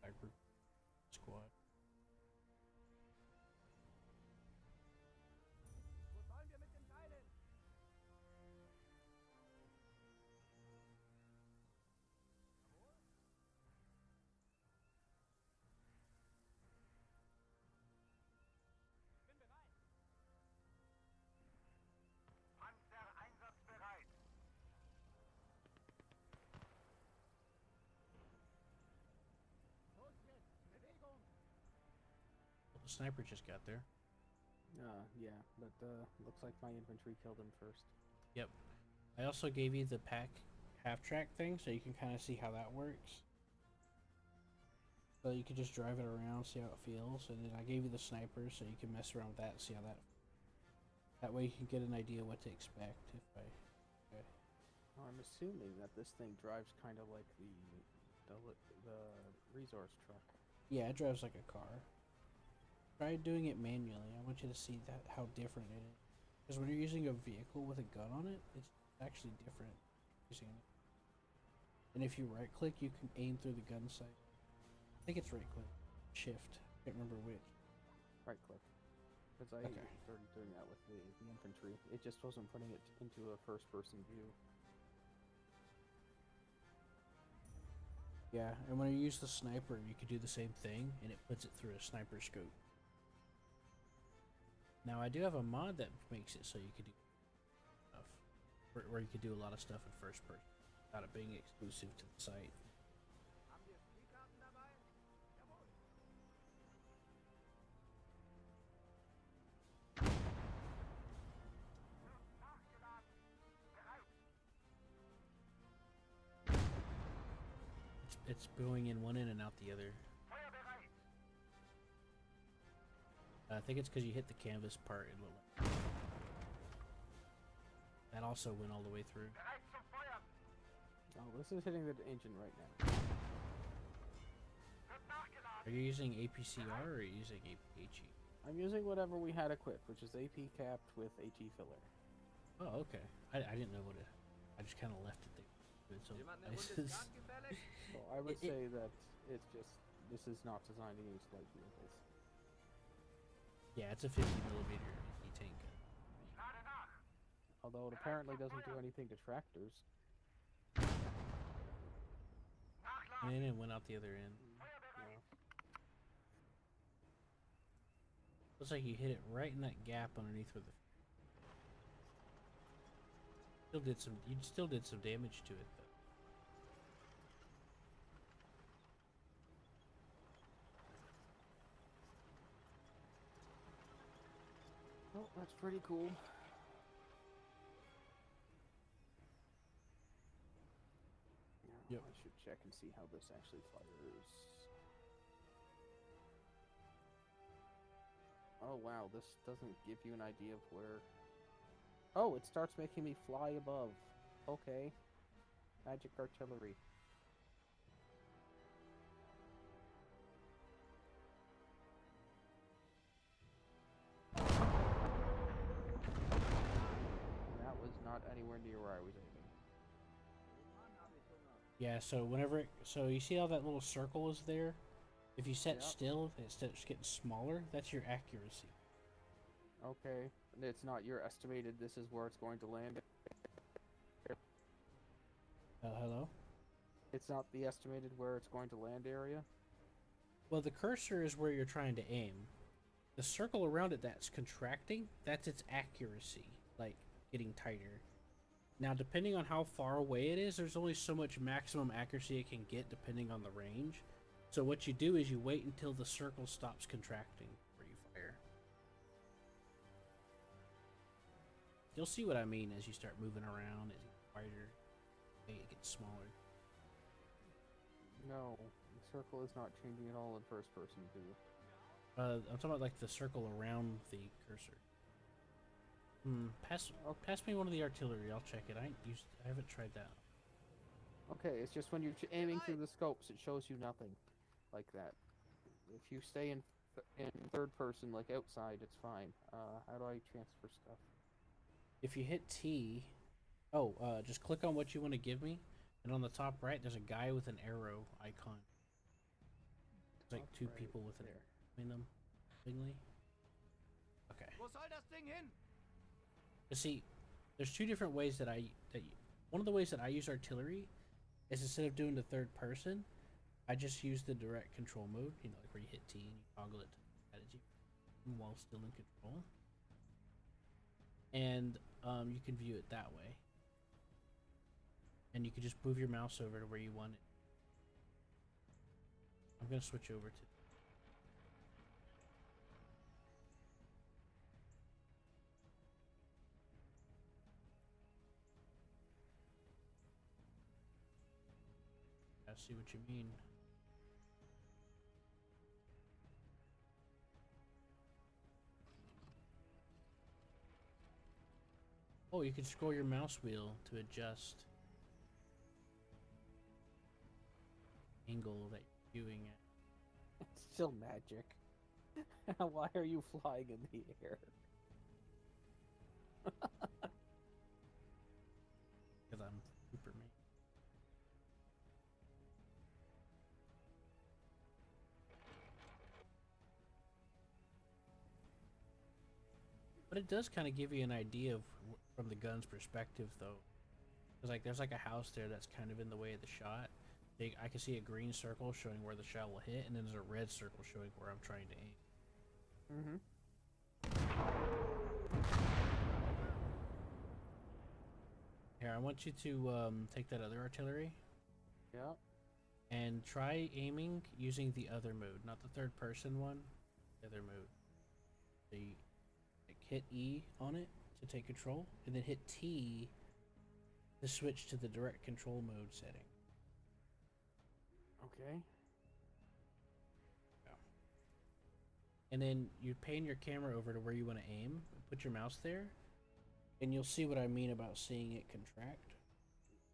I group squad. Wo sollen wir mit den Teilen? Bin bereit. Panzer einsatzbereit. Los jetzt. Bewegung. Well, the sniper just got there. Yeah, but looks like my infantry killed him first. Yep. I also gave you the pack half-track thing, so you can kind of see how that works. So you can just drive it around, see how it feels, and then I gave you the sniper, so you can mess around with that, see how that. That way you can get an idea what to expect. If I. Okay. I'm assuming that this thing drives kind of like the resource truck. Yeah, it drives like a car. Try doing it manually. I want you to see that how different it is. Because when you're using a vehicle with a gun on it, it's actually different. Using it. And if you right click, you can aim through the gun sight. I think it's right click. Shift. Can't remember which. Right click. Because I Okay. started doing that with the infantry. It just wasn't putting it into a first person view. Yeah, and when you use the sniper, you can do the same thing, and it puts it through a sniper scope. Now, I do have a mod that makes it so you could do stuff, where you could do a lot of stuff in first person, without it being exclusive to the site. Haben wir Spielkarten dabei? Jawohl. Nachgeladen. Bereit. It's going in one end and out the other. Feuer bereit. I think it's because you hit the canvas part. It looked like that also went all the way through. Bereit zum Feuern. Oh, this is hitting the engine right now. Wird nachgeladen. Are you using APCR or are you using APHE? I'm using whatever we had equipped, which is AP capped with AT filler. Oh, okay. I didn't know what it. I just kind of left it there. It's so Jemand eine Runde nice. Skat gefällig? So I would It- say that it's just this is not designed against light vehicles. Yeah, it's a 50mm tank gun. Lade nach. Although it apparently doesn't do anything to tractors. Nachladen. And then it went out the other end. Feuer bereit. Yeah. Looks like you hit it right in that gap underneath where the. Still did some. You still did some damage to it though. Oh, that's pretty cool. Yep. I should check and see how this actually fires. Oh wow, this doesn't give you an idea of where. Oh, it starts making me fly above. Okay. Magic artillery. That was not anywhere near where I was aiming. Mann, habe ich Hunger. Yeah. So whenever, so you see how that little circle is there? If you set Yep. still, it starts getting smaller. That's your accuracy. Okay. And it's not your estimated this is where it's going to land. Hello? It's not the estimated where it's going to land area. Well, the cursor is where you're trying to aim. The circle around it that's contracting, that's its accuracy, like getting tighter. Now, depending on how far away it is, there's only so much maximum accuracy it can get depending on the range. So what you do is you wait until the circle stops contracting before you fire. You'll see what I mean as you start moving around. It gets wider, it gets smaller. No, the circle is not changing at all in first person view. I'm talking about like the circle around the cursor. Pass me one of the artillery. I'll check it. I haven't tried that. Okay, it's just when you're aiming through the scopes, it shows you nothing like that. If you stay in third person, like outside, it's fine. How do I transfer stuff? If you hit T, just click on what you want to give me, and on the top right, there's a guy with an arrow icon. It's like Top two right people with an there. arrow between them. Thingy. Okay. Wo soll das Ding hin? You see, there's two different ways one of the ways that I use artillery is instead of doing the third person, I just use the direct control mode. You know, like where you hit T and you toggle it to strategy while still in control. And you can view it that way. And you can just move your mouse over to where you want it. I'm gonna switch over to. I see what you mean. Oh, you can scroll your mouse wheel to adjust angle that you're viewing at. It's still magic. Why are you flying in the air? Because I'm Superman. But it does kind of give you an idea of from the gun's perspective, though. Because like there's like a house there that's kind of in the way of the shot. I can see a green circle showing where the shot will hit, and then there's a red circle showing where I'm trying to aim. Here, I want you to take that other artillery. Yeah. And try aiming using the other mode, not the third person one. The other mode. Hit E on it to take control, and then hit T to switch to the direct control mode setting. Okay. And then you pan your camera over to where you want to aim, put your mouse there, and you'll see what I mean about seeing it contract.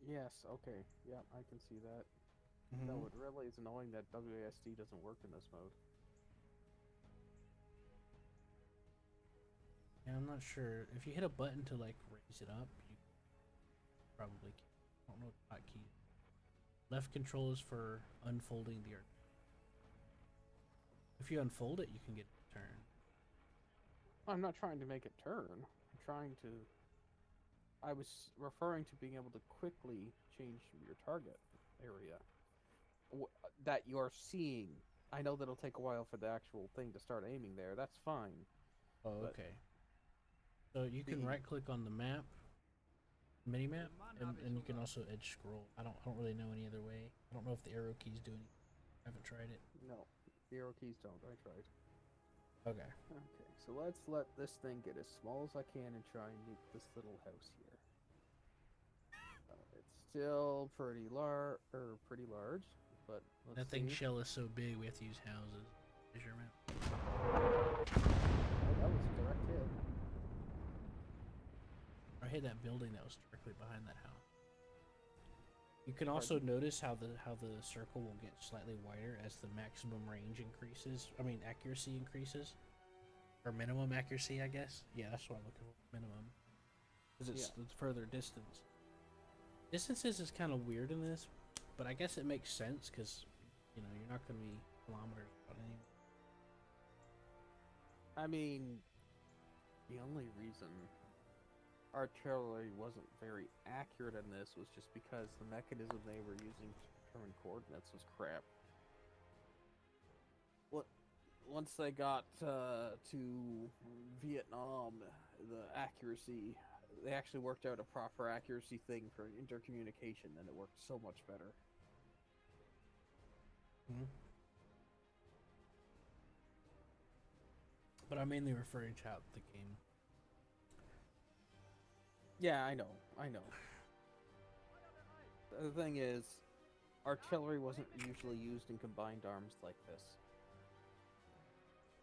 Yes, okay. Yeah, I can see that. No, it really is annoying that WASD doesn't work in this mode. Yeah, I'm not sure. If you hit a button to like raise it up, you probably can. I don't know what the hotkey. Left control is for unfolding the art. If you unfold it, you can get a turn. I'm not trying to make it turn. I'm trying to... I was referring to being able to quickly change your target area. That you're seeing. I know that'll take a while for the actual thing to start aiming there. That's fine. Oh, But okay. So you can right click on the map, mini map, and you can also edge scroll. I don't really know any other way. I don't know if the arrow keys do anything. I haven't tried it. No, the arrow keys don't. I tried. Okay. Okay, so let's let this thing get as small as I can and try and make this little house here. It's still pretty large, but let's That thing see. shell is so big we have to use houses. Measurement. Oh, that was a direct hit. I hit that building that was directly behind that house. You can also notice how the circle will get slightly wider as the maximum range increases. I mean accuracy increases, or minimum accuracy, I guess. Yeah, that's what I'm looking for. Minimum, because it's further distance. Distances is kind of weird in this, but I guess it makes sense because you know you're not going to be kilometers out anyway. I mean, the only reason artillery wasn't very accurate in this was just because the mechanism they were using to determine coordinates was crap. Once they got to Vietnam, the accuracy, they actually worked out a proper accuracy thing for intercommunication, and it worked so much better. Mm-hmm. But I'm mainly referring to out the game. Yeah, I know. The thing is, artillery wasn't usually used in combined arms like this.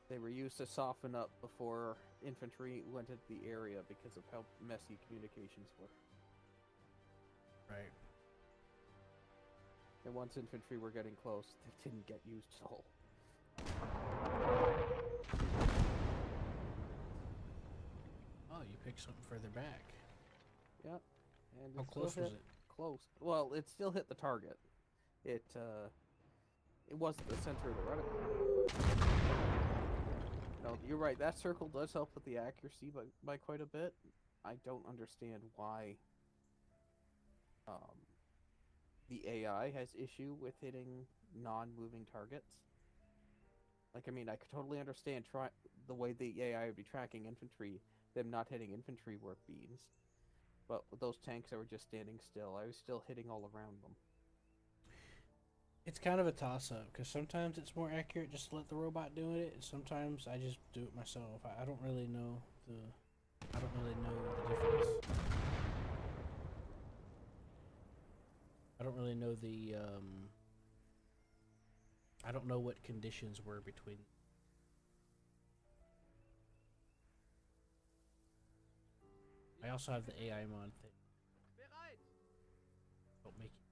They were used to soften up before infantry went into the area because of how messy communications were. Right. And once infantry were getting close, they didn't get used at all. Oh, you picked something further back. Yep. And How it still close was hit it? Close. Well, it still hit the target. It wasn't the center of the reticule. No, you're right. That circle does help with the accuracy by quite a bit. I don't understand why the AI has issue with hitting non-moving targets. Like, I mean, I could totally understand the way the AI would be tracking infantry, them not hitting infantry work beams. But with those tanks that were just standing still, I was still hitting all around them. It's kind of a toss-up because sometimes it's more accurate just to let the robot do it. And sometimes I just do it myself. I don't really know the difference. I don't really know the I don't know what conditions were between. I also have the AI mod thing. Bereit! Don't make it.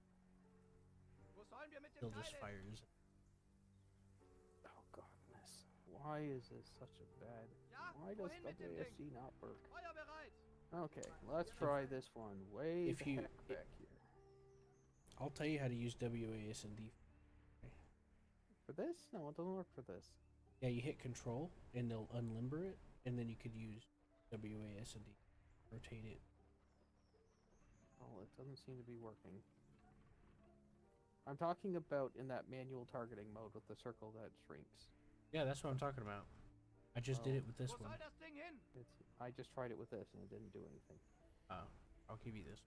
Wo sollen wir mit Still dem just Teil hin? fires. Oh goodness. Why is this such a bad... Ja, Why does wohin mit dem Ding? WSD not work? Feuer bereit! Okay, let's try this one way if the you- heck back here. I'll tell you how to use WASD. For this? No, it doesn't work for this. Yeah, you hit Control and they'll unlimber it, and then you could use WASD. Rotate it. Oh, it doesn't seem to be working. I'm talking about in that manual targeting mode with the circle that shrinks. Yeah, that's what I'm talking about. I just did Oh. it with this Wo one. soll das Ding hin? I just tried it with this and it didn't do anything. Oh, I'll give you this.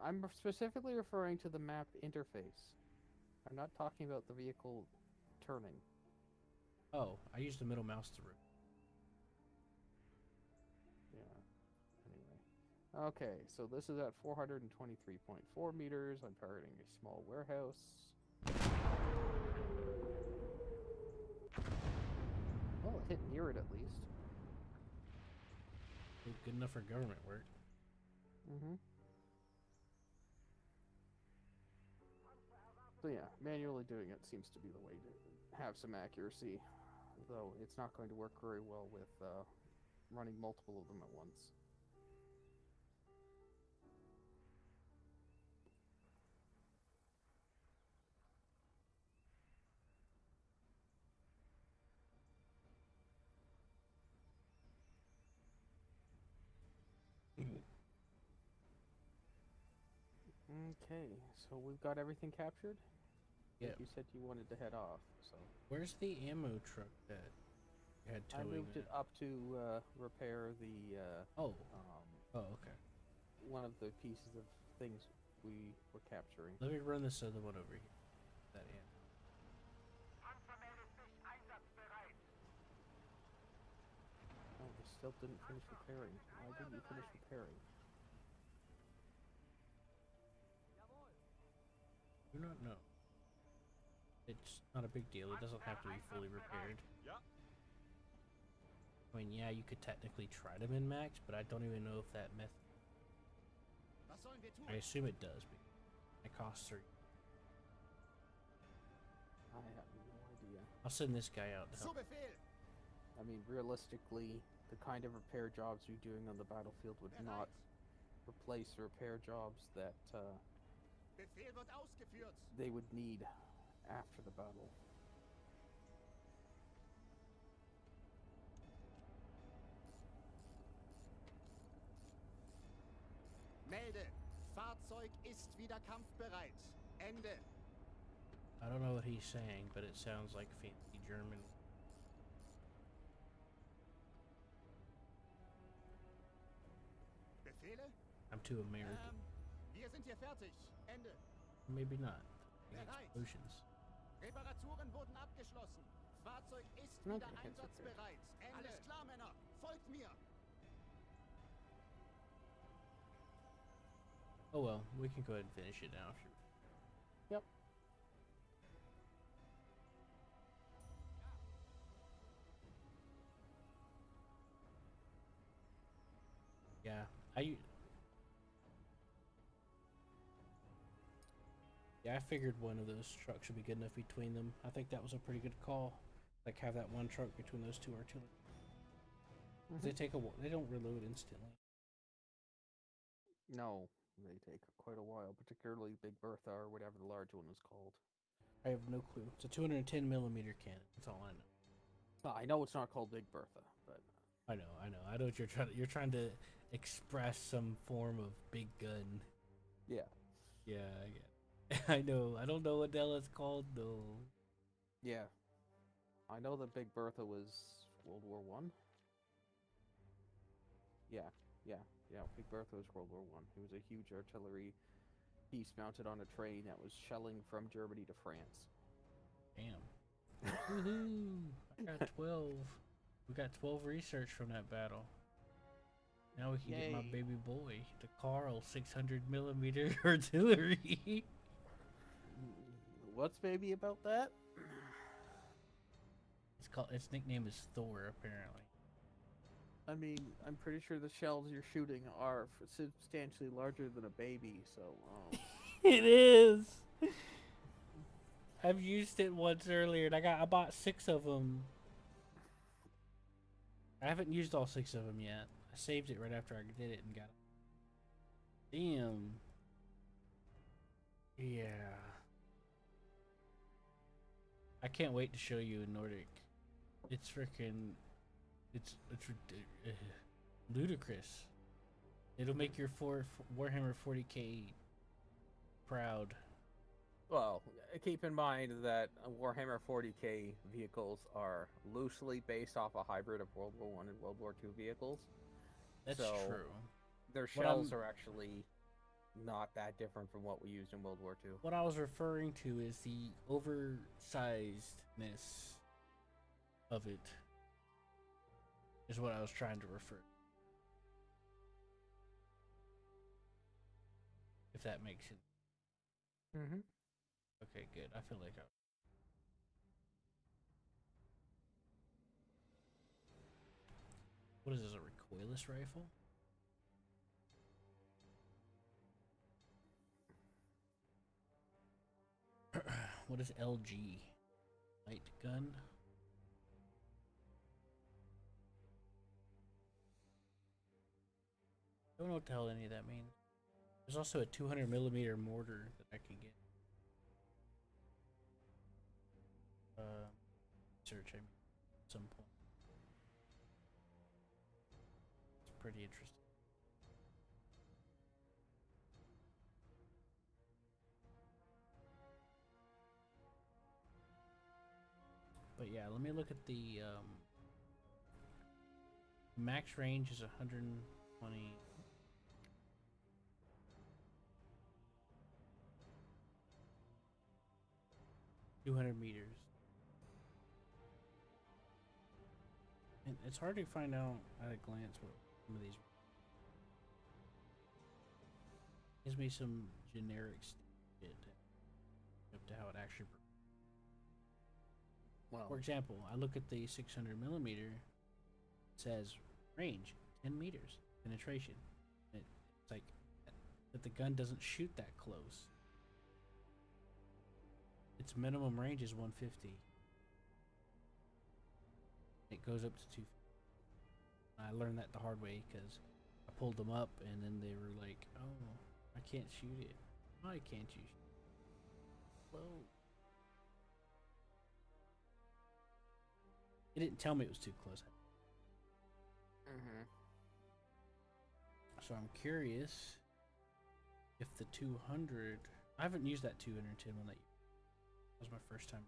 I'm specifically referring to the map interface. I'm not talking about the vehicle turning. Oh, I used the middle mouse to rotate. Yeah. Anyway. Okay, so this is at 423.4 meters. I'm targeting a small warehouse. Well, it hit near it at least. Good enough for government work. Mm-hmm. So yeah, manually doing it seems to be the way to have some accuracy, though it's not going to work very well with running multiple of them at once. Okay, so we've got everything captured? Yeah. Like you said you wanted to head off, so... Where's the ammo truck that you had I towing moved it that? up to repair the, Oh, okay. one of the pieces of things we were capturing. Let me run this other one over here. That ammo. Panzer meldet sich einsatzbereit. Oh, we still didn't finish repairing. Why didn't you finish repairing? Jawohl! Do not know. It's not a big deal. It doesn't have to be fully repaired. Ja. I mean, yeah, you could technically try to min-max, but I don't even know if that method... Was sollen wir tun? I assume it does, but it costs are... I have no idea. I'll send this guy out to Zu help. Befehl! I mean, realistically, the kind of repair jobs you're doing on the battlefield would not replace repair jobs that Befehl wird ausgeführt! they would need after the battle. Fahrzeug ist wieder kampfbereit. Ende. I don't know what he's saying, but it sounds like fancy German. Befehle? I'm too American. Wir sind hier fertig. Ende. Maybe not. Big Bereit. explosions. Reparaturen wurden abgeschlossen. Fahrzeug ist Okay, wieder that's okay. einsatzbereit. Ende. Alles klar, Männer. Folgt mir. Oh well, we can go ahead and finish it now if you're. Yep. Yeah, I figured one of those trucks should be good enough between them. I think that was a pretty good call. Like have that one truck between those two artillery. They take they don't reload instantly. No, they take quite a while, particularly Big Bertha or whatever the large one is called. I have no clue. It's a 210 millimeter cannon. That's all I know. I know it's not called Big Bertha, but I know what you're trying. You're trying to express some form of big gun. yeah, Yeah, I get it. I know. I don't know what the hell it's called though. yeah. I know that Big Bertha was World War One. Yeah. Big Bertha was World War One. It was a huge artillery piece mounted on a train that was shelling from Germany to France. Damn. Woohoo! I got 12. We got 12 research from that battle. Now we can get my Yay. baby boy, the Carl 600 millimeter artillery. What's maybe about that? Its nickname is Thor, apparently. I mean, I'm pretty sure the shells you're shooting are substantially larger than a baby, so. It is. I've used it once earlier, and I bought 6 of them. I haven't used all 6 of them yet. I saved it right after I did it and got it. Damn. Yeah. I can't wait to show you in Nordic. It's freaking. It's ludicrous. It'll make your Warhammer 40k proud. Well, keep in mind that Warhammer 40k vehicles are loosely based off a hybrid of World War One and World War II vehicles. That's So, true. Their What shells I'm- are actually not that different from what we used in World War II. What I was referring to is the oversizedness of it. Is what I was trying to refer. If that makes sense. Mm-hmm. Okay, good. I feel like What is this, a recoilless rifle? What is LG? Light gun? Don't know what the hell any of that means. There's also a 200 millimeter mortar that I can get. Search, I mean, at some point. It's pretty interesting. But yeah, let me look at the max range is 120. $200 meters. And it's hard to find out at a glance what some of these. Gives me some generic shit up to how it actually. Well, For example, I look at the 600 millimeter. It says range 10 meters, penetration. It's like that the gun doesn't shoot that close. Its minimum range is 150. It goes up to 250. I learned that the hard way because I pulled them up and then they were like, "Oh, I can't shoot it. Why can't you?" Well, it didn't tell me it was too close. mm-hmm. So I'm curious if the 200, I haven't used that 210 one that was my first time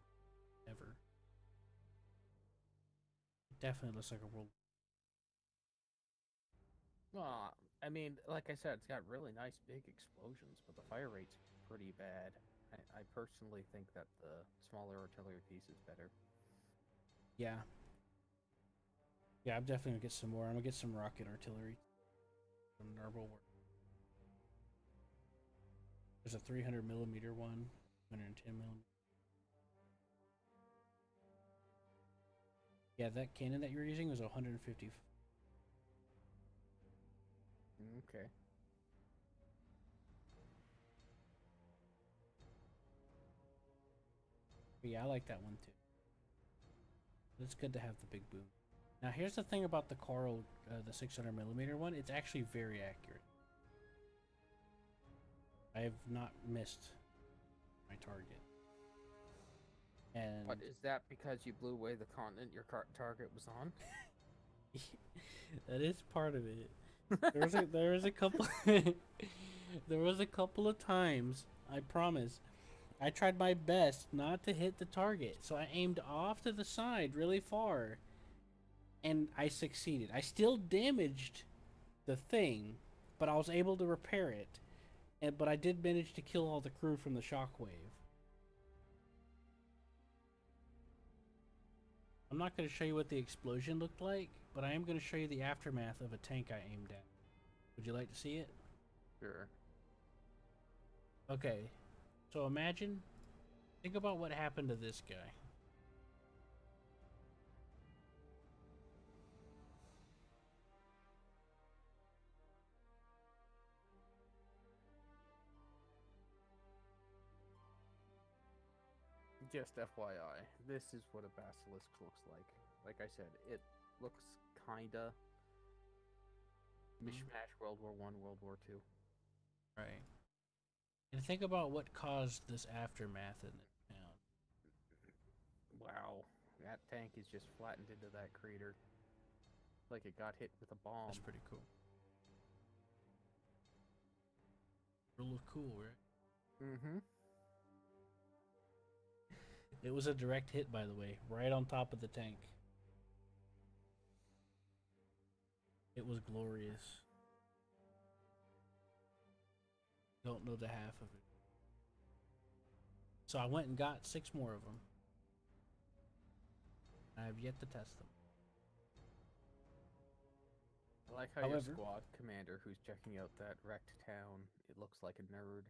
ever. It definitely looks like a world. Well, I mean, like I said, it's got really nice big explosions, but the fire rate's pretty bad. I personally think that the smaller artillery piece is better. Yeah. Yeah, I'm definitely gonna get some more. I'm gonna get some rocket artillery. Some Narble work. There's a 300 millimeter one, 110 millimeter. Yeah, that cannon that you were using was 150. Okay. But yeah, I like that one too. It's good to have the big boom. Now here's the thing about the Carl, the 600 millimeter one. It's actually very accurate. I have not missed my target. And But is that because you blew away the continent your target was on? that is part of it. There was a couple there was a couple of times, I promise, I tried my best not to hit the target. So I aimed off to the side really far and I succeeded. I still damaged the thing, but I was able to repair it. But I did manage to kill all the crew from the shockwave. I'm not going to show you what the explosion looked like, but I am going to show you the aftermath of a tank I aimed at. Would you like to see it? Sure. Okay, so think about what happened to this guy. Just FYI, this is what a basilisk looks like. Like I said, it looks kinda mishmash World War I, World War II. Right. And think about what caused this aftermath in the town. Wow, that tank is just flattened into that crater. Like it got hit with a bomb. That's pretty cool. Real cool, right? Mm-hmm. It was a direct hit, by the way, right on top of the tank. It was glorious. Don't know the half of it. So I went and got 6 more of them. I have yet to test them. I like how However, your squad commander who's checking out that wrecked town, it looks like a nerd.